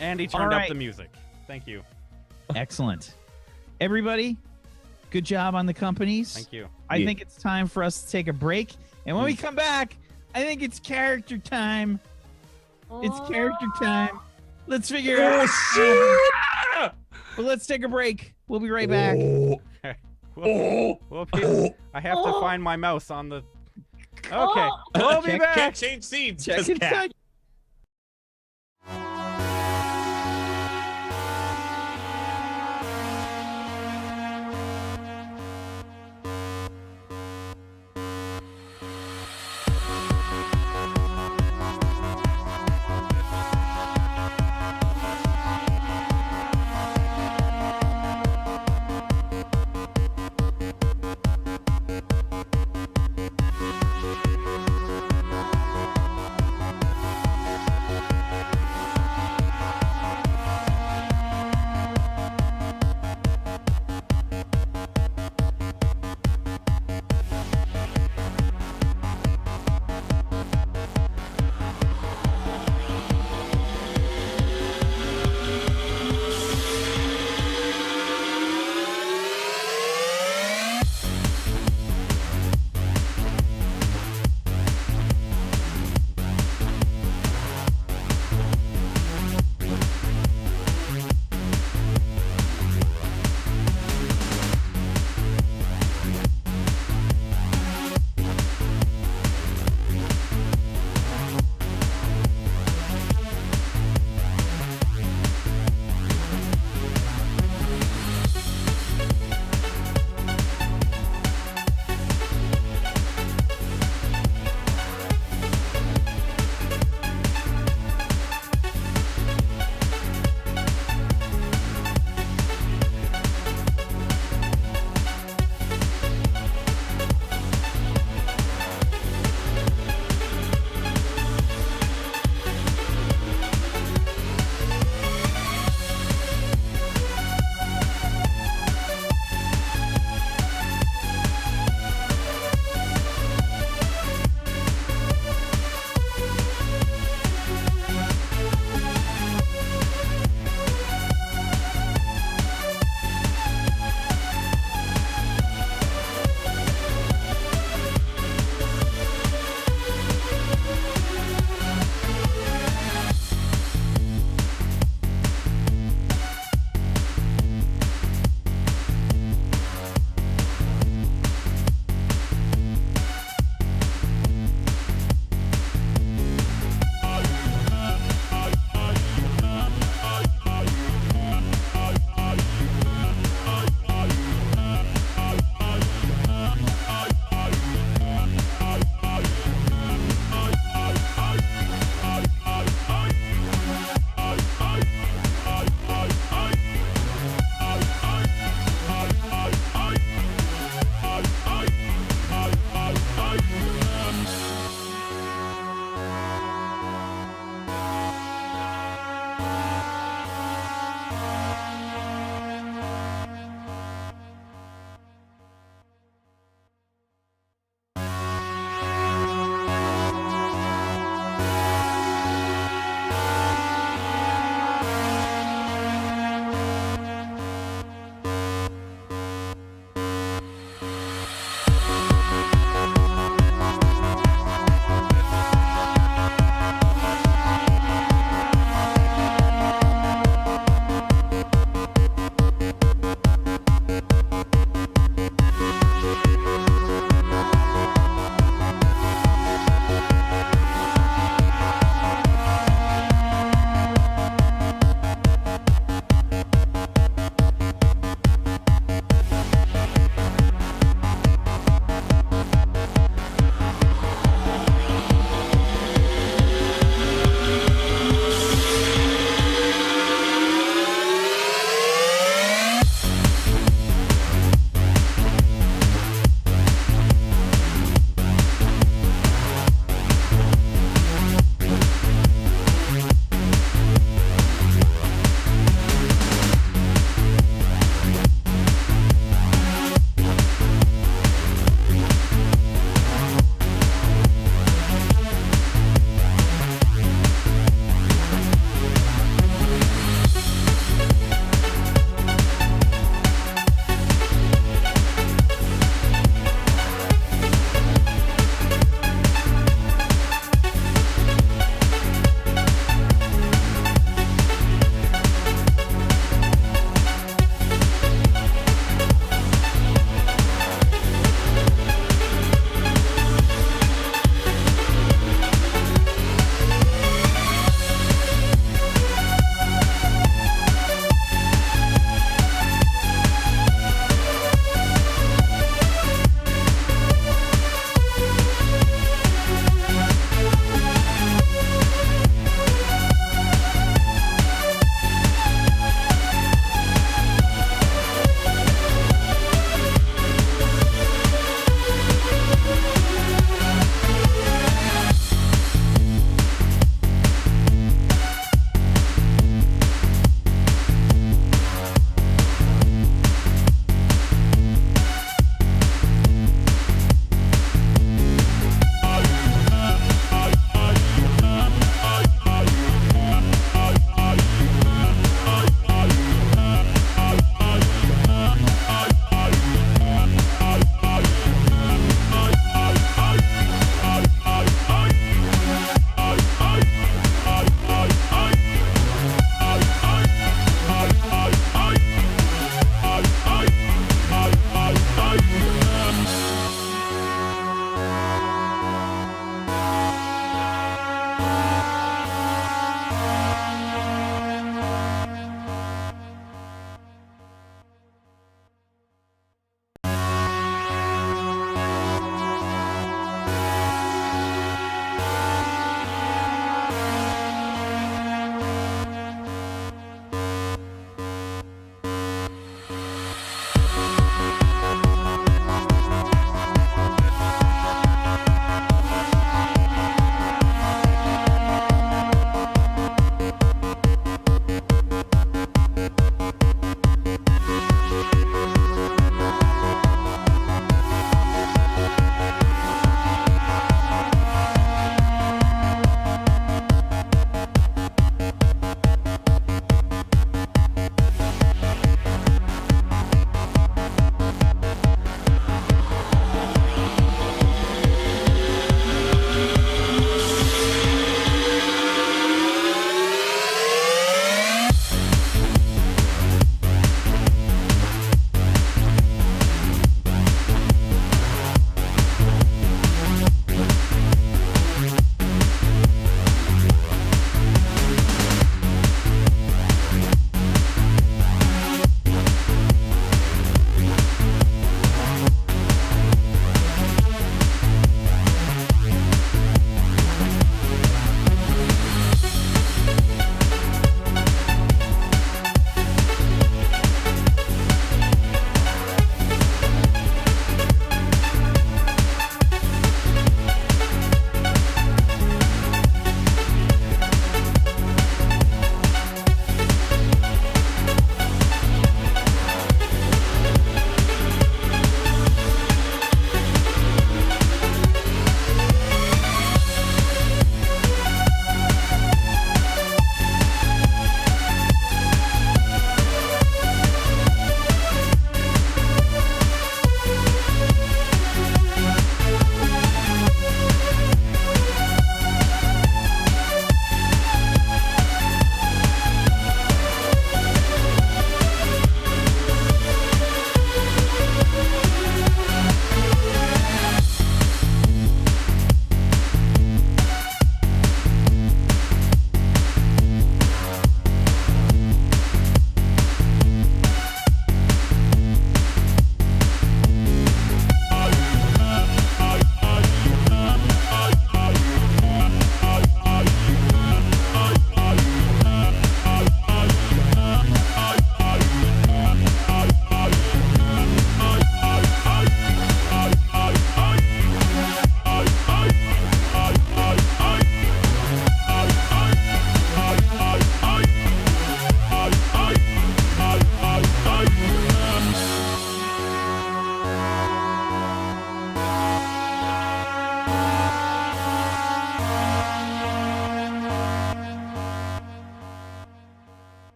And he turned up right. the music. Thank you. Excellent. Everybody, good job on the companies. Thank you. I think it's time for us to take a break. And when we come back, I think it's character time. It's character time. Let's figure out. Well, let's take a break. We'll be right back. Well, people, I have to find my mouse on the. Okay, we'll be back. Can't change scenes. Check Just it cat. out.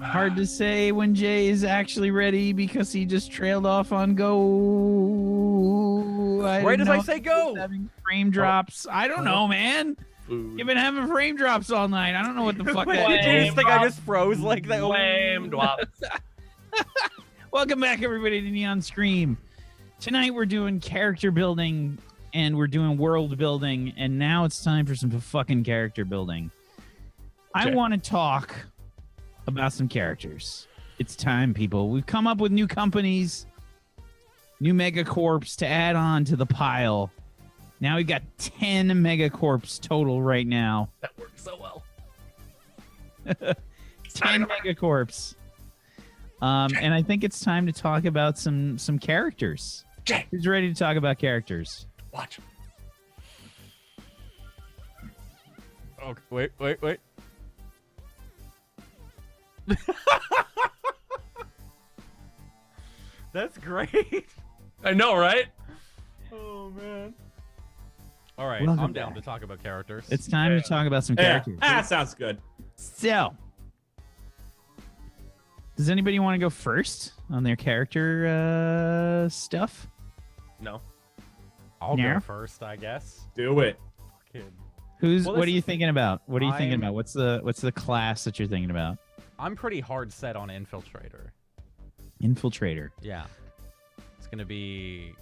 Hard to say when Jay is actually ready because he just trailed off on go. Right as I say go. Having frame drops. I don't know, man. You've been having frame drops all night. I don't know what the fuck that Did you is. just think I just froze like that? Flame drop. Welcome back, everybody, to Neon Scream. Tonight we're doing character building and we're doing world building, and now it's time for some fucking character building. I want to talk about some characters. It's time, people. We've come up with new companies, new megacorps to add on to the pile. Now we've got 10 megacorps total right now. That works so well. 10 megacorps. And I think it's time to talk about some characters. Jay. Who's ready to talk about characters? Watch. Okay, wait. That's great. I know, right? Oh man. All right, Welcome I'm down back. to talk about characters. It's time to talk about some characters. Sounds good. So, does anybody want to go first on their character stuff? No. I'll Yeah. go first, I guess. Do it. Fucking- What are you thinking about? What are you thinking I'm- about? What's the class that you're thinking about? I'm pretty hard set on Infiltrator. Infiltrator. Yeah. It's gonna be.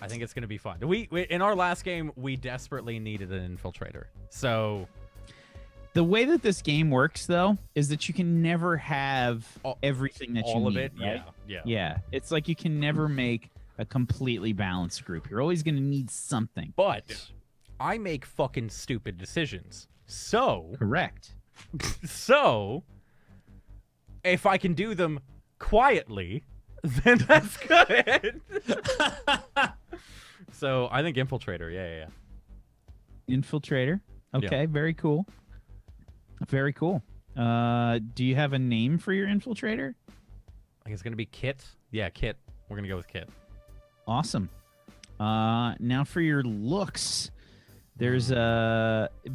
I think it's gonna be fun. We in our last game we desperately needed an Infiltrator. So The way that this game works, though, is that you can never have everything that you all need. of it, right? yeah. Yeah, it's like you can never make a completely balanced group. You're always going to need something. But I make fucking stupid decisions. So Correct. if I can do them quietly, then that's good. So I think Infiltrator, yeah. Infiltrator. Okay, very cool. Very cool. Do you have a name for your Infiltrator? I think it's gonna be Kit. Yeah, Kit. We're gonna go with Kit. Awesome. Now for your looks, there's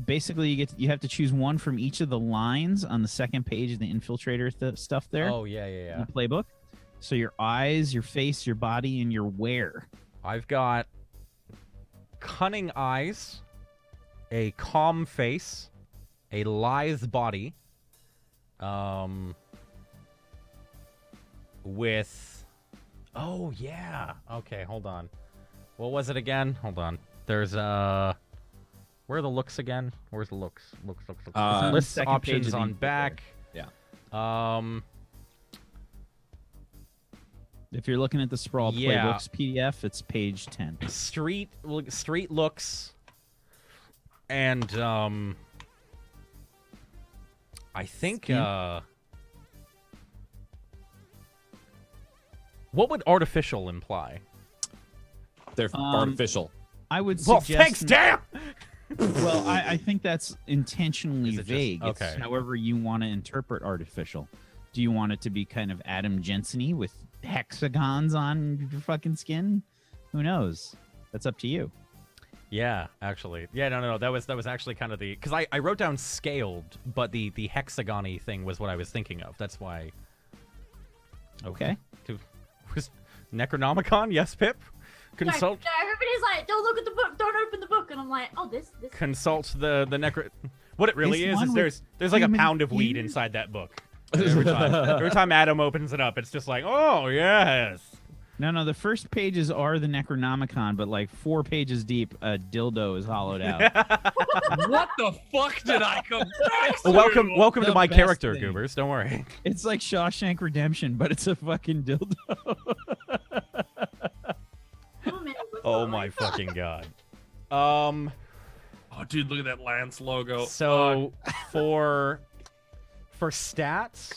basically you have to choose one from each of the lines on the second page of the Infiltrator stuff there. Oh yeah. In the playbook. So your eyes, your face, your body, and your wear. I've got cunning eyes, a calm face, a lithe body, with, oh yeah, okay, hold on. What was it again? Hold on. There's where are the looks again? Where's the looks? Looks. List second page options of the on back. Yeah. If you're looking at the Sprawl Yeah. Playbooks PDF, it's page 10. Street looks, and I think what would artificial imply? They're artificial. I would Well, suggest. thanks, damn. Well, I think that's intentionally Is it just- vague. okay. It's however you want to interpret artificial. Do you want it to be kind of Adam Jensen-y with hexagons on your fucking skin? Who knows? That's up to you. Yeah, actually, yeah, no. That was actually kind of the, because I wrote down scaled, but the hexagony thing was what I was thinking of. That's why. Okay. Was Necronomicon? Yes, Pip. Consult. No, everybody's like, don't look at the book, don't open the book, and I'm like, oh, this. Consult the necro. What it really This is one with there's like a human pound of weed ears? inside that book. Every time Adam opens it up, it's just like, oh yes. No, the first pages are the Necronomicon, but like 4 pages deep, a dildo is hollowed out. What the fuck did I come? Welcome to The my best character, thing. Goobers. Don't worry. It's like Shawshank Redemption, but it's a fucking dildo. Oh my fucking god. Oh, dude, look at that Lance logo. So for stats,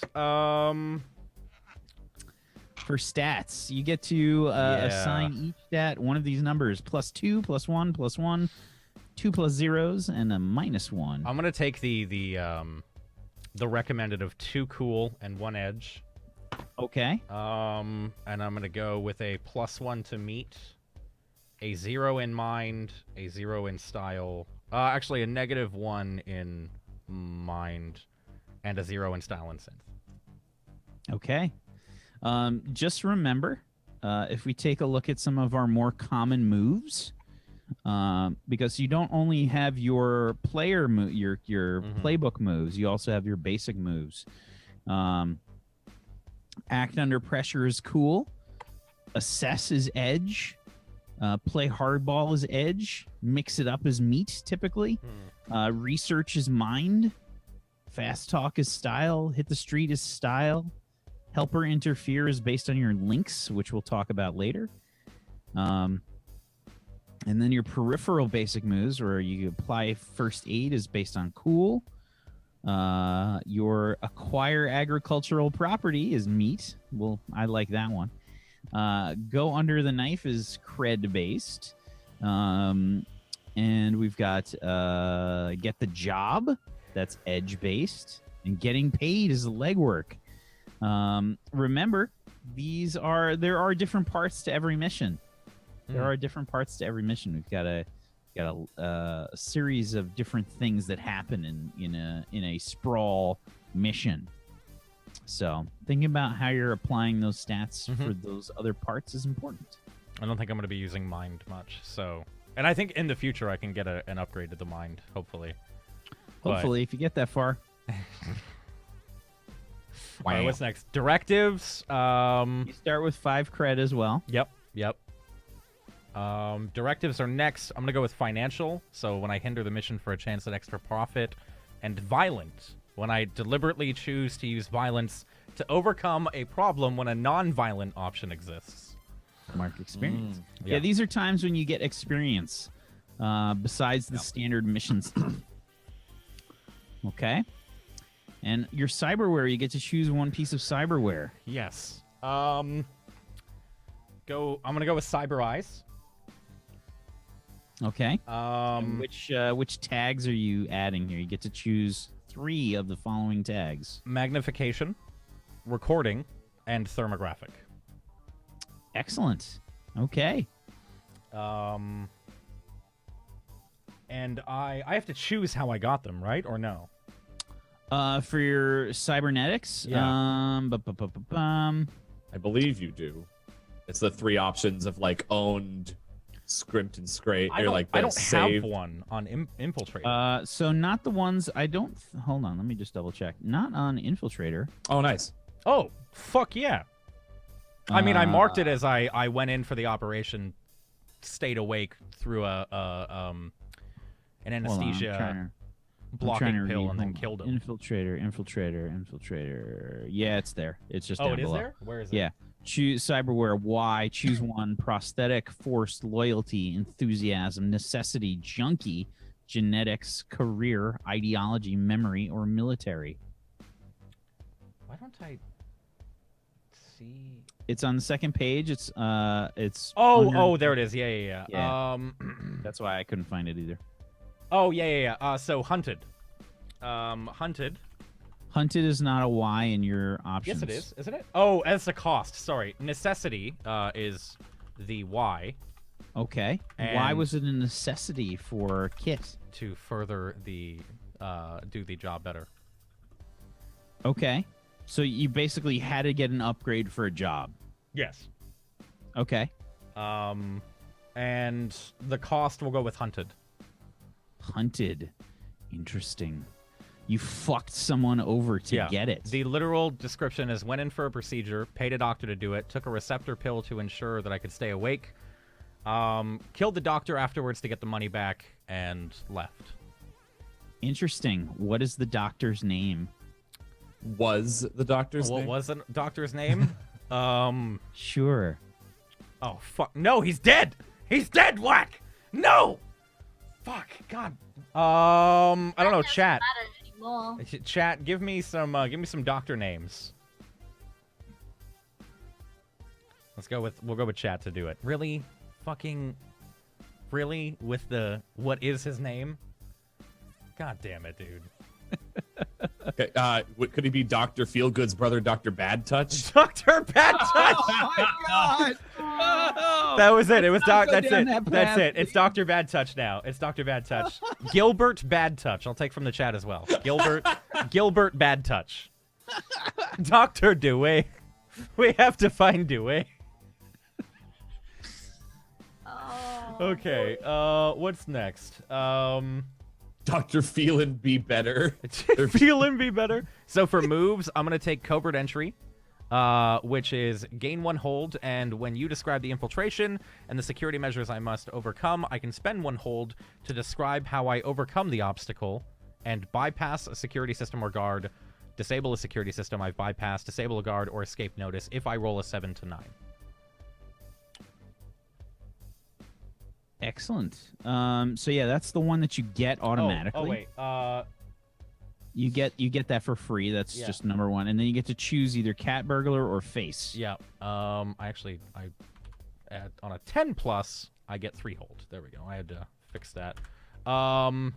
For stats, you get to Yeah. assign each stat one of these numbers: +2, +1, +1, 2 plus zeros, and a -1. I'm gonna take the recommended of 2 cool and 1 edge. Okay. And I'm gonna go with a +1 to meat, a 0 in mind, a 0 in style. Actually, a -1 in mind, and a 0 in style and synth. Okay. Just remember, if we take a look at some of our more common moves, because you don't only have your player your playbook moves, you also have your basic moves. Act under pressure is cool. Assess is edge. Play hardball is edge. Mix it up as meat, typically. Research is mind. Fast talk is style. Hit the street is style. Helper interfere is based on your links, which we'll talk about later. And then your peripheral basic moves, where you apply first aid, is based on cool. Your acquire agricultural property is meat. Well, I like that one. Go under the knife is cred based. And we've got get the job, that's edge based, and getting paid is legwork. Remember, there are different parts to every mission. There are different parts to every mission. We've got a series of different things that happen in a sprawl mission. So thinking about how you're applying those stats for those other parts is important. I don't think I'm going to be using mind much. So, and I think in the future I can get an upgrade to the mind, hopefully. Hopefully, if you get that far. What's next? Directives. You start with 5 cred as well. Yep. Directives are next. I'm going to go with financial. So when I hinder the mission for a chance at extra profit. And violent. When I deliberately choose to use violence to overcome a problem when a non-violent option exists. Mark experience. Yeah, these are times when you get experience besides the standard mission stuff. Okay. And your cyberware, you get to choose one piece of cyberware. Yes. I'm gonna go with Cyber Eyes. Okay. Which tags are you adding here? You get to choose 3 of the following tags: magnification, recording, and thermographic. Excellent. Okay. And I have to choose how I got them, right? Or no? For your cybernetics, Yeah. I believe you do. It's the 3 options of like owned, script, and scrape. I don't saved. have one on Infiltrate. So not the ones I don't. Hold on, let me just double check. Not on Infiltrator. Oh, nice. Oh, fuck yeah. I mean, I marked it as I went in for the operation, stayed awake through an anesthesia blocking pill, and then killed him. Infiltrator. Yeah, it's there. It's just down it is below. there? Where is it? Yeah. Choose cyberware. Y. Choose one. Prosthetic, forced, loyalty, enthusiasm, necessity, junkie, genetics, career, ideology, memory, or military. Why don't I see? It's on the second page. It's there it is. Yeah. That's why I couldn't find it either. Oh yeah. So hunted. Hunted is not a Y in your options. Yes, it is, isn't it? Oh, as a cost. Sorry, necessity is the Y. Okay. And why was it a necessity for Kit? To further the do the job better. Okay. So you basically had to get an upgrade for a job. Yes. Okay. And the cost will go with hunted. Hunted. Interesting. You fucked someone over to get it. The literal description is went in for a procedure, paid a doctor to do it, took a receptor pill to ensure that I could stay awake, killed the doctor afterwards to get the money back, and left. Interesting. What is the doctor's name? Was the doctor's name? What was the doctor's name? Sure. Oh, fuck. No, he's dead! He's dead, Whack! No! Fuck, God. I don't know, chat. Chat, give me some doctor names. We'll go with chat to do it. Really? Fucking really? With the what is his name? God damn it, dude. Okay, could he be Dr. Feelgood's brother, Dr. Bad Touch? Dr. Bad Touch! Oh my god! Oh, that was it. It was that's it. That's That's it. It's Dr. Bad Touch now. It's Dr. Bad Touch. Gilbert Bad Touch. I'll take from the chat as well. Gilbert Bad Touch. Dr. Dewey. We have to find Dewey. Oh. Okay, what's next? Dr. Phelan be better. Feeling be better. So for moves, I'm going to take Covert Entry, which is gain 1 hold, and when you describe the infiltration and the security measures I must overcome, I can spend 1 hold to describe how I overcome the obstacle and bypass a security system or guard, disable a security system I've bypassed, disable a guard, or escape notice if I roll a 7 to 9. Excellent. So yeah, that's the one that you get automatically. Oh wait. You get that for free. That's just number 1, and then you get to choose either cat burglar or face. Yeah. I on a 10 plus, I get 3 hold. There we go. I had to fix that. I'm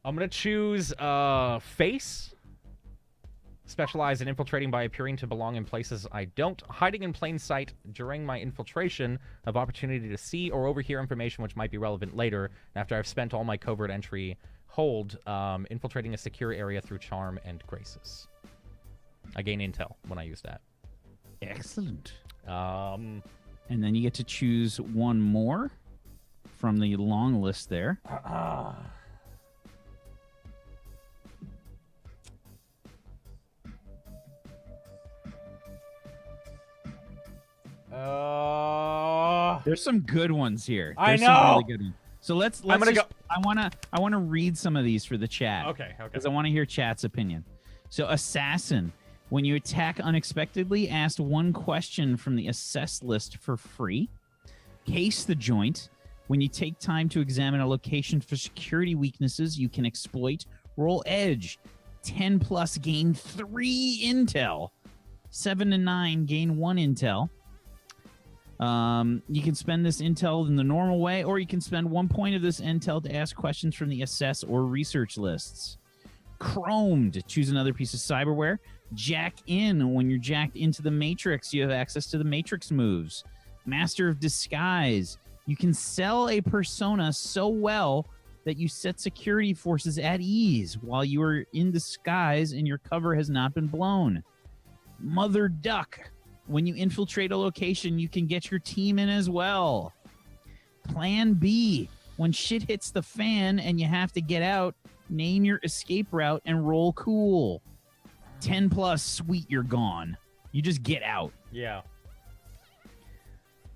gonna choose face. Specialize in infiltrating by appearing to belong in places I don't. Hiding in plain sight during my infiltration, have opportunity to see or overhear information which might be relevant later. After I've spent all my covert entry hold, infiltrating a secure area through charm and graces. I gain intel when I use that. Excellent. And then you get to choose 1 more from the long list there. There's some good ones here. I There's know. Some really good ones. So let's I'm gonna just, I wanna read some of these for the chat. Okay. Because I want to hear chat's opinion. So assassin, when you attack unexpectedly, ask 1 question from the assess list for free. Case the joint. When you take time to examine a location for security weaknesses you can exploit, roll edge. 10 plus gain 3 intel. 7 to 9 gain 1 intel. You can spend this intel in the normal way, or you can spend 1 point of this intel to ask questions from the assess or research lists. Chromed, choose another piece of cyberware. Jack in, when you're jacked into the matrix, you have access to the matrix moves. Master of disguise, you can sell a persona so well that you set security forces at ease while you are in disguise and your cover has not been blown. Mother duck, when you infiltrate a location, you can get your team in as well. Plan B, when shit hits the fan and you have to get out, name your escape route and roll cool. 10 plus, sweet, you're gone. You just get out. Yeah.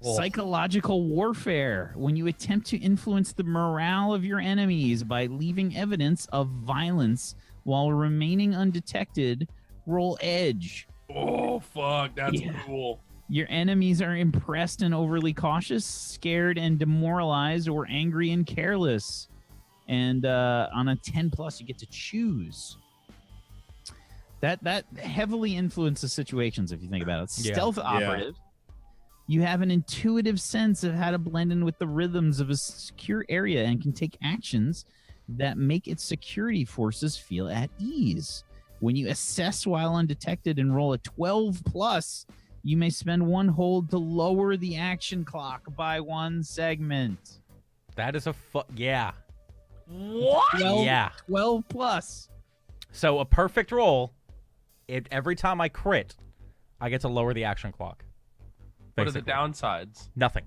Psychological warfare, when you attempt to influence the morale of your enemies by leaving evidence of violence while remaining undetected, roll edge. Oh, fuck. That's cool. Your enemies are impressed and overly cautious, scared and demoralized, or angry and careless. And on a 10 plus, you get to choose. That heavily influences situations if you think about it. Stealth operative. You have an intuitive sense of how to blend in with the rhythms of a secure area and can take actions that make its security forces feel at ease. When you assess while undetected and roll a 12 plus, you may spend 1 hold to lower the action clock by 1 segment. That is yeah. What? 12 plus. So a perfect roll, every time I crit, I get to lower the action clock. What are the Basically. downsides? Nothing.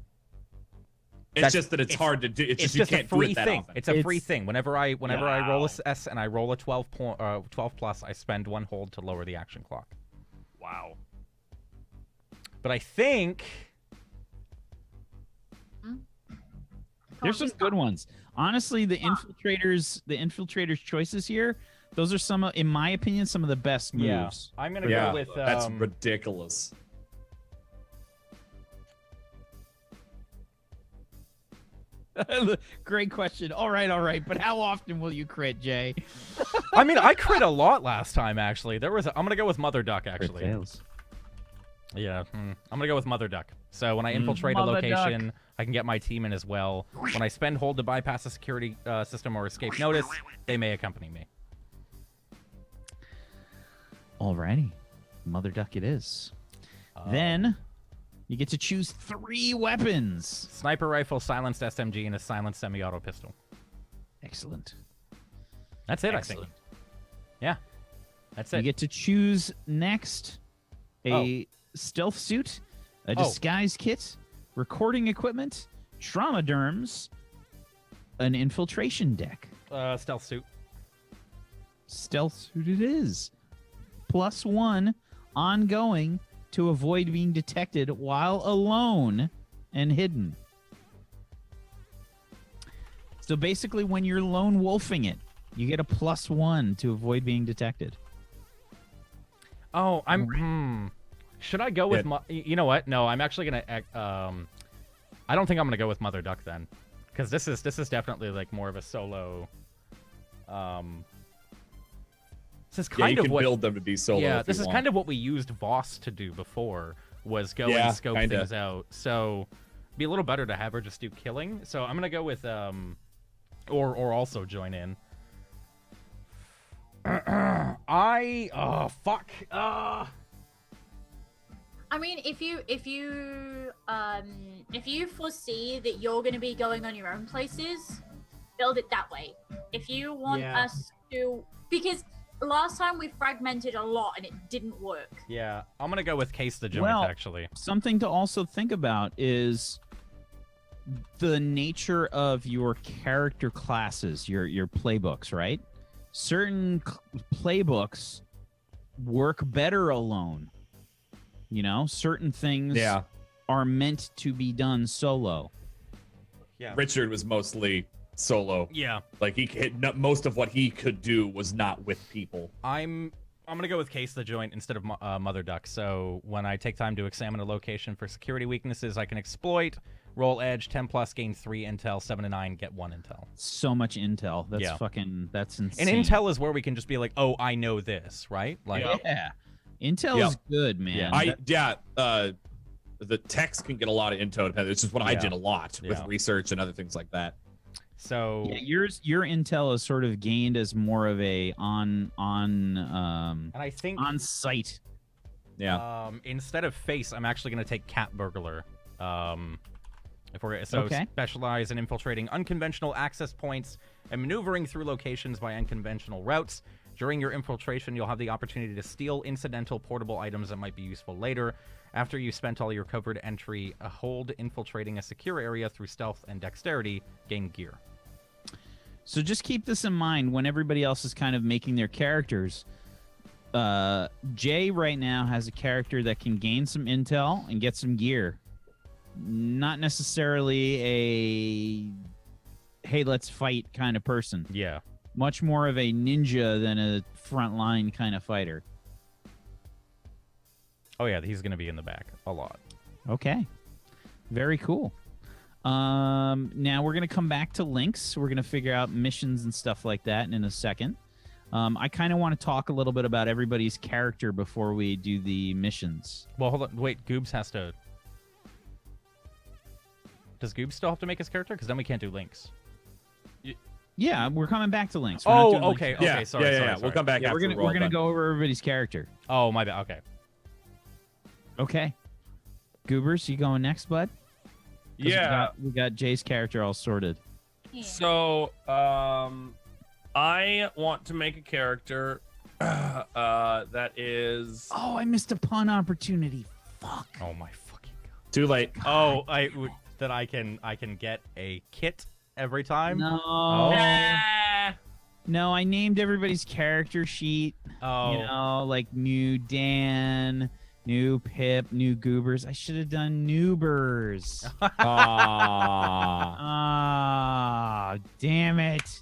It's just that it's hard to do. It's just you can't a free do it that thing. often. It's a free thing. Whenever I roll a S and I roll a 12 plus, I spend 1 hold to lower the action clock. Wow. But I think There's some good ones. Honestly, the infiltrators choices here, those are some of, in my opinion, some of the best moves. I'm gonna go with that's ridiculous. Great question. All right. But how often will you crit, Jay? I mean, I crit a lot last time, actually. I'm going to go with Mother Duck, actually. Yeah, I'm going to go with Mother Duck. So when I infiltrate a location, I can get my team in as well. When I spend hold to bypass a security system or escape notice, they may accompany me. Alrighty. Mother Duck it is. Then you get to choose 3 weapons. Sniper rifle, silenced SMG, and a silenced semi-auto pistol. Excellent. That's it, Excellent. I think. Yeah. That's You it. get to choose next a stealth suit, a disguise kit, recording equipment, trauma derms, an infiltration deck. Stealth suit. Stealth suit it is. +1 ongoing to avoid being detected while alone and hidden. So basically, when you're lone wolfing it, you get a +1 to avoid being detected. Oh, should I go with you know what? No, I'm actually gonna. I don't think I'm gonna go with Mother Duck then, because this is definitely like more of a solo. This is kind you of can what build them to be solo. Yeah, if this you is want. kind of what we used Voss to do before, was go Yeah, and scope kinda. things out. So, it'd be a little better to have her just do killing. So I'm gonna go with or also join in. Fuck. I mean, if you foresee that you're going to be going on your own places, build it that way. If you want us to, because last time we fragmented a lot and it didn't work. Yeah, I'm gonna go with Case the Joint, actually. Something to also think about is the nature of your character classes, your playbooks, right? Certain playbooks work better alone. You know, certain things are meant to be done solo. Yeah. Richard was mostly solo. Yeah. Like most of what he could do was not with people. I'm gonna go with Case the Joint instead of Mother Duck. So when I take time to examine a location for security weaknesses, I can exploit, roll edge, 10+, gain 3 intel, 7 to 9, get 1 intel. So much intel. That's that's insane. And intel is where we can just be like, oh, I know this, right? Like, yeah. Intel is good, man. The text can get a lot of intel. It's just what I did a lot with research and other things like that. So your intel is sort of gained as more of a and I think on site. Yeah. Instead of face, I'm actually going to take Cat Burglar. Specialize in infiltrating unconventional access points and maneuvering through locations by unconventional routes. During your infiltration, you'll have the opportunity to steal incidental portable items that might be useful later. After you've spent all your covered entry, hold infiltrating a secure area through stealth and dexterity, gain gear. So just keep this in mind when everybody else is kind of making their characters. Jay right now has a character that can gain some intel and get some gear. Not necessarily a, hey, let's fight kind of person. Yeah. Much more of a ninja than a frontline kind of fighter. Oh, yeah, he's going to be in the back a lot. Okay. Very cool. Now we're going to come back to links. We're going to figure out missions and stuff like that in a second. I kind of want to talk a little bit about everybody's character before we do the missions. Well, hold on. Wait, Goobs has to... Does Goobs still have to make his character? Because then we can't do links. Yeah, we're coming back to links. Okay. Sorry. We'll come back after we're gonna go over everybody's character. Oh, my bad. Okay. Goobers, you going next, bud? Yeah. We got Jay's character all sorted. Yeah. So, I want to make a character that is... Oh, I missed a pun opportunity. Fuck. Oh, my fucking God. Too late. Oh, I can get a kit every time? No. Oh. No, I named everybody's character sheet. Oh. You know, like new Dan, new Pip, new Goobers. I should have done Noobers. Damn it.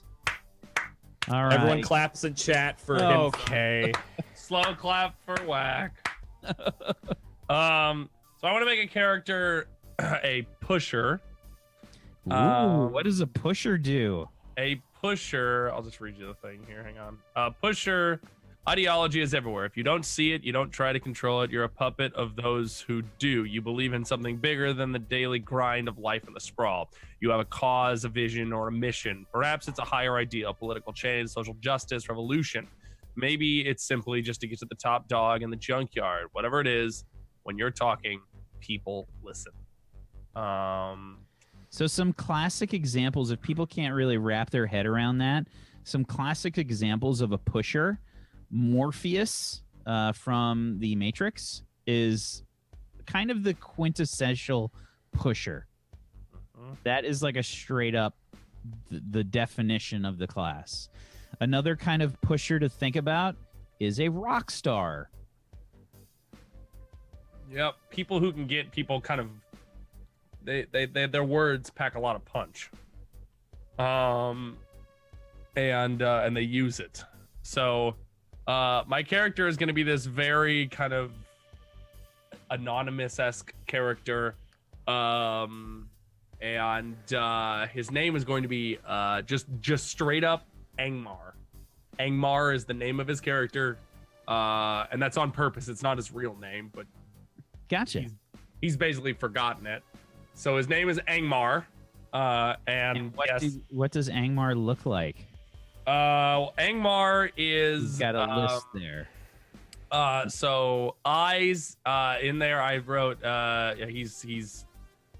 All right. Everyone claps in chat for him. Okay. Slow clap for Whack. So I want to make a character a pusher. Ooh, what does a pusher do? A pusher, I'll just read you the thing here. Hang on. A pusher ideology is everywhere. If you don't see it, you don't try to control it. You're a puppet of those who do. You believe in something bigger than the daily grind of life in the sprawl. You have a cause, a vision, or a mission. Perhaps it's a higher ideal, political change, social justice, revolution. Maybe it's simply just to get to the top dog in the junkyard. Whatever it is, when you're talking, people listen. So some classic examples, if people can't really wrap their head around that, some classic examples of a pusher, Morpheus from the Matrix is kind of the quintessential pusher. That is like a straight up the definition of the class. Another kind of pusher to think about is a rock star. Yep, people who can get people kind of their words pack a lot of punch. And they use it. So my character is going to be this very kind of anonymous-esque character. And his name is going to be just straight up Angmar. Angmar is the name of his character. And that's on purpose. It's not his real name, but Gotcha. He's basically forgotten it. So his name is Angmar. And what does Angmar look like? Angmar is He's got a list there. So eyes in there I wrote he's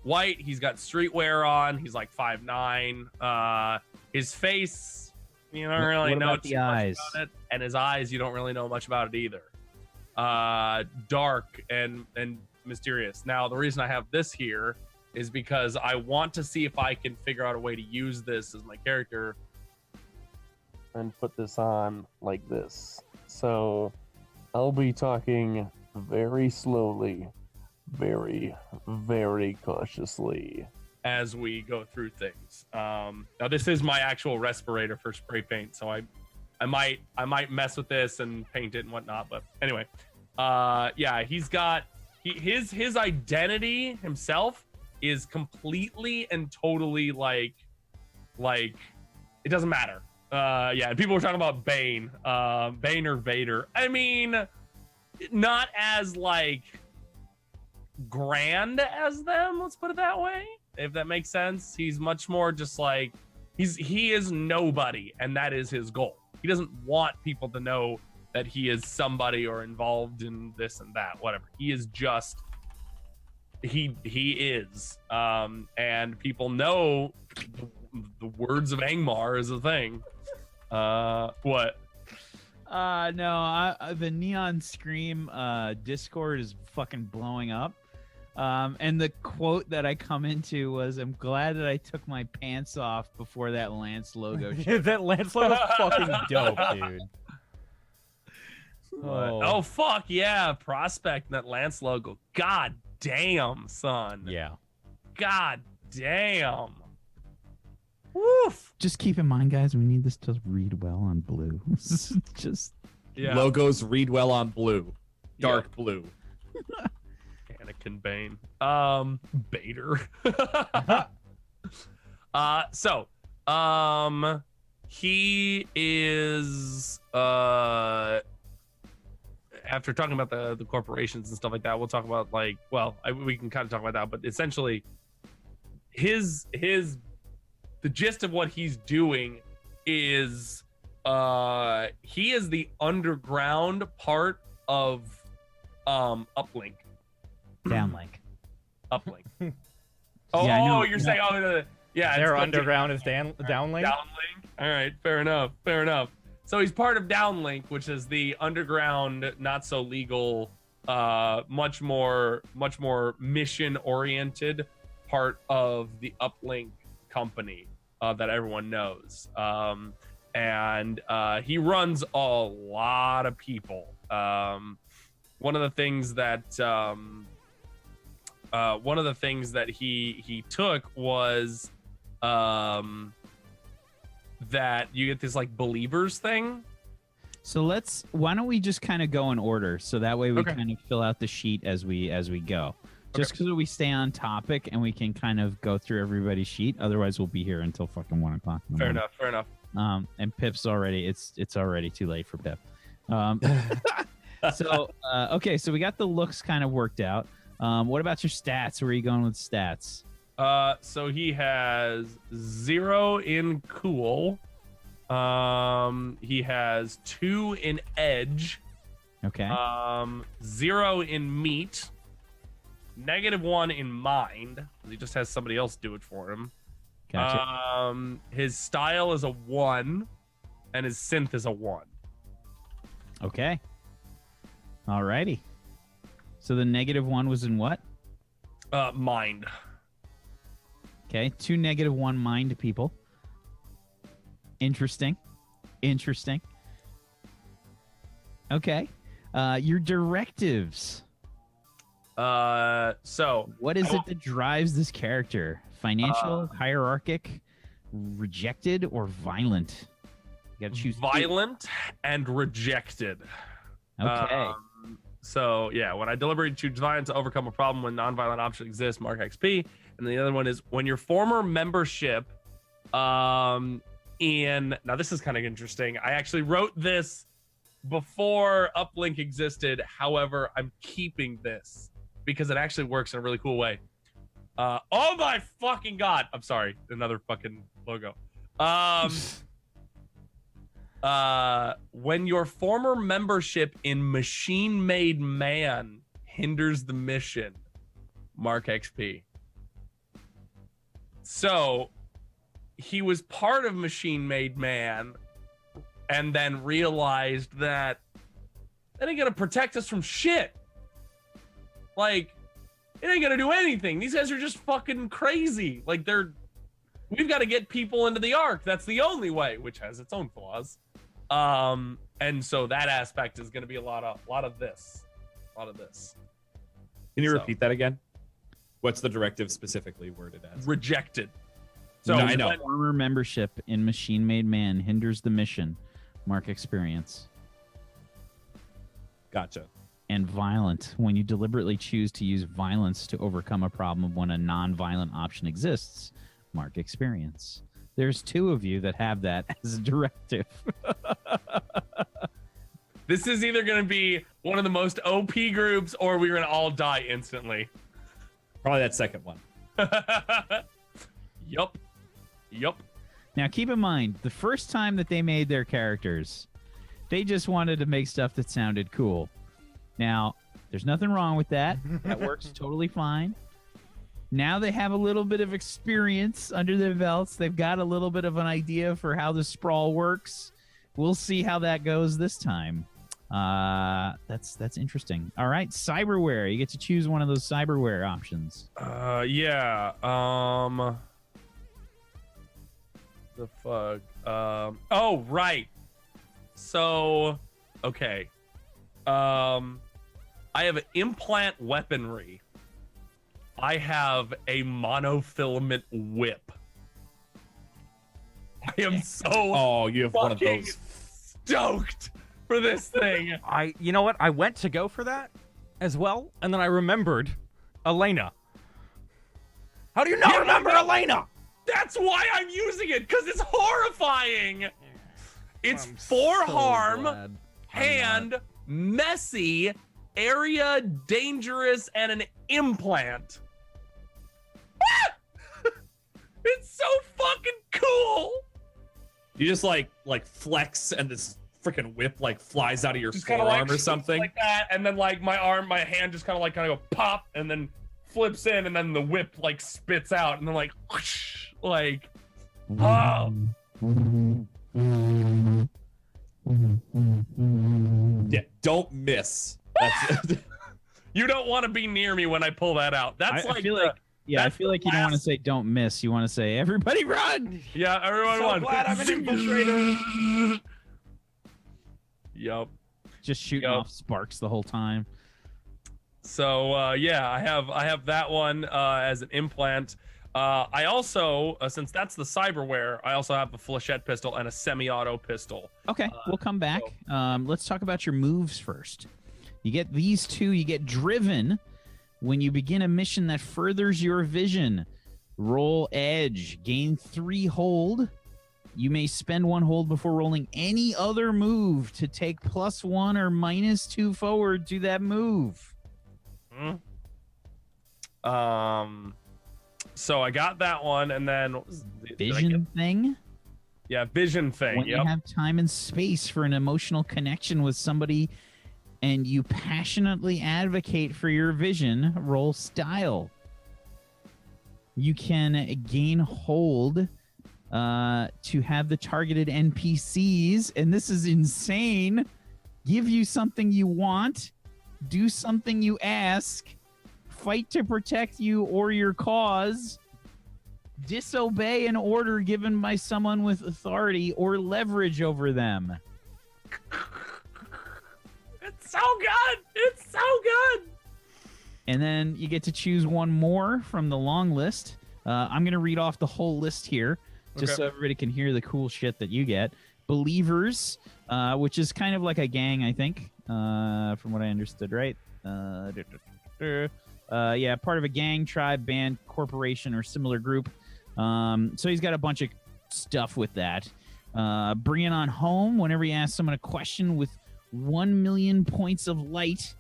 white, he's got streetwear on, he's like 5'9". His face, you don't really know too much about it, and his eyes, you don't really know much about it either. Dark and mysterious. Now the reason I have this here is because I want to see if I can figure out a way to use this as my character and put this on like this. So I'll be talking very slowly, very, very cautiously as we go through things. Now this is my actual respirator for spray paint, so I might mess with this and paint it and whatnot. But anyway, yeah, he's got his identity himself is completely and totally like it doesn't matter. Yeah, and people were talking about Bane or Vader. I mean, not as like grand as them, let's put it that way, if that makes sense. He's much more just like he is nobody, and that is his goal. He doesn't want people to know that he is somebody or involved in this and that, whatever. He is just he is, and people know the words of Angmar is a thing. What? No, the Neon Scream Discord is fucking blowing up. And the quote that I come into was, "I'm glad that I took my pants off before that Lance logo." That Lance logo's fucking dope, dude. Oh fuck yeah, Prospect and that Lance logo. God damn, son. Yeah. God damn. Woof. Just keep in mind, guys, we need this to read well on blue. Just logos read well on blue, dark blue. Anakin Bane. Bader. He is after talking about the corporations and stuff like that, we'll talk about like, well, we can kind of talk about that, but essentially the gist of what he's doing is he is the underground part of Uplink. Downlink. Uplink. Yeah, You're saying Their underground is downlink. Downlink. All right, fair enough. So he's part of Downlink, which is the underground, not so legal, much more mission oriented part of the Uplink company that everyone knows. And he runs a lot of people. One of the things that he took was that you get this like believers thing. So why don't we just kind of go in order, so that way we kind of fill out the sheet as we go. Just because we stay on topic and we can kind of go through everybody's sheet. Otherwise, we'll be here until fucking 1 o'clock. Fair enough. And Pip's already it's already too late for Pip. So we got the looks kind of worked out. What about your stats? Where are you going with stats? So he has 0 in cool. He has 2 in edge. Okay. 0 in meat. -1 in mind. He just has somebody else do it for him. Gotcha. His style is a 1, and his synth is a 1. Okay. Alrighty. So the -1 was in what? Mind. Okay, 2 -1 mind people. Interesting. Okay. Your directives. So What is it that drives this character? Financial, hierarchic, rejected, or violent? You gotta choose two. violent and rejected. Okay. So yeah, when I deliberately choose violent to overcome a problem when non-violent option exists, mark XP. And the other one is when your former membership now this is kind of interesting. I actually wrote this before Uplink existed. However, I'm keeping this because it actually works in a really cool way. Oh my fucking god. I'm sorry. Another fucking logo. When your former membership in Machine Made Man hinders the mission, mark XP. So he was part of Machine Made Man and then realized that that ain't gonna protect us from shit. Like, it ain't gonna do anything. These guys are just fucking crazy. Like, we've got to get people into the Ark. That's the only way, which has its own flaws. And so that aspect is gonna be a lot of this. Can you repeat that again? What's the directive specifically worded as? Rejected. So No, I know. Former membership in Machine Made Man hinders the mission. Mark experience. Gotcha. And violent. When you deliberately choose to use violence to overcome a problem when a non-violent option exists, mark experience. There's 2 of you that have that as a directive. this is either going to be one of the most OP groups or we're going to all die instantly. Probably that second one. Yup. Now, keep in mind, the first time that they made their characters, they just wanted to make stuff that sounded cool. Now, there's nothing wrong with that. That works totally fine. Now they have a little bit of experience under their belts. They've got a little bit of an idea for how the sprawl works. We'll see how that goes this time. That's interesting. All right, cyberware. You get to choose one of those cyberware options. Yeah. The fuck. Oh, right. So, okay. I have an implant weaponry. I have a monofilament whip. I am so you have one of those. stoked for this thing. You know what? I went to go for that as well, and then I remembered Elena. How do you not remember Elena? That's why I'm using it, because it's horrifying. It's 4 harm, hand, messy, area, dangerous, and an implant. It's so fucking cool. You just like flex and this freaking whip like flies out of your Just forearm or something. like that, and then like my hand just kind of go pop, and then flips in, and then the whip like spits out, and then like whoosh, like oh. Yeah, don't miss. That's You don't want to be near me when I pull that out. That's I feel like you don't want to say don't miss. You want to say everybody run. Yeah, everyone So run. glad I'm an infiltrator. Yup. Just shooting off sparks the whole time. So yeah, I have that one as an implant. I also, since that's the cyberware, I also have a flechette pistol and a semi-auto pistol. Okay, we'll come back. Let's talk about your moves first. You get these 2. You get driven when you begin a mission that furthers your vision. Roll edge. Gain 3 hold. You may spend 1 hold before rolling any other move to take +1 or -2 forward to that move. So I got that one, and then what was Vision thing. Yeah, vision thing. When you have time and space for an emotional connection with somebody and you passionately advocate for your vision, roll style. You can gain hold to have the targeted NPCs, and this is insane, give you something you want, do something you ask, fight to protect you or your cause, disobey an order given by someone with authority or leverage over them. It's so good. It's so good. And then you get to choose one more from the long list. I'm going to read off the whole list here, just so everybody can hear the cool shit that you get. Believers, which is kind of like a gang, I think, from what I understood, right? Yeah, part of a gang, tribe, band, corporation, or similar group. So he's got a bunch of stuff with that. Bring it on home. Whenever you ask someone a question with 1 million points of light,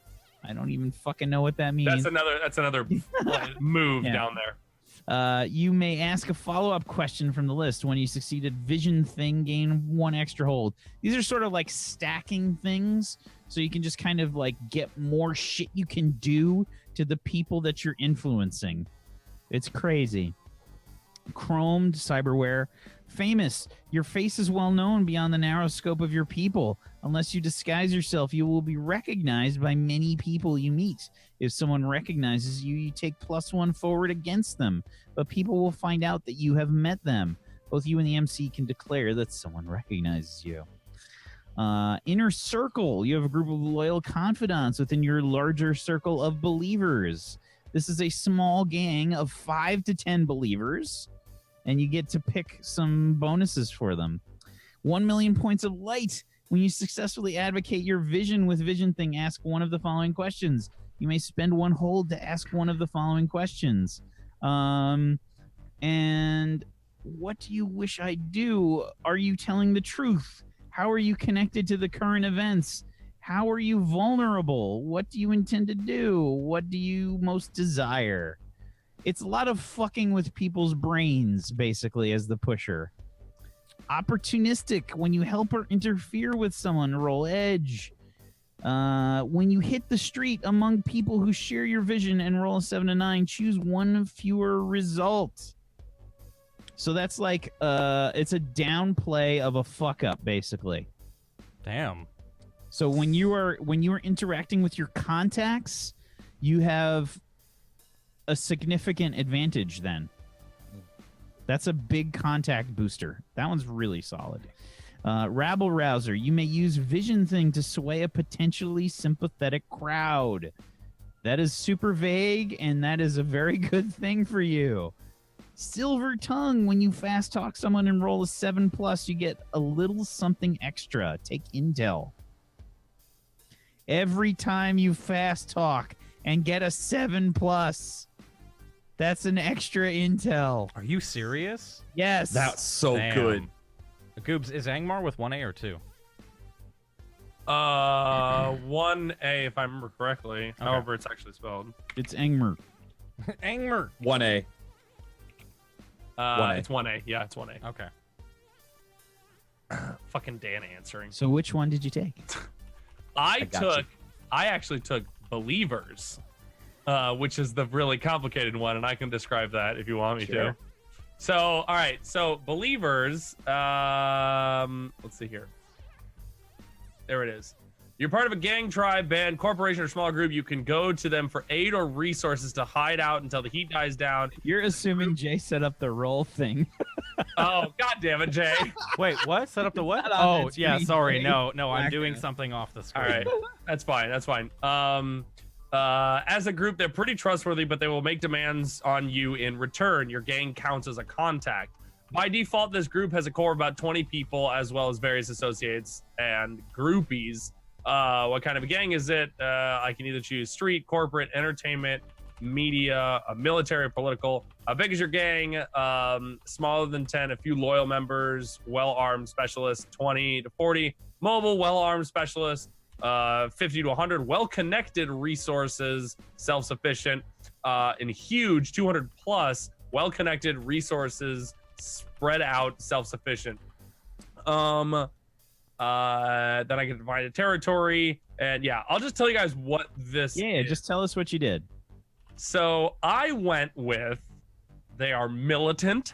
I don't even fucking know what that means. That's another move down there. You may ask a follow-up question from the list. When you succeeded vision thing, gain 1 extra hold. These are sort of like stacking things, so you can just kind of like get more shit you can do to the people that you're influencing. It's crazy. Chromed cyberware. Famous. Your face is well known beyond the narrow scope of your people. Unless you disguise yourself, you will be recognized by many people you meet. If someone recognizes you, you take +1 forward against them, but people will find out that you have met them. Both you and the MC can declare that someone recognizes you. Inner circle. You have a group of loyal confidants within your larger circle of believers. This is a small gang of 5 to 10 believers, and you get to pick some bonuses for them. 1 million points of light. When you successfully advocate your vision with Vision Thing, ask one of the following questions. You may spend 1 hold to ask one of the following questions. And what do you wish I do? Are you telling the truth? How are you connected to the current events? How are you vulnerable? What do you intend to do? What do you most desire? It's a lot of fucking with people's brains, basically, as the pusher. Opportunistic. When you help or interfere with someone, roll edge. When you hit the street among people who share your vision and roll a 7 to 9, choose 1 fewer result. So that's like it's a downplay of a fuck up, basically. Damn. So when you are interacting with your contacts, you have a significant advantage then. That's a big contact booster. That one's really solid. Rabble rouser. You may use Vision Thing to sway a potentially sympathetic crowd. That is super vague, and that is a very good thing for you. Silver tongue. When you fast talk someone and roll a 7+, you get a little something extra. Take intel. Every time you fast talk and get a 7+, that's an extra intel. Are you serious? Yes. That's so good. Goobs, is Angmar with 1A or 2? 1A if I remember correctly. Okay. However, it's actually spelled. It's Angmer. Angmer. 1A. 1A. It's 1A. Yeah, it's 1A. Okay. Fucking Dan answering. So which one did you take? I actually took Believers, which is the really complicated one, and I can describe that if you want me to. So, all right. So Believers, let's see here. There it is. You're part of a gang, tribe, band, corporation, or small group. You can go to them for aid or resources to hide out until the heat dies down. You're assuming Jay set up the roll thing. Oh, God damn it, Jay. Wait, what? Set up the what? Not on Oh, that yeah, screen, sorry. Jay. No, I'm Black doing man. something off the All screen. right. That's fine. That's fine. As a group, they're pretty trustworthy, but they will make demands on you in return. Your gang counts as a contact. By default, this group has a core of about 20 people, as well as various associates and groupies. What kind of a gang is it? I can either choose street, corporate, entertainment, media, military, political. How big is your gang? Smaller than 10, a few loyal members, well-armed specialists, 20 to 40. Mobile, well-armed specialists, 50 to 100. Well-connected resources, self-sufficient. And huge, 200 plus, well-connected resources, spread out, self-sufficient. Then I get divided territory, and yeah, I'll just tell you guys what this. Yeah, is. just tell us what you did. So I went with. They are militant.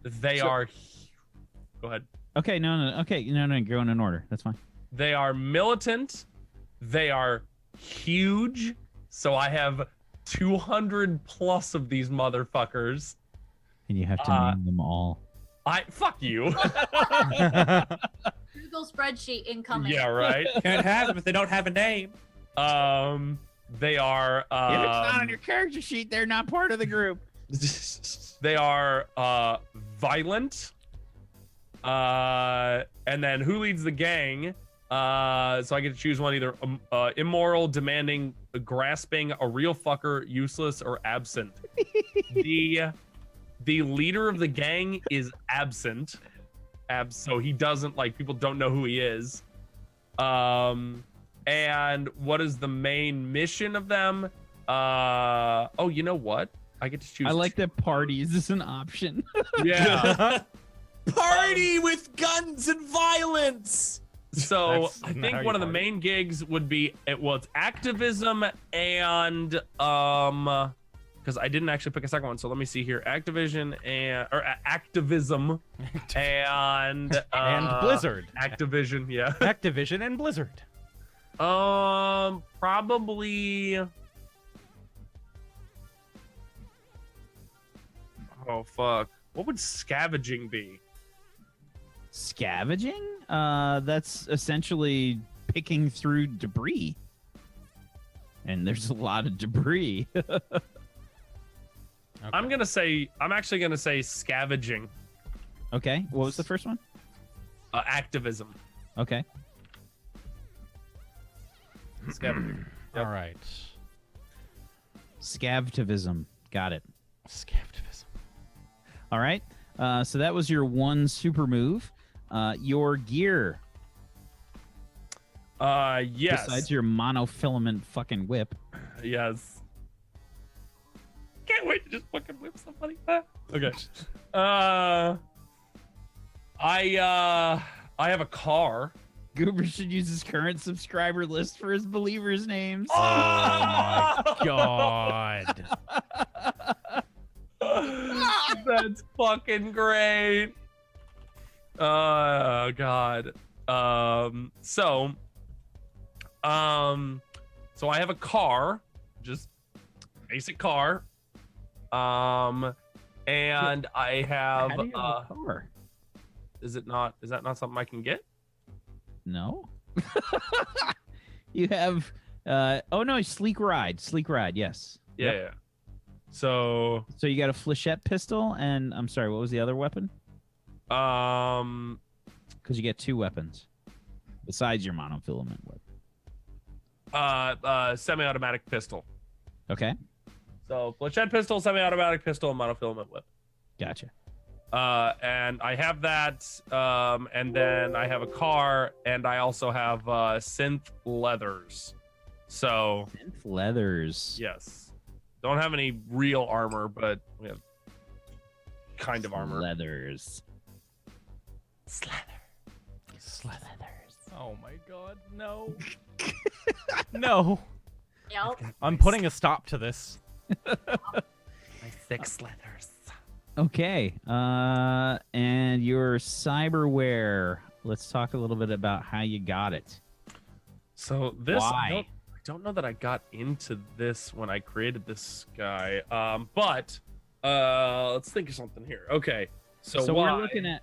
They are. Go ahead. Okay, no, going in order. That's fine. They are militant. They are huge. So I have 200 plus of these motherfuckers. And you have to name them all. Fuck you. Google spreadsheet incoming. Yeah, right. Can't have them if they don't have a name. They are. If it's not on your character sheet, they're not part of the group. They are violent. And then who leads the gang? So I get to choose one, either immoral, demanding, grasping, a real fucker, useless, or absent. The leader of the gang is absent. So he doesn't, like, people don't know who he is. And what is the main mission of them? Oh, you know what? I get to choose. I like that parties is an option. Yeah. Party with guns and violence. So That's I not think how one you of the party. main gigs would be it's activism and because I didn't actually pick a second one, so let me see here. Activision activism and And Blizzard. Activision, yeah. Activision and Blizzard. Probably. Oh fuck! What would scavenging be? Scavenging? That's essentially picking through debris. And there's a lot of debris. Okay. I'm actually gonna say scavenging. Okay, what was the first one? Activism. Okay. Scavenging. Yep. All right. Scavtivism. Got it. Scavtivism. All right. So that was your one super move. Your gear, Yes. besides your monofilament fucking whip. Yes. Can't wait to just fucking whip somebody. Okay. I have a car. Goober should use his current subscriber list for his believers' names. Oh my god. That's fucking great. Oh god. So I have a car, just basic car. And I have, How do you have a car? is that not something I can get? No. You have oh no, sleek ride, yes. Yeah. Yep. Yeah. So, So you got a flechette pistol, and I'm sorry, what was the other weapon? Because you get two weapons besides your monofilament weapon. semi-automatic pistol. Okay, So flechette pistol, semi-automatic pistol, and monofilament whip. gotcha. And I have that. And then I have a car, and I also have synth leathers. So Synth leathers. yes, don't have any real armor, but we have kind of armor. Leathers. Slithers. Oh my god, no. No. Yep. I'm putting a stop to this. My thick slithers. Okay. And your cyberware. Let's talk a little bit about how you got it. So this, Why? I don't know that I got into this when I created this guy. But let's think of something here. Okay. So why? we're looking at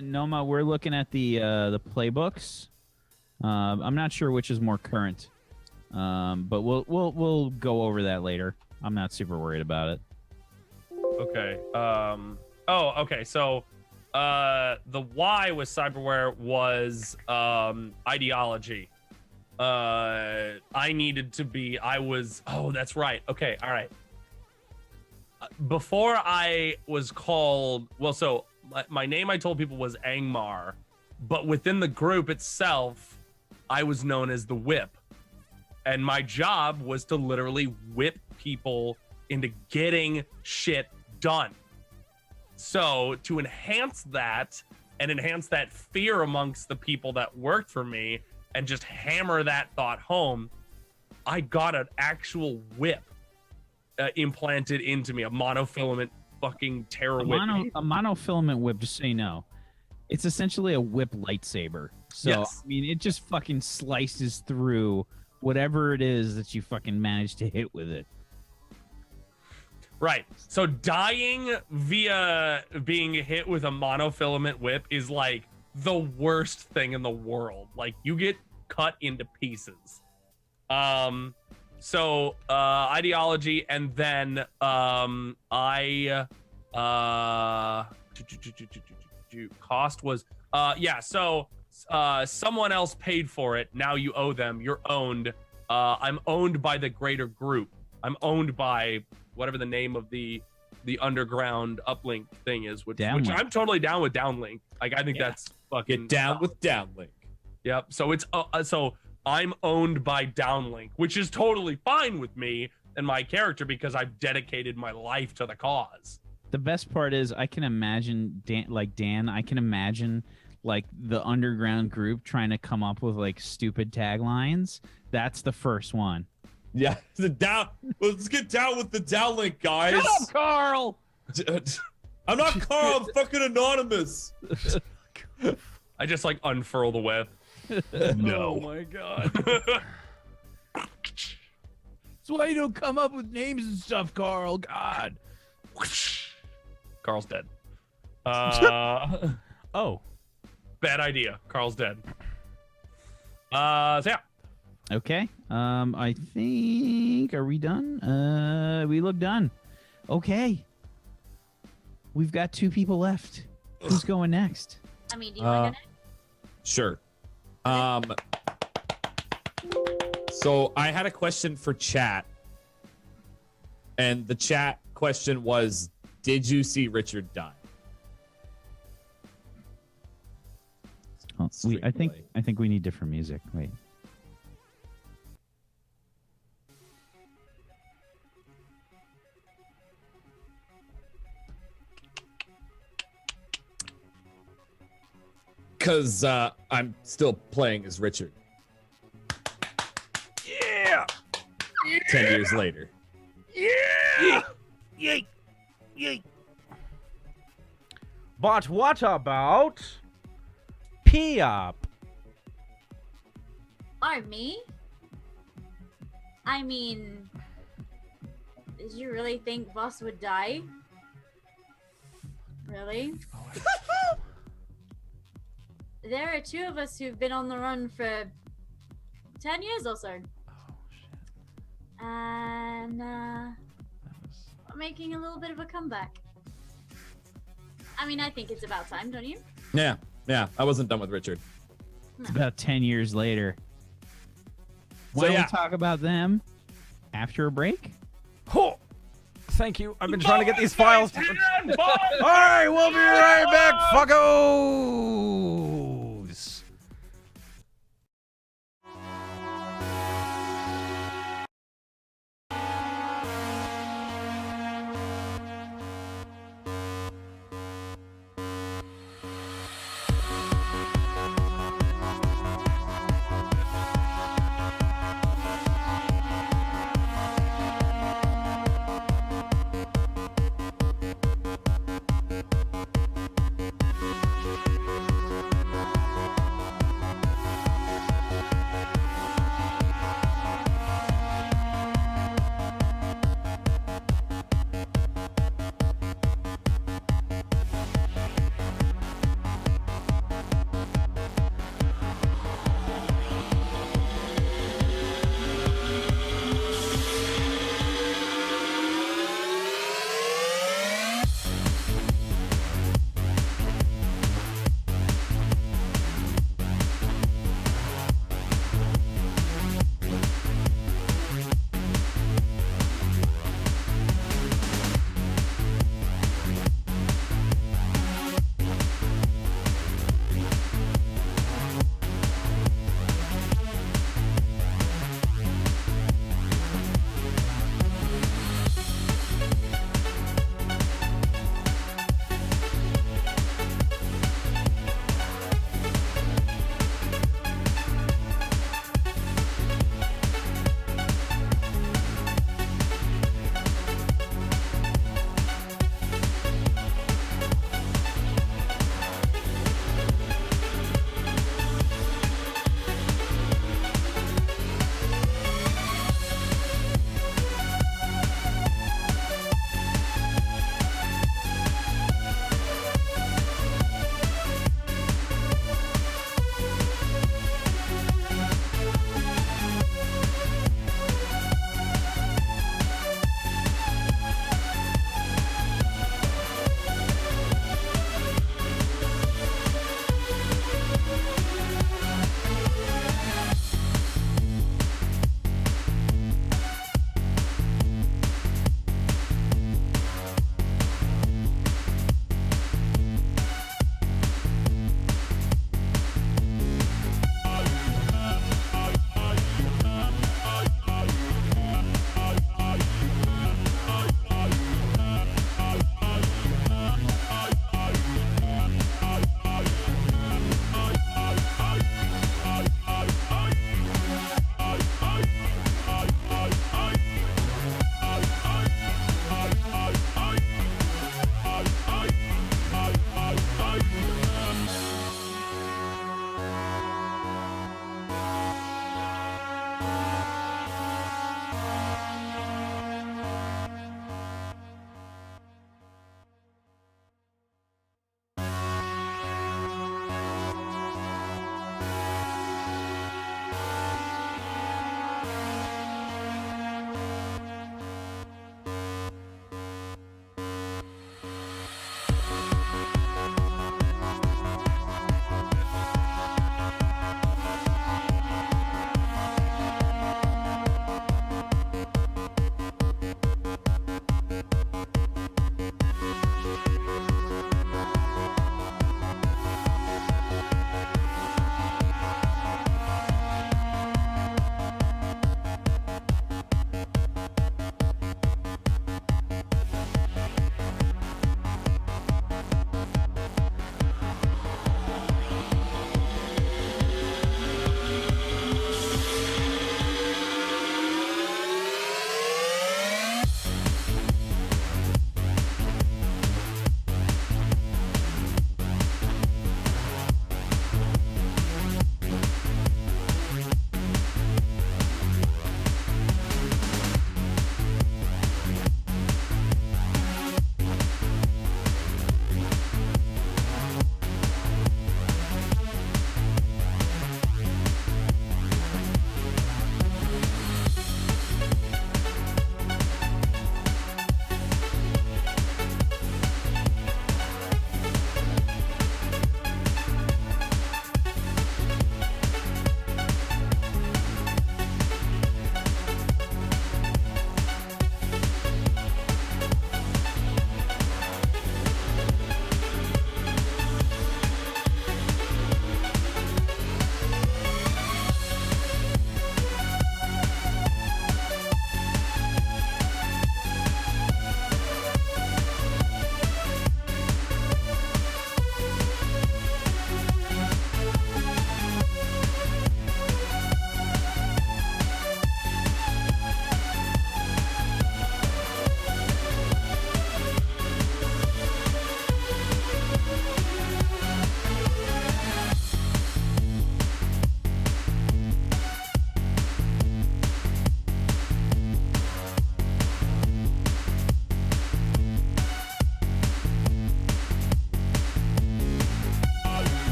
Noma. We're looking at the playbooks. I'm not sure which is more current, but we'll go over that later. I'm not super worried about it. Okay. Okay. So, the why with cyberware was ideology. I needed to be. I was. Oh, that's right. Okay. All right. Before I was called. Well, so my name I told people was Angmar, but within the group itself, I was known as the Whip, and my job was to literally whip people into getting shit done. So to enhance that and enhance that fear amongst the people that worked for me and just hammer that thought home, I got an actual whip implanted into me, a monofilament fucking terror whip. A monofilament whip, just so you know, it's essentially a whip lightsaber. So, Yes. I mean, it just fucking slices through whatever it is that you fucking manage to hit with it. Right. So dying via being hit with a monofilament whip is like the worst thing in the world. Like, you get cut into pieces. So ideology, and then cost was so someone else paid for it. Now you owe them. You're owned. I'm owned by the greater group. I'm owned by whatever the name of the underground uplink thing is, which I'm totally down with downlink. Like, I think that's fucking Get down with downlink. Yep. So it's so I'm owned by downlink, which is totally fine with me and my character because I've dedicated my life to the cause. The best part is I can imagine Dan, I can imagine like the underground group trying to come up with like stupid taglines. That's the first one. Yeah, let's get down with the downlink, guys. Shut up, Carl! I'm not Carl, I'm fucking anonymous. I just like unfurl the whip. No. Oh my god. That's why you don't come up with names and stuff, Carl. God. Carl's dead. Oh. Bad idea. Carl's dead. So yeah. Okay. I think, are we done? We look done. Okay. We've got 2 people left. Who's going next? I mean, do you want to go Sure. So I had a question for chat, and the chat question was, did you see Richard die? Oh, I think we need different music. Wait. Because I'm still playing as Richard. Yeah. 10 years later. Yeah. Yay. Yay. But what about P-Up? Or me? I mean, did you really think Boss would die? Really? There are 2 of us who've been on the run for 10 years or so. Oh, shit. And That was... making a little bit of a comeback. I mean, I think it's about time, don't you? Yeah, I wasn't done with Richard. It's about 10 years later. Why don't we talk about them after a break? Oh, thank you. I've been trying to get these files. All right, we'll be right back, fuckos.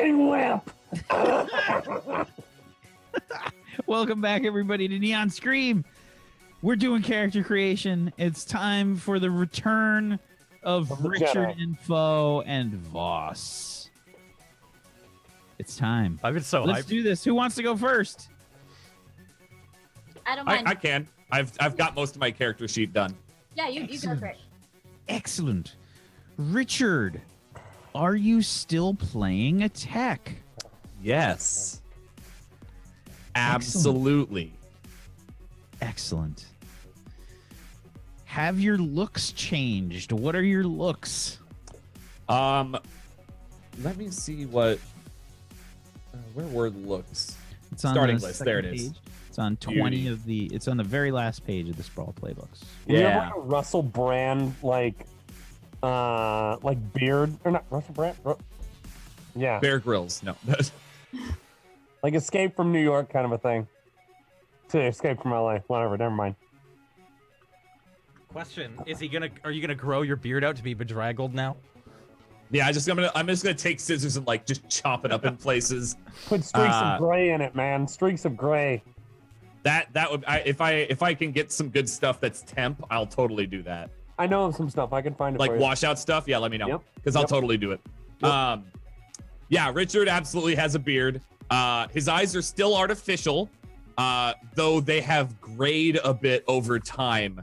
fucking whip. Welcome back, everybody, to Neon Scream. We're doing character creation. It's time for the return of the Richard Jedi. Info and Voss. It's time. I've been so Let's hyped. do this. Who wants to go first? I don't mind. I can. I've got most of my character sheet done. Yeah, you go for it. Excellent. Richard, are you still playing a tech? Yes. Absolutely. Excellent. Have your looks changed? What are your looks? Let me see what. Where were the looks? It's on Starting the list. There it second is. page. It's on 20 of the. It's on the very last page of the Sprawl playbooks. You have Yeah. like a Russell Brand like beard or not Russell Brand? Yeah, Bear Grylls. No. like Escape from New York kind of a thing. To Escape from LA, whatever. Never mind. Question: Are you gonna grow your beard out to be bedraggled now? Yeah, I'm just gonna take scissors and like just chop it up in places. Put streaks of gray in it, man. Streaks of gray. That would if I can get some good stuff that's temp, I'll totally do that. I know of some stuff. I can find it Like for you. washout stuff, yeah, let me know Yep. because I'll Yep. totally do it. Yep. Yeah, Richard absolutely has a beard. His eyes are still artificial, though they have grayed a bit over time.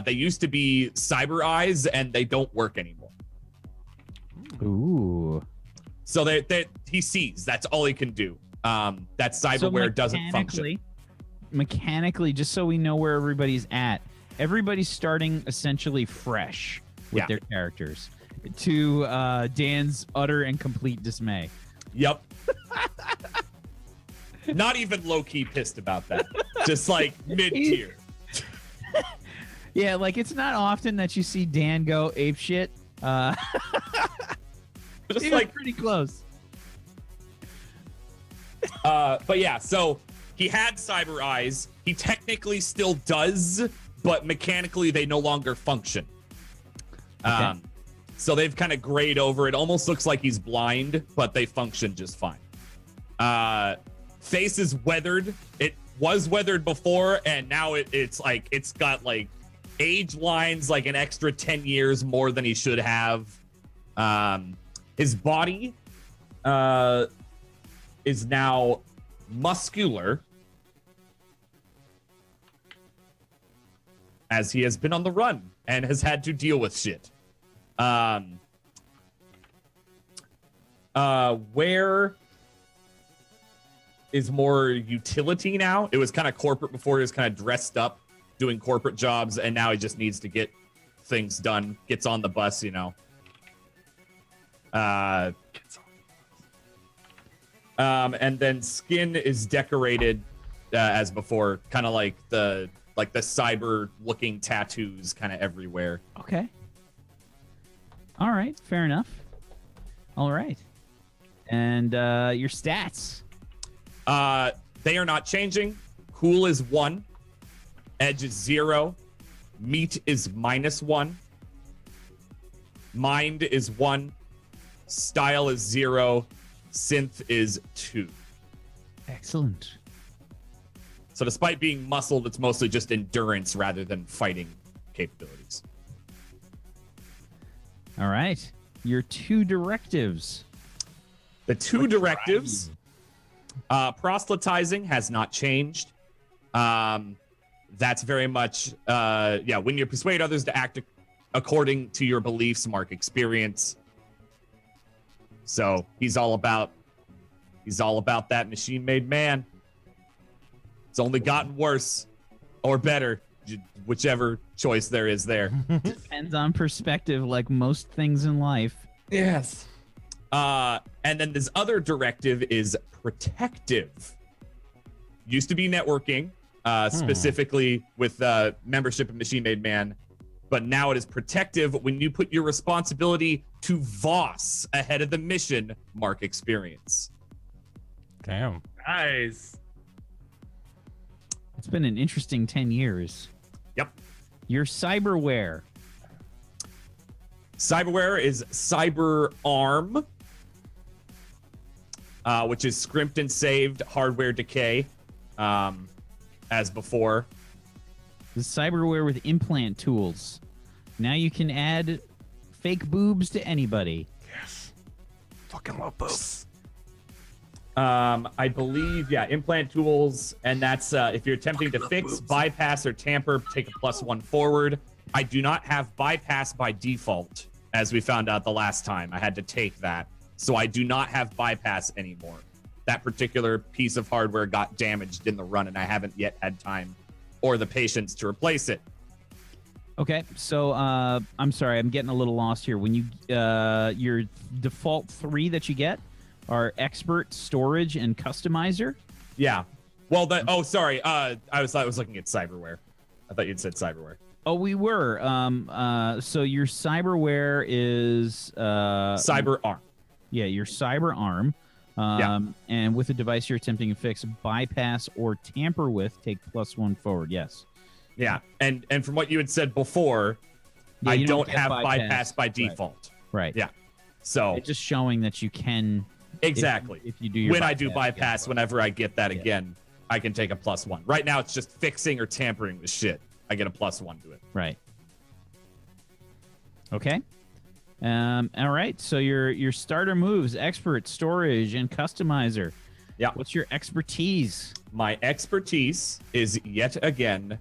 They used to be cyber eyes, and they don't work anymore. Ooh. So he sees. That's all he can do. That cyberware doesn't function. Mechanically, just so we know where everybody's at, everybody's starting essentially fresh with Yeah. their characters, to Dan's utter and complete dismay. Yep. Not even low-key pissed about that. Just like mid-tier. Yeah, like it's not often that you see Dan go ape shit. Just He was like pretty close. but yeah, so he had cyber eyes. He technically still does, but mechanically they no longer function. Okay. So they've kind of grayed over. It almost looks like he's blind, but they function just fine. Face is weathered. It was weathered before, and now it's like it's got like age lines like an extra 10 years more than he should have. His body is now muscular, as he has been on the run and has had to deal with shit. Where is more utility now? It was kind of corporate before. He was kind of dressed up doing corporate jobs, and now he just needs to get things done. Gets on the bus, you know. And then skin is decorated as before, kind of like the cyber looking tattoos kind of everywhere. Okay. All right. Fair enough. All right. And your stats. They are not changing. Cool is 1. Edge is 0. Meat is -1. Mind is 1. Style is 0. Synth is 2. Excellent. So despite being muscled, it's mostly just endurance rather than fighting capabilities. All right. Your 2 directives. The 2 directives, proselytizing has not changed. That's very much, when you persuade others to act according to your beliefs, mark experience. So he's all about that machine-made man. It's only gotten worse or better, whichever choice there is there. Depends on perspective, like most things in life. Yes. And then this other directive is protective. Used to be networking, specifically with membership in Machine Made Man, but now it is protective when you put your responsibility to Voss ahead of the mission, mark experience. Damn. Nice. It's been an interesting 10 years. Yep. Your cyberware. Cyberware is Cyber Arm. which is scrimped and saved hardware decay, as before. The cyberware with implant tools. Now you can add fake boobs to anybody. Yes. Fucking love boobs. I believe, implant tools, and that's if you're attempting to fix, bypass, or tamper, take a +1 forward. I do not have bypass by default, as we found out the last time. I had to take that. So I do not have bypass anymore. That particular piece of hardware got damaged in the run, and I haven't yet had time or the patience to replace it. Okay, so I'm sorry, I'm getting a little lost here. When you your default 3 that you get are expert, storage, and customizer. Yeah. Well, sorry. I was looking at cyberware. I thought you'd said cyberware. Oh, we were. So your cyberware is Cyber arm. Yeah, your cyber arm. And with a device you're attempting to fix, bypass or tamper with, take +1 forward. Yes. Yeah, and from what you had said before, Yeah, I you don't get have bypass by default. Right. Yeah. So It's just showing that you can. exactly. If you do your when I do bypass, yeah. whenever I get that again, I can take a +1. Right now, it's just fixing or tampering with shit. I get a +1 to it. Right. Okay. All right. So your starter moves: expert, storage, and customizer. Yeah. What's your expertise? My expertise is yet again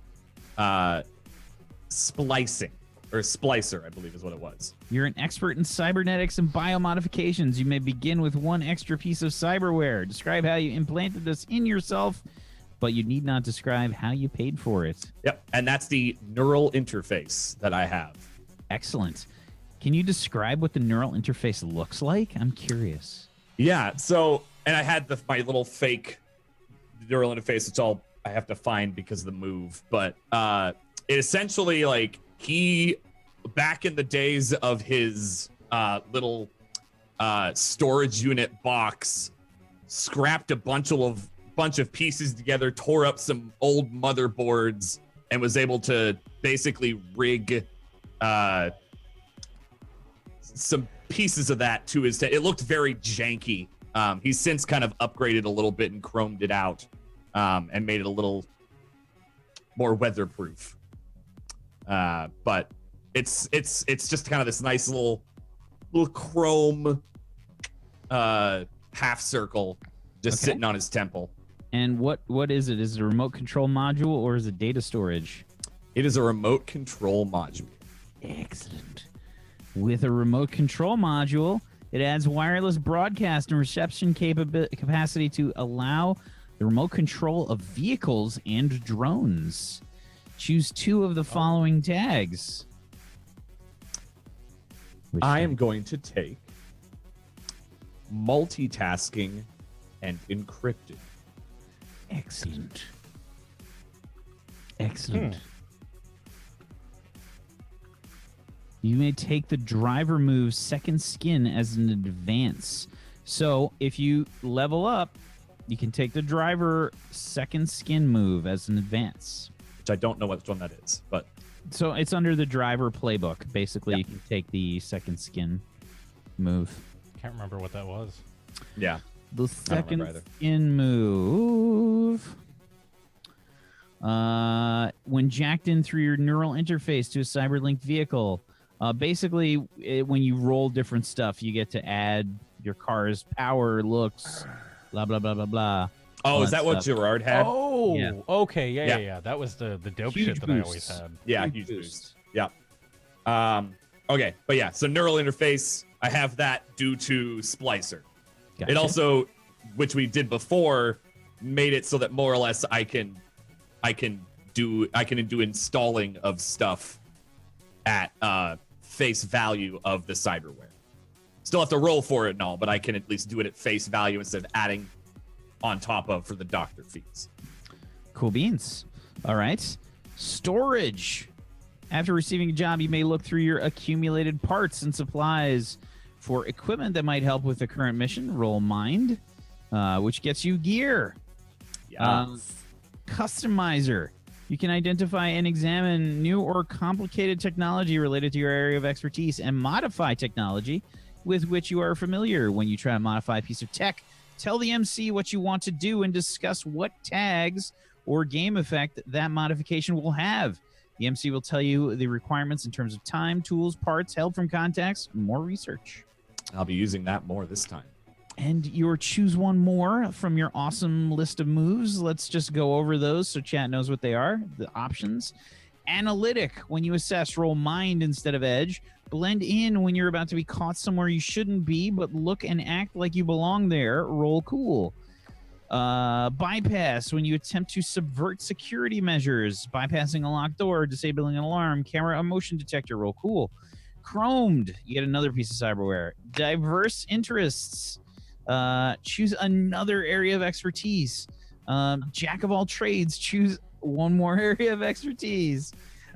splicing, or splicer, I believe is what it was. You're an expert in cybernetics and biomodifications. You may begin with one extra piece of cyberware. Describe how you implanted this in yourself, but you need not describe how you paid for it. Yep. And that's the neural interface that I have. Excellent. Can you describe what the neural interface looks like? I'm curious. Yeah. So, and I had my little fake neural interface. It's all I have to find because of the move. But it essentially, like, he, back in the days of his little storage unit box, scrapped a bunch of pieces together, tore up some old motherboards, and was able to basically rig some pieces of that to his it looked very janky. He's since kind of upgraded a little bit and chromed it out, and made it a little more weatherproof. But it's just kind of this nice little chrome half circle just sitting on his temple. And what is it? Is it a remote control module or is it data storage? It is a remote control module. Excellent. With a remote control module, it adds wireless broadcast and reception capacity to allow the remote control of vehicles and drones. Choose 2 of the following tags. I am going to take multitasking and encrypted. Excellent. Excellent. You may take the driver move Second Skin as an advance. So if you level up, you can take the driver Second Skin move as an advance. Which I don't know which one that is, but so it's under the driver playbook. Basically, you can take the Second Skin move. Can't remember what that was. Yeah. The Second Skin move. When jacked in through your neural interface to a cyberlinked vehicle, basically, when you roll different stuff, you get to add your car's power, looks, blah, blah, blah, blah, blah. Oh, is that what Gerard had? Oh, Yeah. okay. Yeah. That was the dope Huge shit that I always boosts. had. Yeah, huge boost. Yeah. Okay, but yeah, so neural interface, I have that due to Splicer. Gotcha. It also, which we did before, made it so that more or less I can do installing of stuff at face value of the cyberware. Still have to roll for it and all, but I can at least do it at face value instead of adding on top of for the doctor fees. Cool beans. All right. Storage. After receiving a job, you may look through your accumulated parts and supplies for equipment that might help with the current mission. Roll Mind, which gets you gear. Customizer. You can identify and examine new or complicated technology related to your area of expertise and modify technology with which you are familiar. When you try to modify a piece of tech Tell the MC what you want to do and discuss what tags or game effect that modification will have. The MC will tell you the requirements in terms of time, tools, parts, help from contacts, more research. I'll be using that more this time. And your choose one more from your awesome list of moves. Let's just go over those so chat knows what they are. The options. Analytic, when you assess, roll mind instead of edge. Blend in when you're about to be caught somewhere you shouldn't be, but look and act like you belong there. Roll cool. Bypass, when you attempt to subvert security measures, bypassing a locked door, disabling an alarm, camera, or motion detector. Roll cool. Chromed, you get another piece of cyberware. Diverse interests, choose another area of expertise. Jack of all trades, choose one more area of expertise.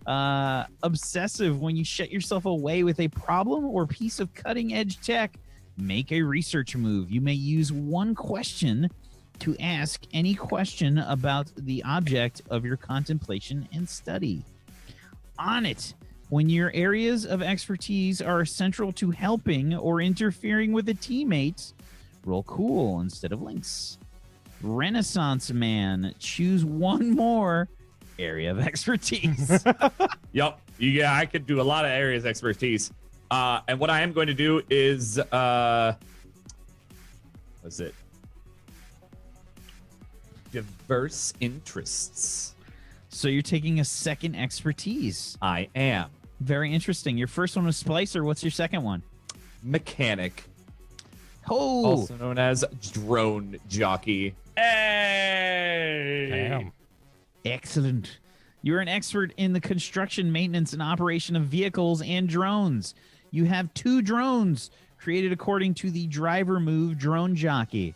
Obsessive, when you shut yourself away with a problem or piece of cutting edge tech, make a research move. You may use one question to ask any question about the object of your contemplation and study. On it, when your areas of expertise are central to helping or interfering with a teammate, roll cool instead of links. Renaissance man, choose one more area of expertise. Yep. Yeah, I could do a lot of areas of expertise. And what I am going to do is what's it? Diverse interests. So you're taking a second expertise. I am. Very interesting. Your first one was Splicer. What's your second one? Mechanic. Oh, Also known as drone jockey. Hey! Damn. excellent. You're an expert in the construction, maintenance, and operation of vehicles and drones. You have 2 drones created according to the driver move drone jockey.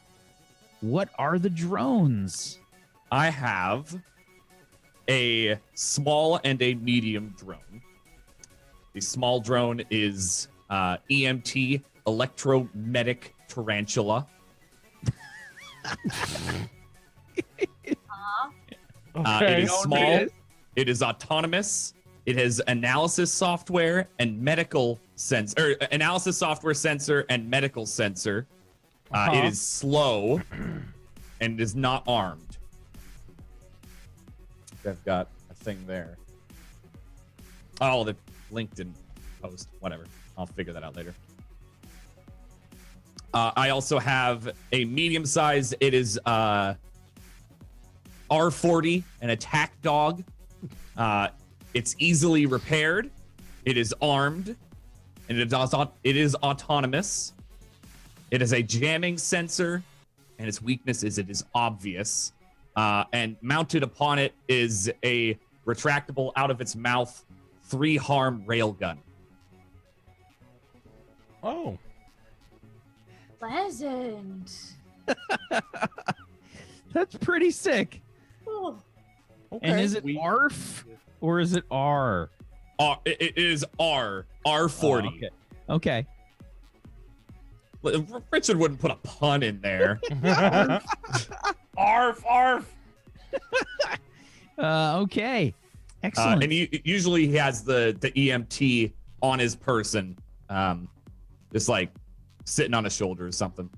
What are the drones? I have a small and a medium drone. The small drone is EMT, electromedic tarantula. It is small. It is autonomous. It has analysis software and medical sensor, analysis software sensor and medical sensor. It is slow and is not armed. I've got a thing there. Oh, the link didn't post. Whatever. I'll figure that out later. I also have a medium size. It is R40, an attack dog. It's easily repaired. It is armed, and it is autonomous. It is a jamming sensor, and its weakness is it is obvious. And mounted upon it is a retractable out of its mouth 3-harm railgun. Oh. Pleasant. That's pretty sick. Oh, Okay. And is it ARF or is it R? It is R40. Oh, okay. Richard wouldn't put a pun in there. Arf, arf. Okay. Excellent. And usually he has the EMT on his person, just like sitting on his shoulder or something.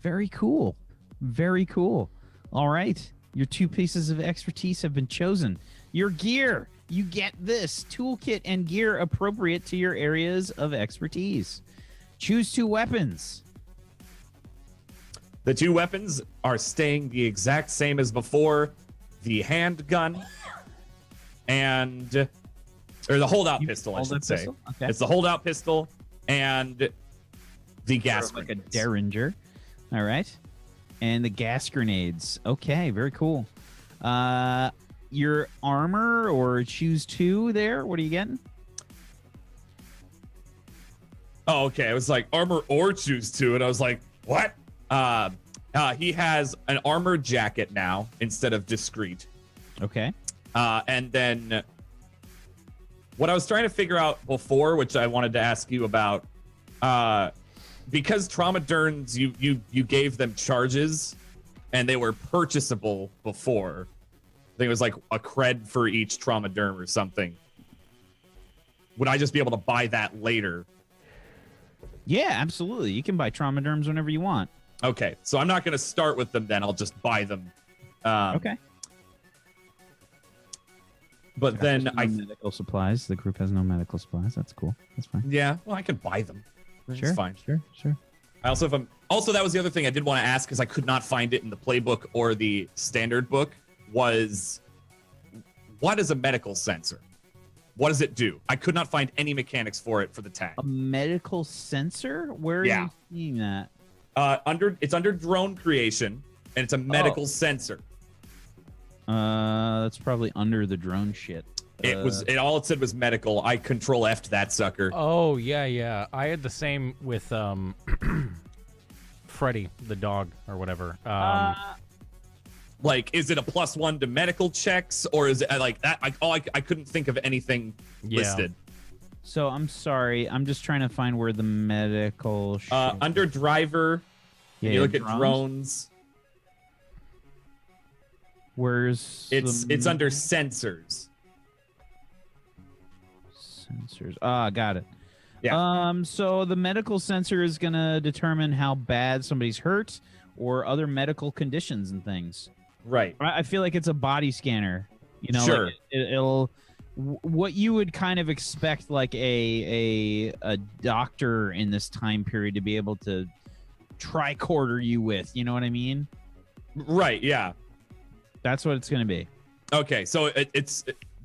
Very cool. Very cool. All right. Your 2 pieces of expertise have been chosen. Your gear. You get this toolkit and gear appropriate to your areas of expertise. Choose 2 weapons. The 2 weapons are staying the exact same as before. The handgun or the holdout pistol, I should say. Pistol? Okay. It's the holdout pistol and the gas Like a grenades. derringer. All right. And the gas grenades. Okay, very cool. Your armor or choose 2 there. What are you getting? Oh, okay. It was like armor or choose 2, and I was like, what? He has an armored jacket now instead of discreet. Okay. And then what I was trying to figure out before, which I wanted to ask you about, because trauma derns, you gave them charges, and they were purchasable before. I think it was like a cred for each trauma derm or something. Would I just be able to buy that later? Yeah, absolutely. You can buy trauma derms whenever you want. Okay, so I'm not going to start with them then. I'll just buy them. Okay. But then There's no medical supplies. The group has no medical supplies. That's cool. That's fine. Yeah, well, I could buy them. Sure. It's fine. Sure. I also, that was the other thing I did want to ask because I could not find it in the playbook or the standard book. Was what is a medical sensor? What does it do? I could not find any mechanics for it for the tag. A medical sensor? Where are you seeing that? It's under drone creation, and it's a medical sensor. That's probably under the drone shit. All it said was medical. I control F'd that sucker. Oh yeah. I had the same with Freddy the dog or whatever. Like, is it a +1 to medical checks, or is it like that? I couldn't think of anything listed. So I'm sorry. I'm just trying to find where the medical. Under driver, you look at drones. Where's it's under sensors. Sensors. Got it. Yeah. So the medical sensor is gonna determine how bad somebody's hurt or other medical conditions and things. Right. I feel like it's a body scanner. You know, sure. Like it'll what you would kind of expect, like a doctor in this time period to be able to tricorder you with. You know what I mean? Right. Yeah. That's what it's gonna be. Okay. So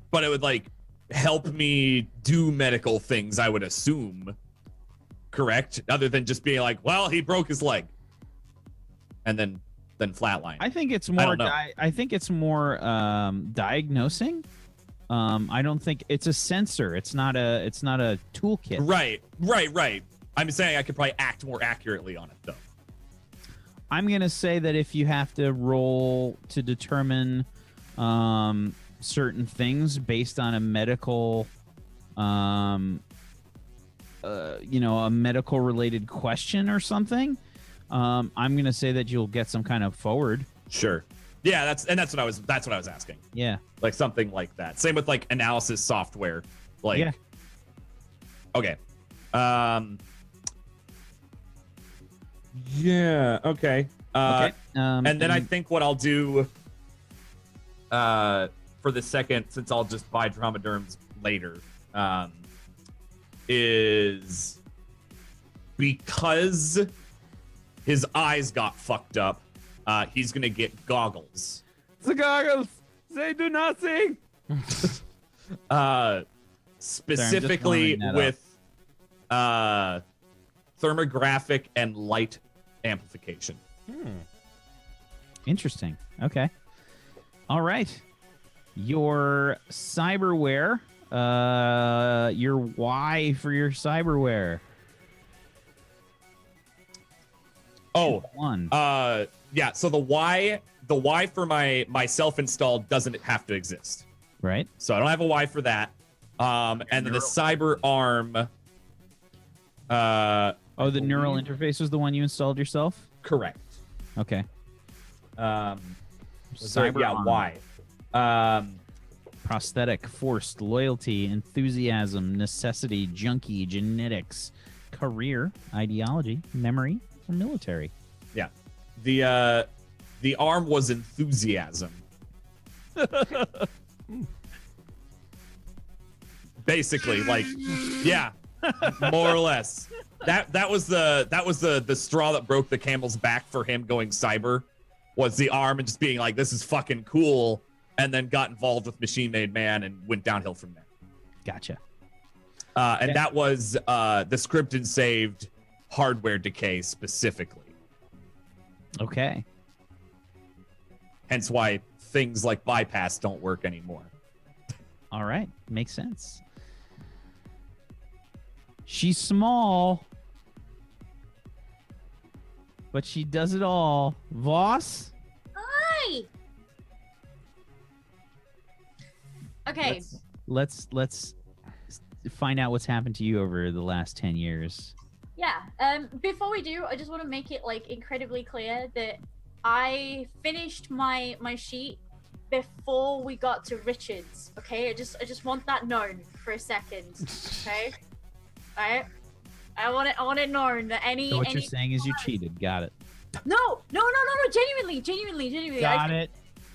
but it would like help me do medical things, I would assume. Correct? Other than just being like, well, he broke his leg. And then flatline. I think it's more diagnosing. I don't think it's a sensor. It's not a toolkit. Right. I'm saying I could probably act more accurately on it though. I'm gonna say that if you have to roll to determine certain things based on a medical a medical related question or something, I'm gonna say that you'll get some kind of forward. Sure. Yeah, that's what I was asking. Yeah. Like something like that. Same with like analysis software. Like yeah. Okay. Yeah, okay. Okay. And then I think what I'll do for the second, since I'll just buy Dromaderms later, is because his eyes got fucked up, he's gonna get goggles. The goggles, they do nothing. Specifically with thermographic and light amplification. Interesting. Okay. All right. Your cyberware, your Y for your cyberware. Oh, one. Yeah. So the Y for my self-installed doesn't have to exist. Right. So I don't have a Y for that. And then the cyber arm. The neural interface was the one you installed yourself? Correct. Okay. Cyber arm. Y. Prosthetic, forced, loyalty, enthusiasm, necessity, junkie, genetics, career, ideology, memory, or military. Yeah. The arm was enthusiasm. Basically, like, yeah, more or less. That was the straw that broke the camel's back for him going cyber, was the arm and just being like, this is fucking cool, and then got involved with Machine Made Man and went downhill from there. Gotcha. And that was the scripted saved hardware decay specifically. Okay. Hence why things like bypass don't work anymore. All right. Makes sense. She's small, but she does it all. Voss? Hi. Okay. Let's find out what's happened to you over the last 10 years. Yeah. Before we do, I just want to make it like incredibly clear that I finished my sheet before we got to Richard's. Okay. I just want that known for a second. Okay. All right. I want it known that So what you're saying is you cheated. Got it. No, genuinely. Got it.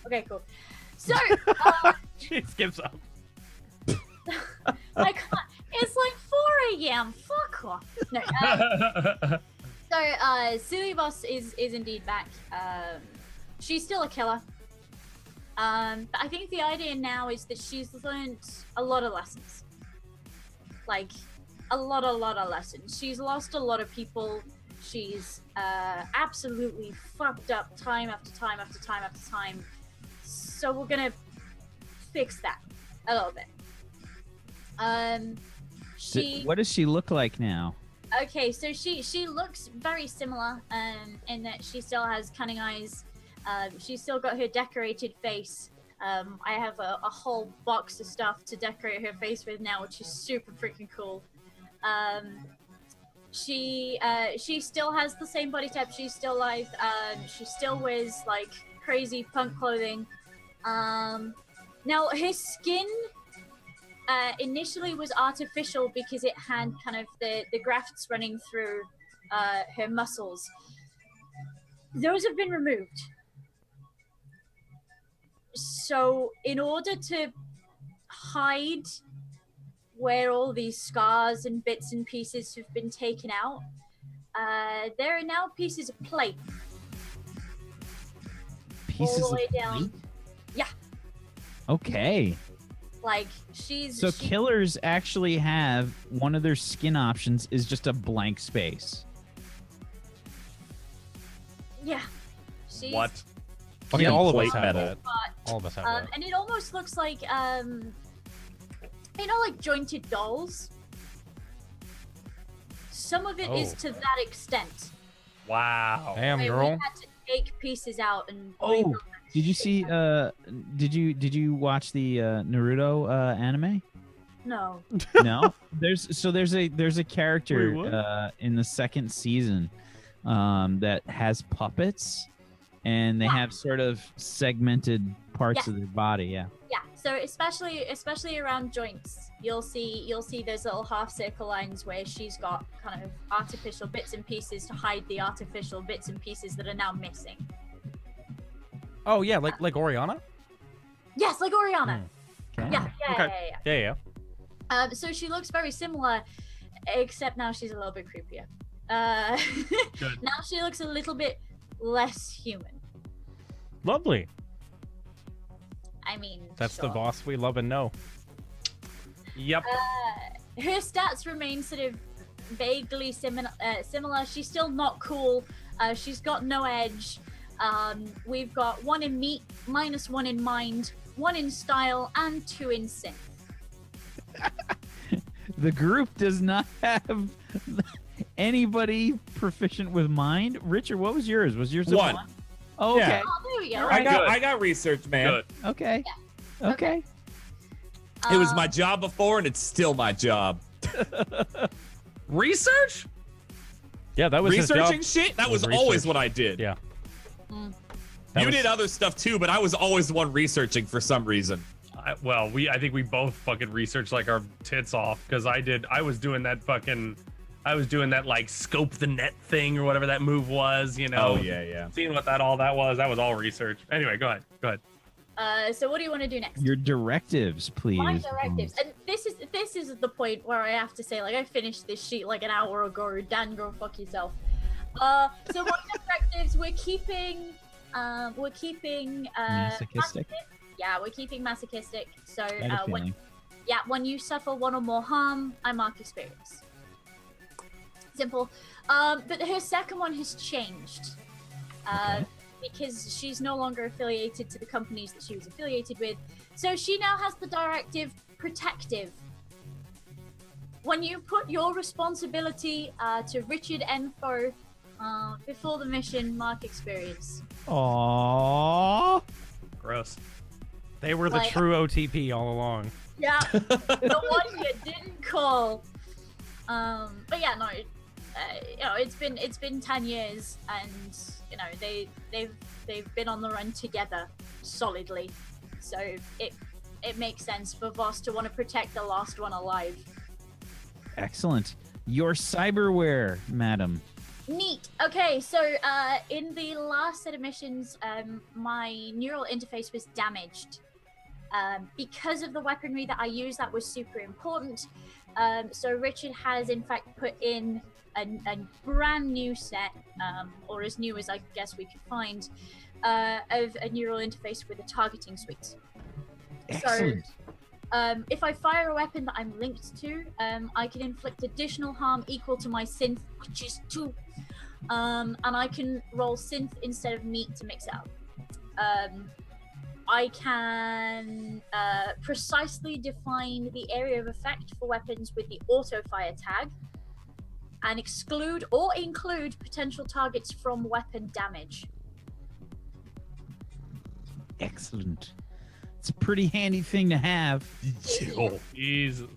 Okay, cool. So, She skips up. I can't. It's like 4 a.m. Fuck off. No. So, Silly Boss is indeed back. She's still a killer. But I think the idea now is that she's learned a lot of lessons. Like, a lot of lessons. She's lost a lot of people. She's absolutely fucked up time after time after time after time. So we're gonna fix that a little bit. What does she look like now? Okay, so she looks very similar in that she still has cunning eyes. She's still got her decorated face. I have a whole box of stuff to decorate her face with now, which is super freaking cool. She still has the same body type. She's still alive. She still wears like crazy punk clothing. Now her skin initially was artificial because it had kind of the grafts running through her muscles. Those have been removed. So in order to hide where all these scars and bits and pieces have been taken out, there are now pieces of plate. Pieces all the way of down. plate? Yeah, Okay. like she's So killers actually have one of their skin options is just a blank space. yeah. She's, What? I mean, Yeah, all of us plate have metal. that. All of us have that. and it almost looks like like jointed dolls. Some of it is Oh. to that extent. Wow. Damn, Where girl. we had to take pieces out and Oh, rebuild them. did you see? Did you watch the Naruto anime? No. No. There's a character Wait, what? in the second season that has puppets, and they Yeah. have sort of segmented parts Yeah. of their body. Yeah. Yeah. So especially around joints, you'll see those little half circle lines where she's got kind of artificial bits and pieces to hide the artificial bits and pieces that are now missing. Oh yeah, like Oriana. Yes, like Oriana. Okay. Yeah. Okay. Yeah. So she looks very similar, except now she's a little bit creepier. Good. Now she looks a little bit less human. Lovely. I mean, That's the sure. boss we love and know. Yep. Her stats remain sort of vaguely similar. She's still not cool. She's got no edge. We've got 1 in meat, -1 in mind, 1 in style, and 2 in synth. The group does not have anybody proficient with mind. Richard, what was yours? Was yours a 1? Oh, okay. Yeah. Oh, there we go. I got Good. I got research, man. Good. Okay. Okay. It was my job before, and it's still my job. Research? Yeah, that was his job. Researching shit. That was always research. what I did. Yeah. Mm. That You was- did other stuff too, but I was always the one researching for some reason. I think we both fucking researched like our tits off because I was doing that like scope the net thing or whatever that move was, you know. Oh yeah. Seeing what that was all research. Anyway, go ahead. So what do you want to do next? Your directives, please. My directives, and this is the point where I have to say, like, I finished this sheet like an hour ago. Dan, go fuck yourself. So my directives, we're keeping Masochistic. Yeah, we're keeping masochistic. So I had a feeling. when you suffer 1 or more harm, I mark experience. Simple. But her second one has changed. Okay. Because she's no longer affiliated to the companies that she was affiliated with. So she now has the directive protective. When you put your responsibility to Richard Enfo before the mission, mark experience. Aww. Gross. They were the Like- true OTP all along. Yeah, the one you didn't call. But yeah, no, it's been 10 years, and they've been on the run together solidly. So it makes sense for Voss to want to protect the last one alive. Excellent. Your cyberware, madam. Neat. Okay, so in the last set of missions, my neural interface was damaged. Because of the weaponry that I used, that was super important. So Richard has in fact put in a brand new set, or as new as I guess we could find, of a neural interface with a targeting suite. Excellent. So, if I fire a weapon that I'm linked to, I can inflict additional harm equal to my synth, which is 2. And I can roll synth instead of meat to mix it up. I can precisely define the area of effect for weapons with the auto fire tag and exclude or include potential targets from weapon damage. Excellent. It's a pretty handy thing to have. Jesus.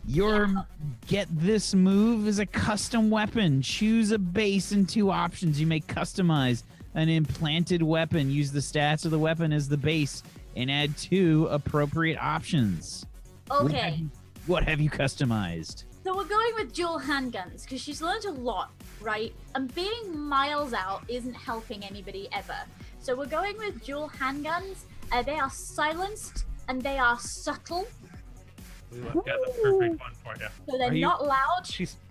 Your get this move is a custom weapon. Choose a base and 2 options. You may customize an implanted weapon. Use the stats of the weapon as the base and add 2 appropriate options. Okay. What have you customized? So we're going with dual handguns because she's learned a lot, right? And being miles out isn't helping anybody ever. So we're going with dual handguns. They are silenced and they are subtle. We got the perfect one for you. So they're not loud.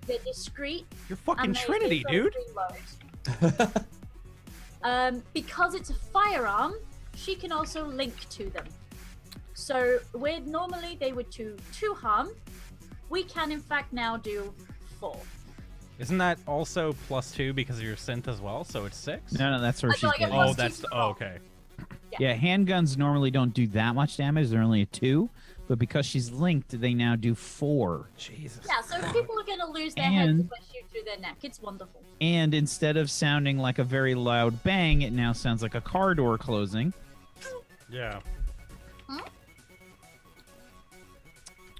They're discreet. You're fucking and Trinity, dude. Because it's a firearm, she can also link to them. So where normally they would do 2 harm, we can in fact now do 4. Isn't that also +2 because of your synth as well? So it's 6? No, that's where she's I get getting. Oh, +2 that's to roll. okay. Yeah, handguns normally don't do that much damage. They're only a 2. But because she's linked, they now do 4. Jesus. Yeah, so if people are going to lose their heads And- if I shoot through their neck, it's wonderful. And instead of sounding like a very loud bang, it now sounds like a car door closing. Yeah.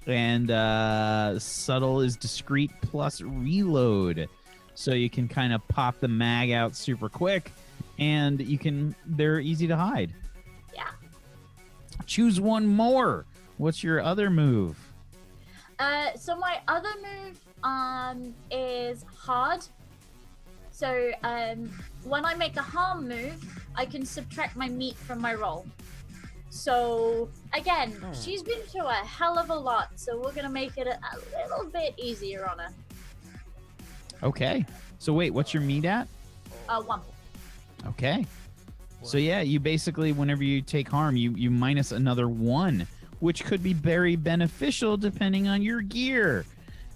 And subtle is discreet plus reload. So you can kind of pop the mag out super quick, and they're easy to hide. Yeah. Choose one more. What's your other move? So my other move is hard. So when I make a harm move, I can subtract my meat from my roll. So again, she's been through a hell of a lot, so we're gonna make it a little bit easier on her. Okay. So wait, what's your meat at? 1. Okay. So yeah, you basically, whenever you take harm, you minus another 1, which could be very beneficial depending on your gear.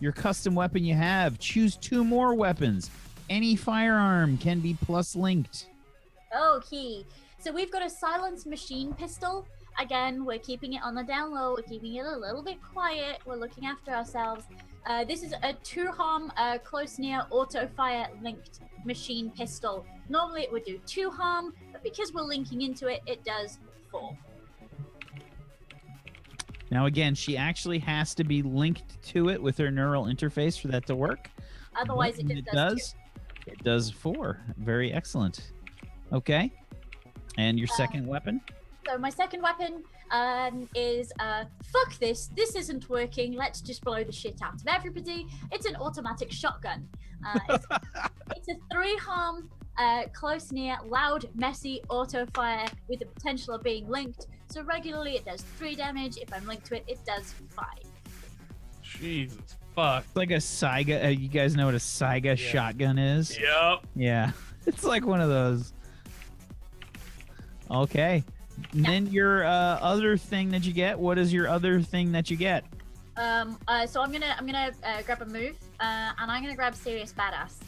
Your custom weapon you have. Choose 2 more weapons. Any firearm can be plus linked. Okay. So we've got a silenced machine pistol. Again, we're keeping it on the down low. We're keeping it a little bit quiet. We're looking after ourselves. This is a 2 harm, close near auto fire linked machine pistol. Normally it would do 2 harm, but because we're linking into it, it does 4. Now again, she actually has to be linked to it with her neural interface for that to work. Otherwise, But it just does 2. It does 4. Very excellent. Okay. And your second weapon? So my second weapon is fuck this. This isn't working. Let's just blow the shit out of everybody. It's an automatic shotgun. It's a 3 harm, close near, loud, messy auto fire with the potential of being linked. So regularly it does 3 damage. If I'm linked to it, it does 5. Jesus fuck. It's like a Saiga. You guys know what a Saiga shotgun is? Yep. Yeah. It's like one of those. Okay. And then your other thing that you get. What is your other thing that you get? So I'm gonna grab a move, and I'm gonna grab Serious Badass.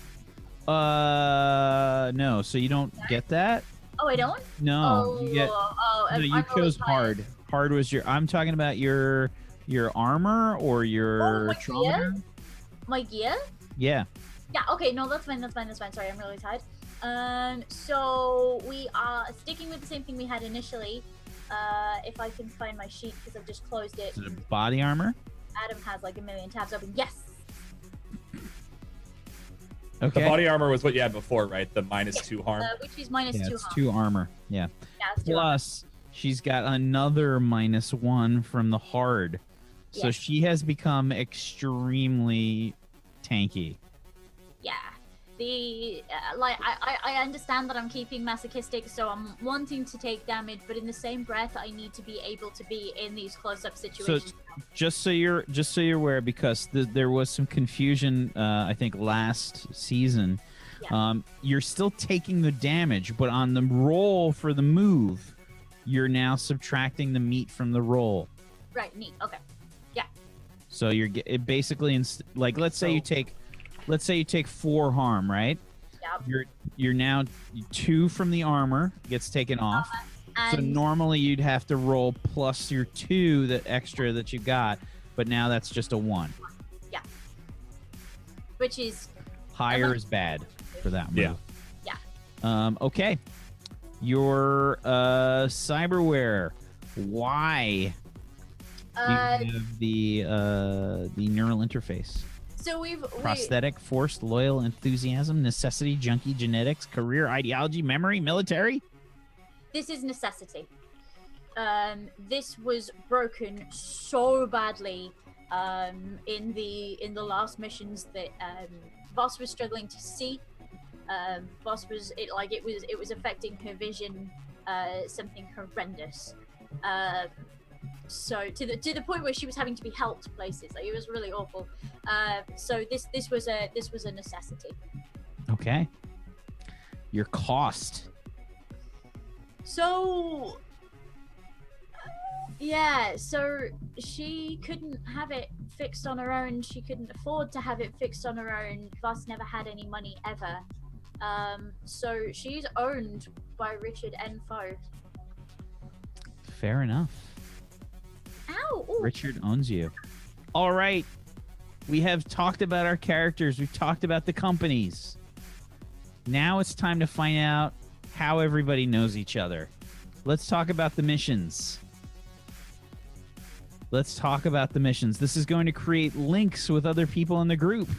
No. So you don't get that? Oh, I don't? No. You get. No, you I'm really chose tired. hard. Hard was your. I'm talking about your armor or your my trauma. gear? My gear? Yeah. Yeah. Okay. No, that's fine. Sorry, I'm really tired. So we are sticking with the same thing we had initially. If I can find my sheet because I've just closed it. Is it body armor? Adam has like a million tabs open. Yes. Okay. The body armor was what you had before, right? The -2 harm. Which is minus Yeah, 2 it's harm. 2 armor. Yeah. Yeah, it's 2 harm. Plus, she's got another -1 from the hard. So Yes. she has become extremely tanky. Yeah. the I understand that I'm keeping masochistic, so I'm wanting to take damage, but in the same breath, I need to be able to be in these close-up situations. So just so you're aware, because there was some confusion, I think last season. Yeah. You're still taking the damage, but on the roll for the move, you're now subtracting the meat from the roll. Right. Neat. Okay. Yeah. So it basically like let's say you take 4 harm, right? Yep. You're now 2 from the armor gets taken off. So normally you'd have to roll plus your 2 that extra that you got, but now that's just a 1. Yeah. Which is higher is bad for that move. Yeah. Okay. Your cyberware. Why do you have the neural interface? So prosthetic, forced, loyal, enthusiasm, necessity, junkie, genetics, career, ideology, memory, military. This is necessity. This was broken so badly in the last missions that Boss was struggling to see. Boss was it was affecting her vision, something horrendous. So to the point where she was having to be helped places. Like, it was really awful. So this was a necessity. Okay. Your cost. So yeah, so she couldn't have it fixed on her own. She couldn't afford to have it fixed on her own. Voss never had any money ever. So she's owned by Richard N. Foe. Fair enough. Ow! Ooh. Richard owns you. All right. We have talked about our characters. We've talked about the companies. Now it's time to find out how everybody knows each other. Let's talk about the missions. This is going to create links with other people in the group.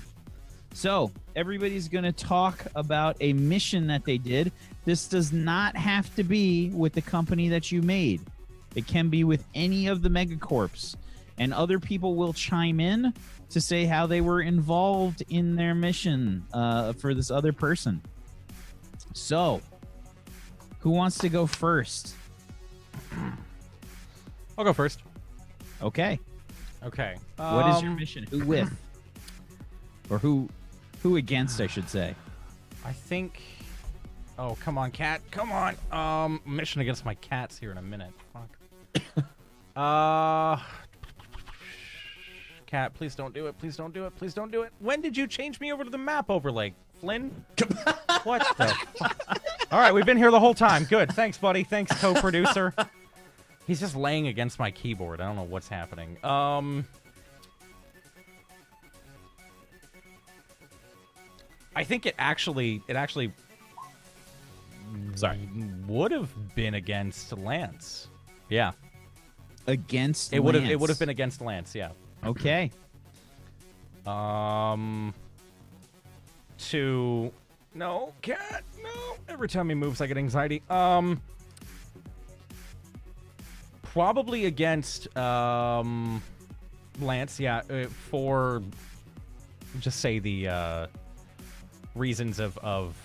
So everybody's going to talk about a mission that they did. This does not have to be with the company that you made. It can be with any of the megacorps, and other people will chime in to say how they were involved in their mission for this other person. So, who wants to go first? I'll go first. Okay. Okay. What is your mission? Who with? Or who against, I should say. I think... Oh, come on, cat. Come on. Mission against my cats here in a minute. Fuck. Cat, please don't do it. Please don't do it. Please don't do it. When did you change me over to the map overlay, Flynn? What the fuck? All right, we've been here the whole time. Good. Thanks, buddy. Thanks, co-producer. He's just laying against my keyboard. I don't know what's happening. I think it actually would have been against Lance. Yeah. Against it Lance. It would have been against Lance, yeah. Okay. No, cat, no. Every time he moves I get anxiety. Probably against Lance, yeah, for just say the reasons of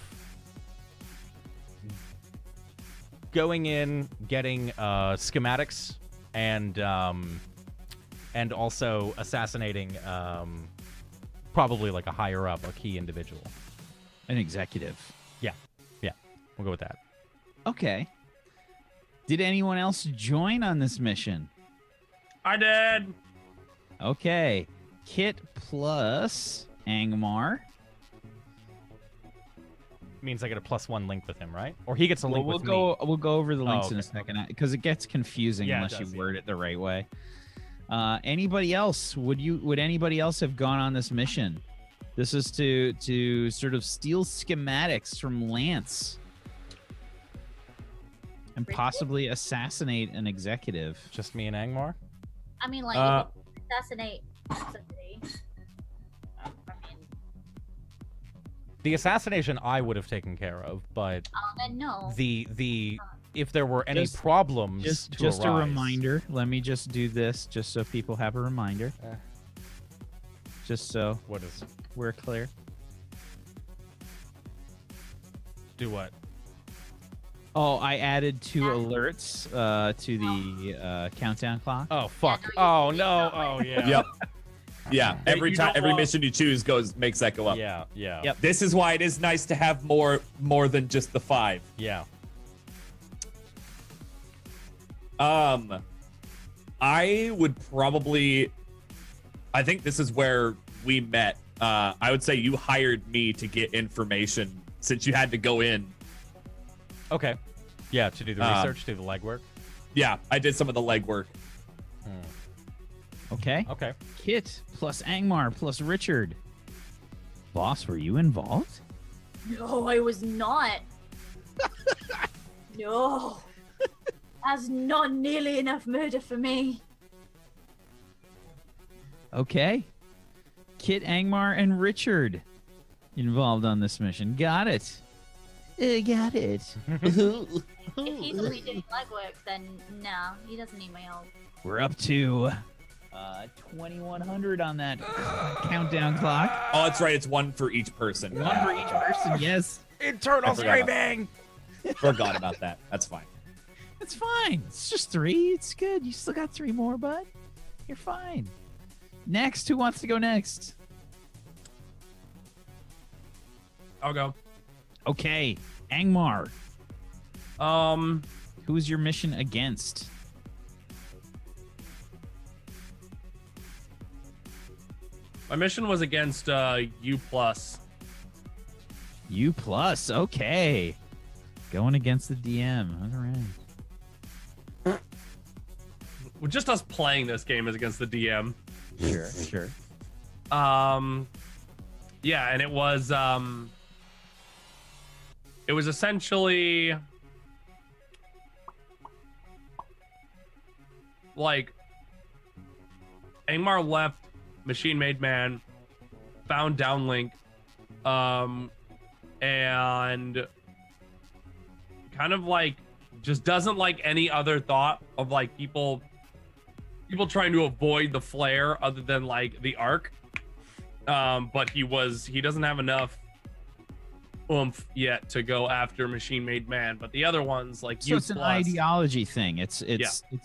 going in, getting schematics, and also assassinating probably like a higher up, a key individual. An executive. Yeah. We'll go with that. Okay. Did anyone else join on this mission? I did. Okay. Kit plus Angmar. Means I get a +1 link with him, right? Or he gets a link with me. We'll go over the links in a okay. second because it gets confusing unless you word it the right way. Anybody else? Would anybody else have gone on this mission? This is to sort of steal schematics from Lance and possibly assassinate an executive. Just me and Angmar? I mean, like, if you assassinate somebody. I mean, the assassination I would have taken care of, but then no. The if there were any problems, just a reminder. Let me just do this, just so people have a reminder. Just so what is we're clear. Do what? Oh, I added 2 alerts to the countdown clock. Oh fuck! Yeah, no, Oh you no! don't. Oh yeah. Yep. Yeah. Every You time, don't every want- mission you choose makes that go up. Yeah. Yeah. Yep. This is why it is nice to have more than just the 5. Yeah. I would probably. I think this is where we met. I would say you hired me to get information since you had to go in. Okay. Yeah, to do the research, do the legwork. Yeah, I did some of the legwork. Okay. Okay. Kit plus Angmar plus Richard. Boss, were you involved? No, I was not. No. That's not nearly enough murder for me. Okay. Kit, Angmar, and Richard involved on this mission. Got it. Got it. If he's only doing legwork, then no, he doesn't need my help. We're up to 2100 on that countdown clock. Oh, that's right. It's 1 for each person. 1 for each person, yes. Internal I forgot about- screaming. Forgot about that. That's fine. It's fine. It's just 3. It's good. You still got 3 more, bud. You're fine. Next. Who wants to go next? I'll go. Okay. Angmar. Um, Who's your mission against? my mission was against U+. U plus. Okay. Going against the DM. All right. Well, just us playing this game is against the DM. Sure. Sure. Yeah, and it was essentially like Angmar left Machine Made Man, found Downlink, and kind of like just doesn't like any other thought of like people trying to avoid the flare other than like the arc. But he doesn't have enough oomph yet to go after Machine Made Man. But the other ones like So it's an ideology thing. It's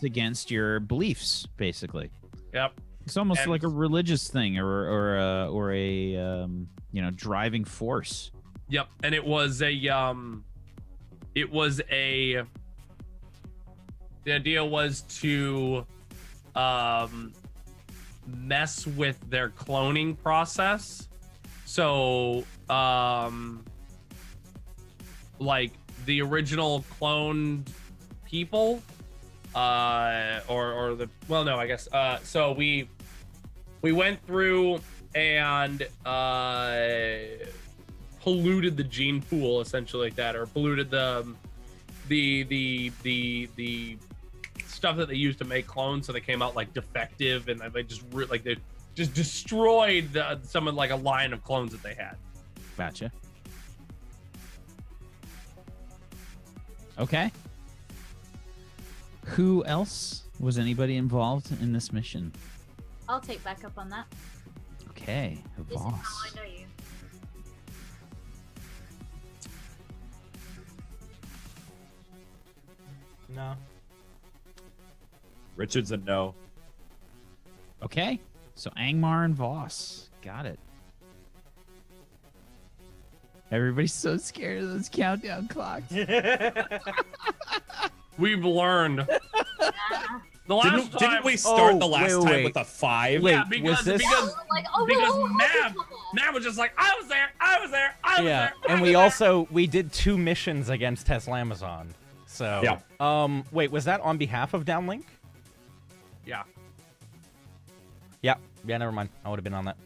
against your beliefs, basically. Yep. It's almost And- like a religious thing or a driving force. Yep. And it was the idea was to mess with their cloning process. So like the original cloned people or the I guess so we went through and polluted the gene pool essentially like that, or polluted the stuff that they used to make clones, so they came out like defective, and they just destroyed some of like a line of clones that they had. Gotcha. Okay. Who else? Was anybody involved in this mission? I'll take backup on that. Okay, a This is boss. how I know you. No. Richard's a no. Okay, so Angmar and Voss. Got it. Everybody's so scared of those countdown clocks. We've learned. Yeah. The last Didn't time, we start Oh, the last wait, time wait. with a 5? Wait, yeah, because was this- because Like, oh, because whoa, Mav was just like, I was there, I was there, I was Yeah, there. I and was we there. we did 2 missions against Tesla Amazon. So Yeah. wait, was that on behalf of Downlink? Yeah. Yeah, never mind. I would have been on that.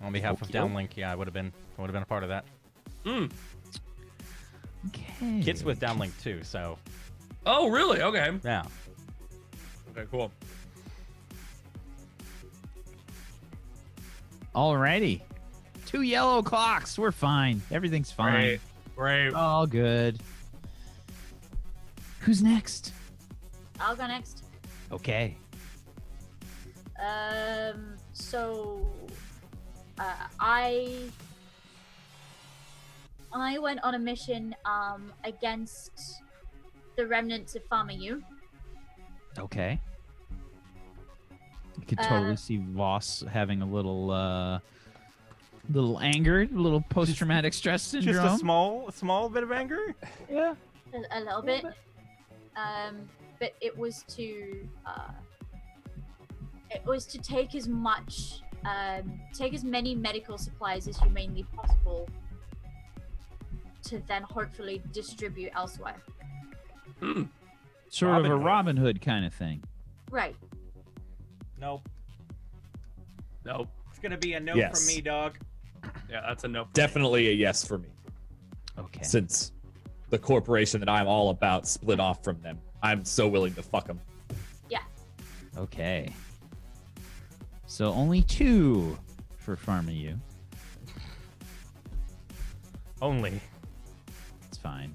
On behalf of Okey-doke. Downlink, yeah, I would have been a part of that. Mm. Okay. Kit's with Downlink too, so Oh, really? Okay. yeah. Okay, cool. Alrighty. 2 yellow clocks. We're fine. Everything's fine. Great. Great. All good. Who's next? I'll go next. Okay. So, I I went on a mission against the remnants of Farmer U. Okay. You could totally see Voss having a little anger, a little post-traumatic stress syndrome. Just a small bit of anger. Yeah. A little bit. But it was to take as many medical supplies as humanely possible to then hopefully distribute elsewhere. Sort Robin of a Hood. Robin Hood kind of thing. Right. Nope. Nope. It's gonna be a no Yes. from me, dog. Yeah, that's a no. Definitely a yes for me. Okay. Since the corporation that I'm all about split off from them, I'm so willing to fuck them. Yeah. Okay. So only 2 for Farming You. Only. It's fine.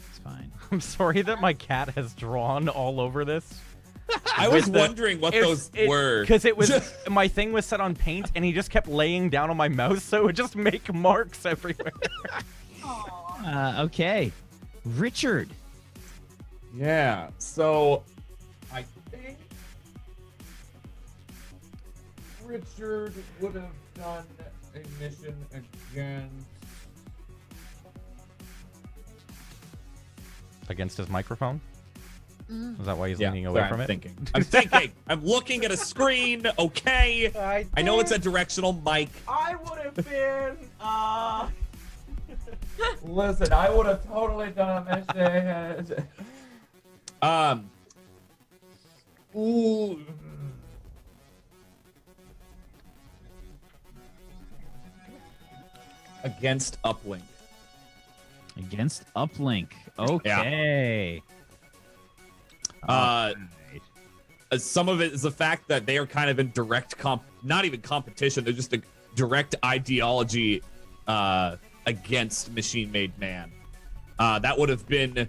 It's fine. I'm sorry that my cat has drawn all over this. I was With the- wondering what those were. Because it was my thing was set on paint, and he just kept laying down on my mouse, so it would just make marks everywhere. Aww. Okay. Richard. Yeah, so I think Richard would have done a mission against. Against his microphone? Mm. Is that why he's leaning away from it? I'm thinking. I'm looking at a screen. Okay. I know it's a directional mic. I would have been. Listen, I would have totally done a mission. Ooh. Against Uplink. Against Uplink. Okay. Some of it is the fact that they are kind of in direct not even competition. They're just a direct ideology against machine-made man. That would have been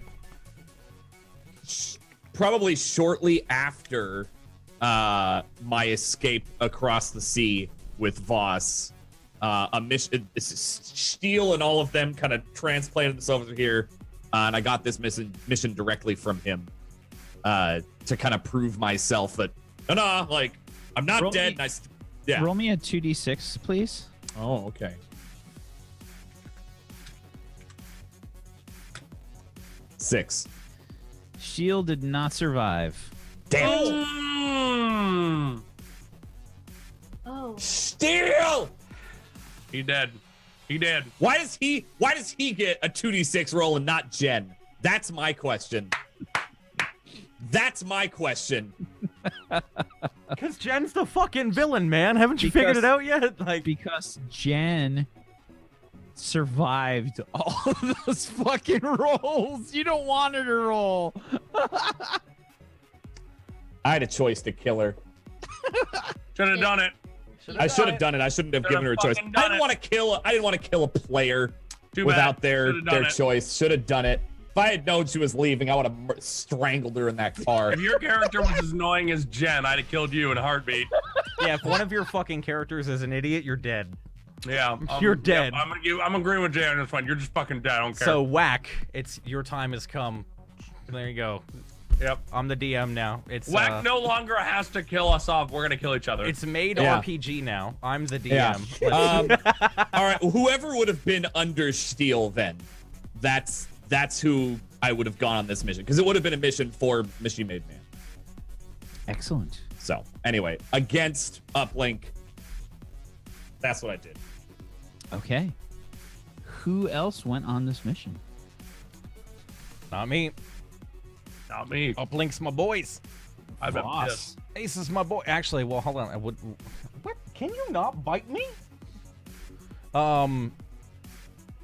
probably shortly after my escape across the sea with Voss. A mission, Steel and all of them kind of transplanted themselves over here, and I got this mission directly from him to kind of prove myself that like I'm not dead. Yeah. Roll me a 2d6, please. Oh, okay. 6. Shield did not survive. Damn it. Oh. Steel! He dead. He dead. Why does he get a 2d6 roll and not Jen? That's my question. That's my question. Because Jen's the fucking villain, man. Haven't you figured it out yet? Like, Because Jen survived all of those fucking rolls. You don't want her to roll. I had a choice to kill her. Should have done it. I should have done it. I shouldn't have given her a choice. fucking I done didn't it. want to kill a player Too without bad. their Should've done it. choice. Should have done it. If I had known she was leaving, I would have strangled her in that car. If your character was as annoying as Jen, I'd have killed you in a heartbeat. yeah, if one of your fucking characters is an idiot, you're dead. Yeah, You're dead. Yeah, I'm agreeing with Jen on this one. You're just fucking dead. I don't care. So, Whack, it's your time has come. There you go. yep. I'm the DM now. It's Whack no longer has to kill us off. We're gonna kill each other. It's made Yeah. RPG now. I'm the Yeah. DM. All right. Whoever would have been under Steel then, that's who I would have gone on this mission, because it would have been a mission for Machine Made Man. Excellent. So anyway, against Uplink, that's what I did. Okay. Who else went on this mission? Not me. Not me. Uplinks my boys. I've been Voss. pissed. Ace is my boy. Actually, well, hold on. I would. What? Can you not bite me?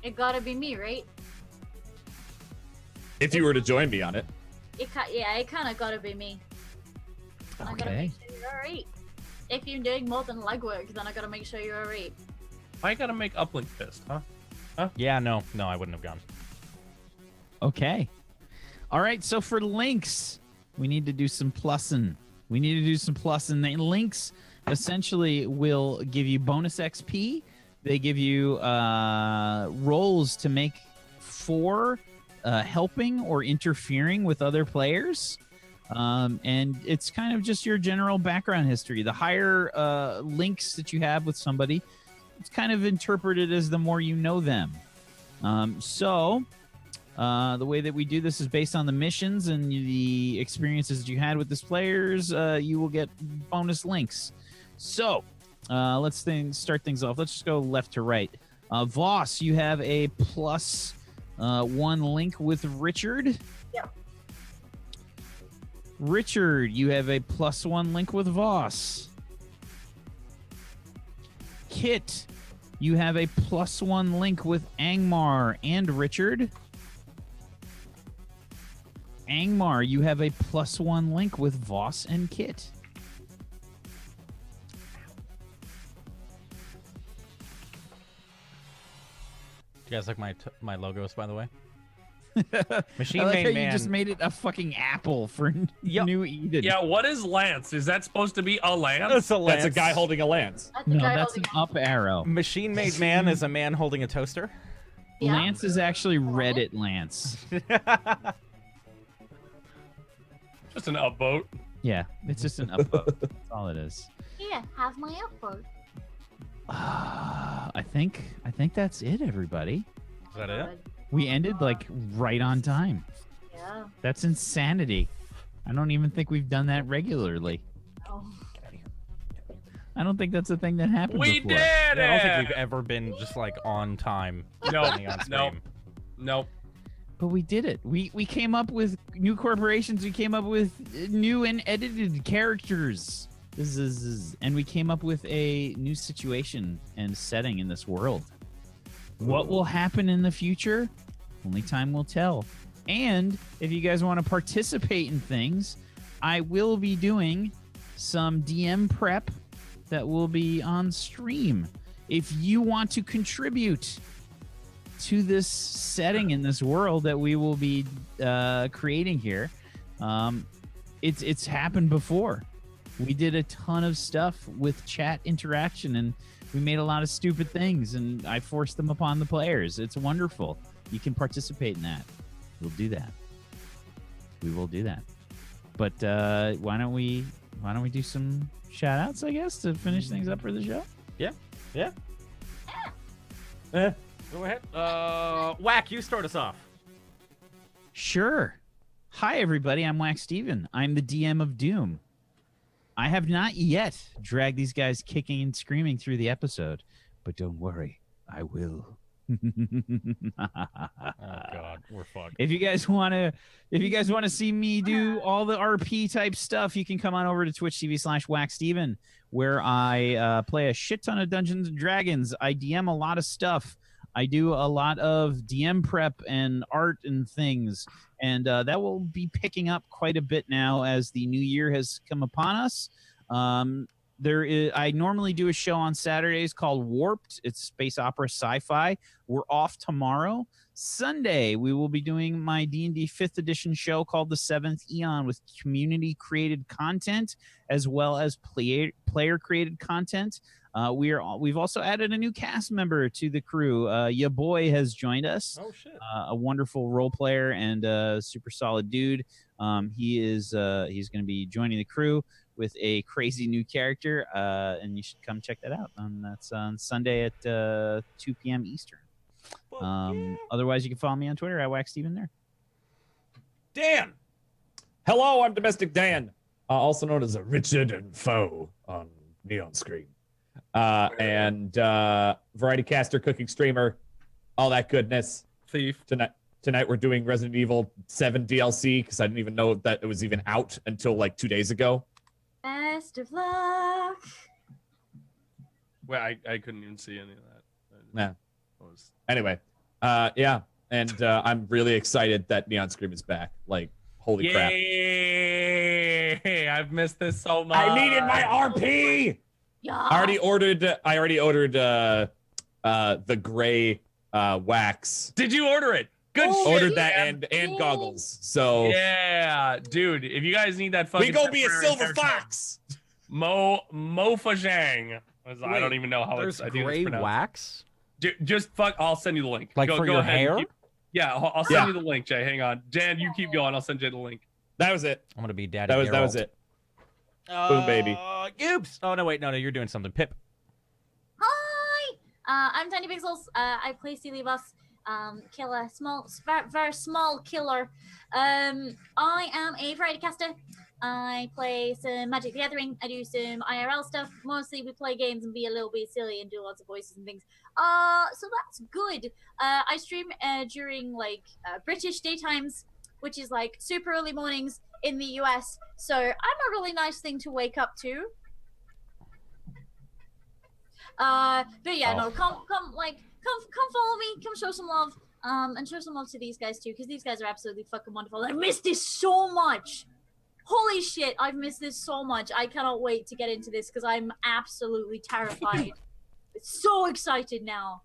It gotta be me, right? If you were to join me on it. It kind of gotta be me. I gotta Okay. make sure you're alright. If you're doing more than legwork, then I gotta make sure you're alright. I gotta make Uplink pissed, huh? Yeah, no, I wouldn't have gone. Okay. All right. So for links, we need to do some plussing. The links essentially will give you bonus XP They give you roles to make for helping or interfering with other players. And it's kind of just your general background history. The higher links that you have with somebody, it's kind of interpreted as the more you know them. So the way that we do this is based on the missions and the experiences that you had with these players. You will get bonus links. So let's start things off. Let's just go left to right. Voss, you have a +1 link with Richard. Yep. Richard, you have a +1 link with Voss. Kit, you have a +1 link with Angmar and Richard. Angmar, you have a +1 link with Voss and Kit. Do you guys like my logos, by the way? Machine Made Man. You just made it a fucking apple for New Eden. Yeah, what is Lance? Is that supposed to be a lance? It's a lance. That's a guy holding a lance. No, that's an up arrow. Machine Made Man is a man holding a toaster. Yeah. Lance is actually Reddit Lance. Just an upvote. Yeah, it's just an upvote. That's all it is. Here, have my upvote. I think that's it, everybody. Is that it? We ended like right on time. Yeah. That's insanity. I don't even think we've done that regularly. Oh. I don't think that's a thing that happened We before. did it! I don't think we've ever been just like on time. depending on stream. Nope. But we did it. We came up with new corporations. We came up with new and edited characters. And we came up with a new situation and setting in this world. What will happen in the future? Only time will tell. And if you guys want to participate in things, I will be doing some DM prep that will be on stream. If you want to contribute to this setting in this world that we will be creating here, it's happened before. We did a ton of stuff with chat interaction, and we made a lot of stupid things, and I forced them upon the players. It's wonderful. You can participate in that. We'll do that. We will do that. But why don't we do some shout outs, I guess, to finish things up for the show? Yeah. Go ahead. Whack, you start us off. Sure. Hi, everybody. I'm Wacksteven. I'm the DM of Doom. I have not yet dragged these guys kicking and screaming through the episode, but don't worry, I will. Oh God, we're fucked. If you guys want to see me do all the RP type stuff, you can come on over to twitch.tv/Wacksteven, where I play a shit ton of Dungeons and Dragons. I DM a lot of stuff. I do a lot of DM prep and art and things, and that will be picking up quite a bit now as the new year has come upon us. I normally do a show on Saturdays called Warped. It's space opera sci-fi. We're off tomorrow. Sunday, we will be doing my D&D 5th edition show called The Seventh Eon with community-created content as well as player-created content. We've also added a new cast member to the crew. Ya boy has joined us. Oh shit! A wonderful role player and a super solid dude. He's going to be joining the crew with a crazy new character, and you should come check that out. That's on Sunday at 2 p.m. Eastern. Otherwise, you can follow me on Twitter at Wacksteven there. Dan. Hello, I'm Domestic Dan, also known as a Richard and Foe on Neon Screen. And variety caster, cooking streamer, all that goodness. Thief. Tonight we're doing Resident Evil 7 DLC because I didn't even know that it was even out until like 2 days ago. Best of luck. Well, I couldn't even see any of that. Yeah. Anyway, yeah, and I'm really excited that Neon Scream is back. Like, holy crap! Yay! I've missed this so much. I needed my RP. Yeah. I already ordered the gray wax. Did you order it? Good shit. Ordered that and goggles. So yeah, dude. If you guys need that fucking, we go be a silver fox. Mo Fajang. I don't even know how There's I think gray it's pronounced. wax? Just fuck. I'll send you the link. Like for your ahead and hair? Yeah, I'll send you the link, Jay. Hang on, Dan. You keep going. I'll send you the link. That was it. I'm gonna be daddy. That was it. Boom, baby. Oops. Oh no, wait, no, you're doing something. Pip. Hi! I'm Tiny Pixels. I play Steely Boss. Killer, very small killer. I am a variety caster. I play some Magic the Gathering. I do some IRL stuff. Mostly we play games and be a little bit silly and do lots of voices and things. So that's good. I stream during like British daytimes, which is like super early mornings in the US. So I'm a really nice thing to wake up to. But yeah, no, come follow me, come show some love, and show some love to these guys too, because these guys are absolutely fucking wonderful. I missed this so much. Holy shit, I've missed this so much. I cannot wait to get into this because I'm absolutely terrified. So excited now.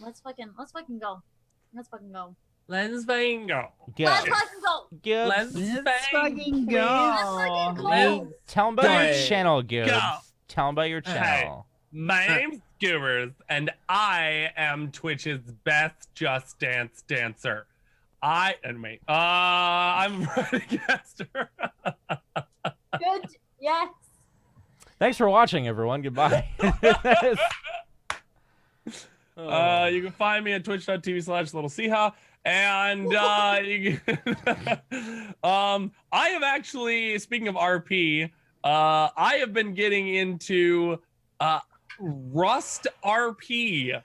Let's fucking go. Let's fucking go. Let's fucking go. Good. Let's fucking go. Good. Let's fucking go. Let's fucking go. Tell them about your Go. channel, Good. Go. Tell them about your channel. My name's Goobers, and I am Twitch's best Just Dance dancer. I'm a broadcaster. Good. Yes. Thanks for watching, everyone. Goodbye. You can find me at twitch.tv/littleseehaw. And you can, I have actually, speaking of RP, I have been getting into Rust RP.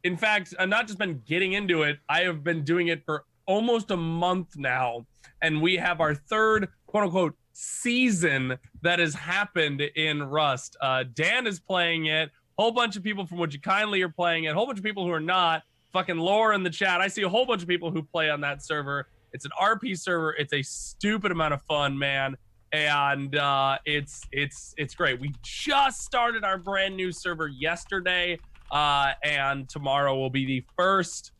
In fact, I've not just been getting into it, I have been doing it for almost a month now. And we have our third, quote unquote, season that has happened in Rust. Dan is playing it. Whole bunch of people from Would You Kindly are playing it. A whole bunch of people who are not. Fucking Laura in the chat. I see a whole bunch of people who play on that server. It's an RP server. It's a stupid amount of fun, man. And it's great. We just started our brand new server yesterday, and tomorrow will be the first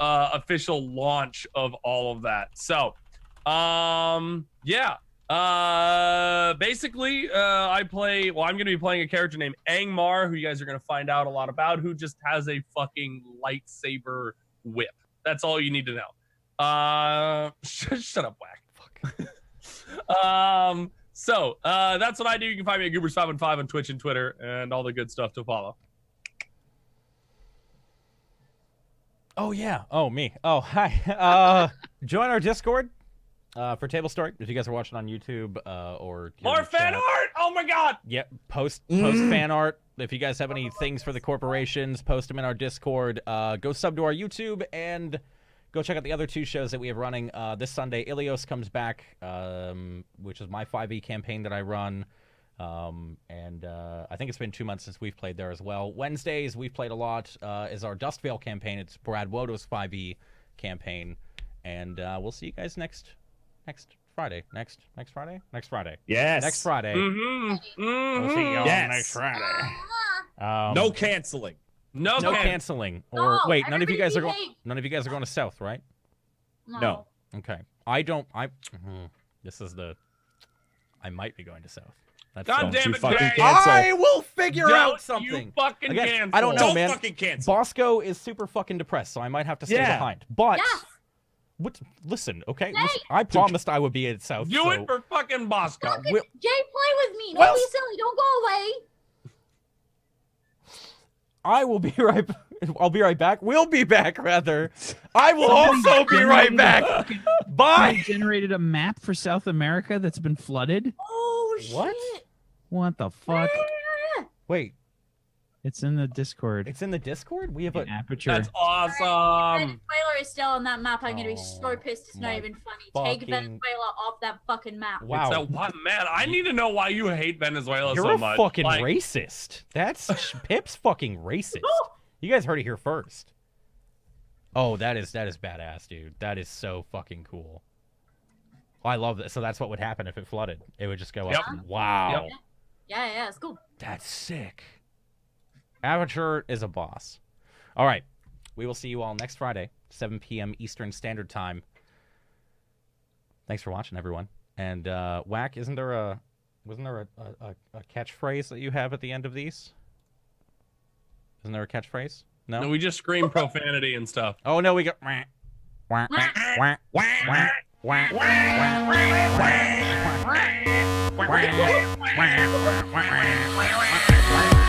official launch of all of that. So, yeah. Basically, I'm going to be playing a character named Angmar, who you guys are going to find out a lot about, who just has a fucking lightsaber whip. That's all you need to know. Shut up, Whack. Fuck. So that's what I do. You can find me at Goobers515 on Twitch and Twitter and all the good stuff to follow. Oh, yeah. Oh, me. Oh, hi. Join our Discord. For Tablestory, if you guys are watching on YouTube or more fan art. Oh my god. Yeah, post fan art. If you guys have any things for the corporations, post them in our Discord. Go sub to our YouTube and go check out the other two shows that we have running. This Sunday, Ilios comes back, which is my 5e campaign that I run. And I think it's been 2 months since we've played there as well. Wednesdays, we've played a lot, is our Dustvale campaign. It's Brad Wodo's 5e campaign. And we'll see you guys next Friday. Next Friday? Next Friday. Yes. Next Friday. Mm-hmm. We'll see y'all Yes. next Friday. No canceling. No canceling. Or No, wait, none of you guys are everybody going to South, right? No. Okay. This is the I might be going to South. That's God damn you it, fucking Jay. cancel. I will figure out Don't something. You fucking Again, cancel. I don't know, Don't man. fucking cancel. Bosco is super fucking depressed, so I might have to stay behind. But Yes. listen, okay? Hey. Listen, I promised I would be at South. Do so it for fucking Bosco. Fucking Will- Jay, play with me. Don't Well- be silly. Don't go away. I will be right. I'll be right back. We'll be back, rather. I will also be right back. Bye. Somebody generated a map for South America that's been flooded. Oh What? shit. What the fuck? Wait, It's in the Discord. it's in the Discord. We have a. Aperture. That's awesome. Venezuela is still on that map. I'm gonna be so pissed. It's not my even funny. Take fucking- Venezuela off that fucking map. Wow. So what, man? I need to know why you hate Venezuela You're so a much. fucking Like, racist. That's Pip's fucking racist. You guys heard it here first. Oh, that is badass, dude. That is so fucking cool. I love that. So that's what would happen if it flooded. It would just go Yep. up. Wow. Yep. Yeah, it's cool. That's sick. Aperture is a boss. All right. We will see you all next Friday, 7 p.m. Eastern Standard Time. Thanks for watching, everyone. And Whack, isn't there a Wasn't there a catchphrase that you have at the end of these? Isn't there a catchphrase? No. No, we just scream profanity and stuff. Oh no, we got.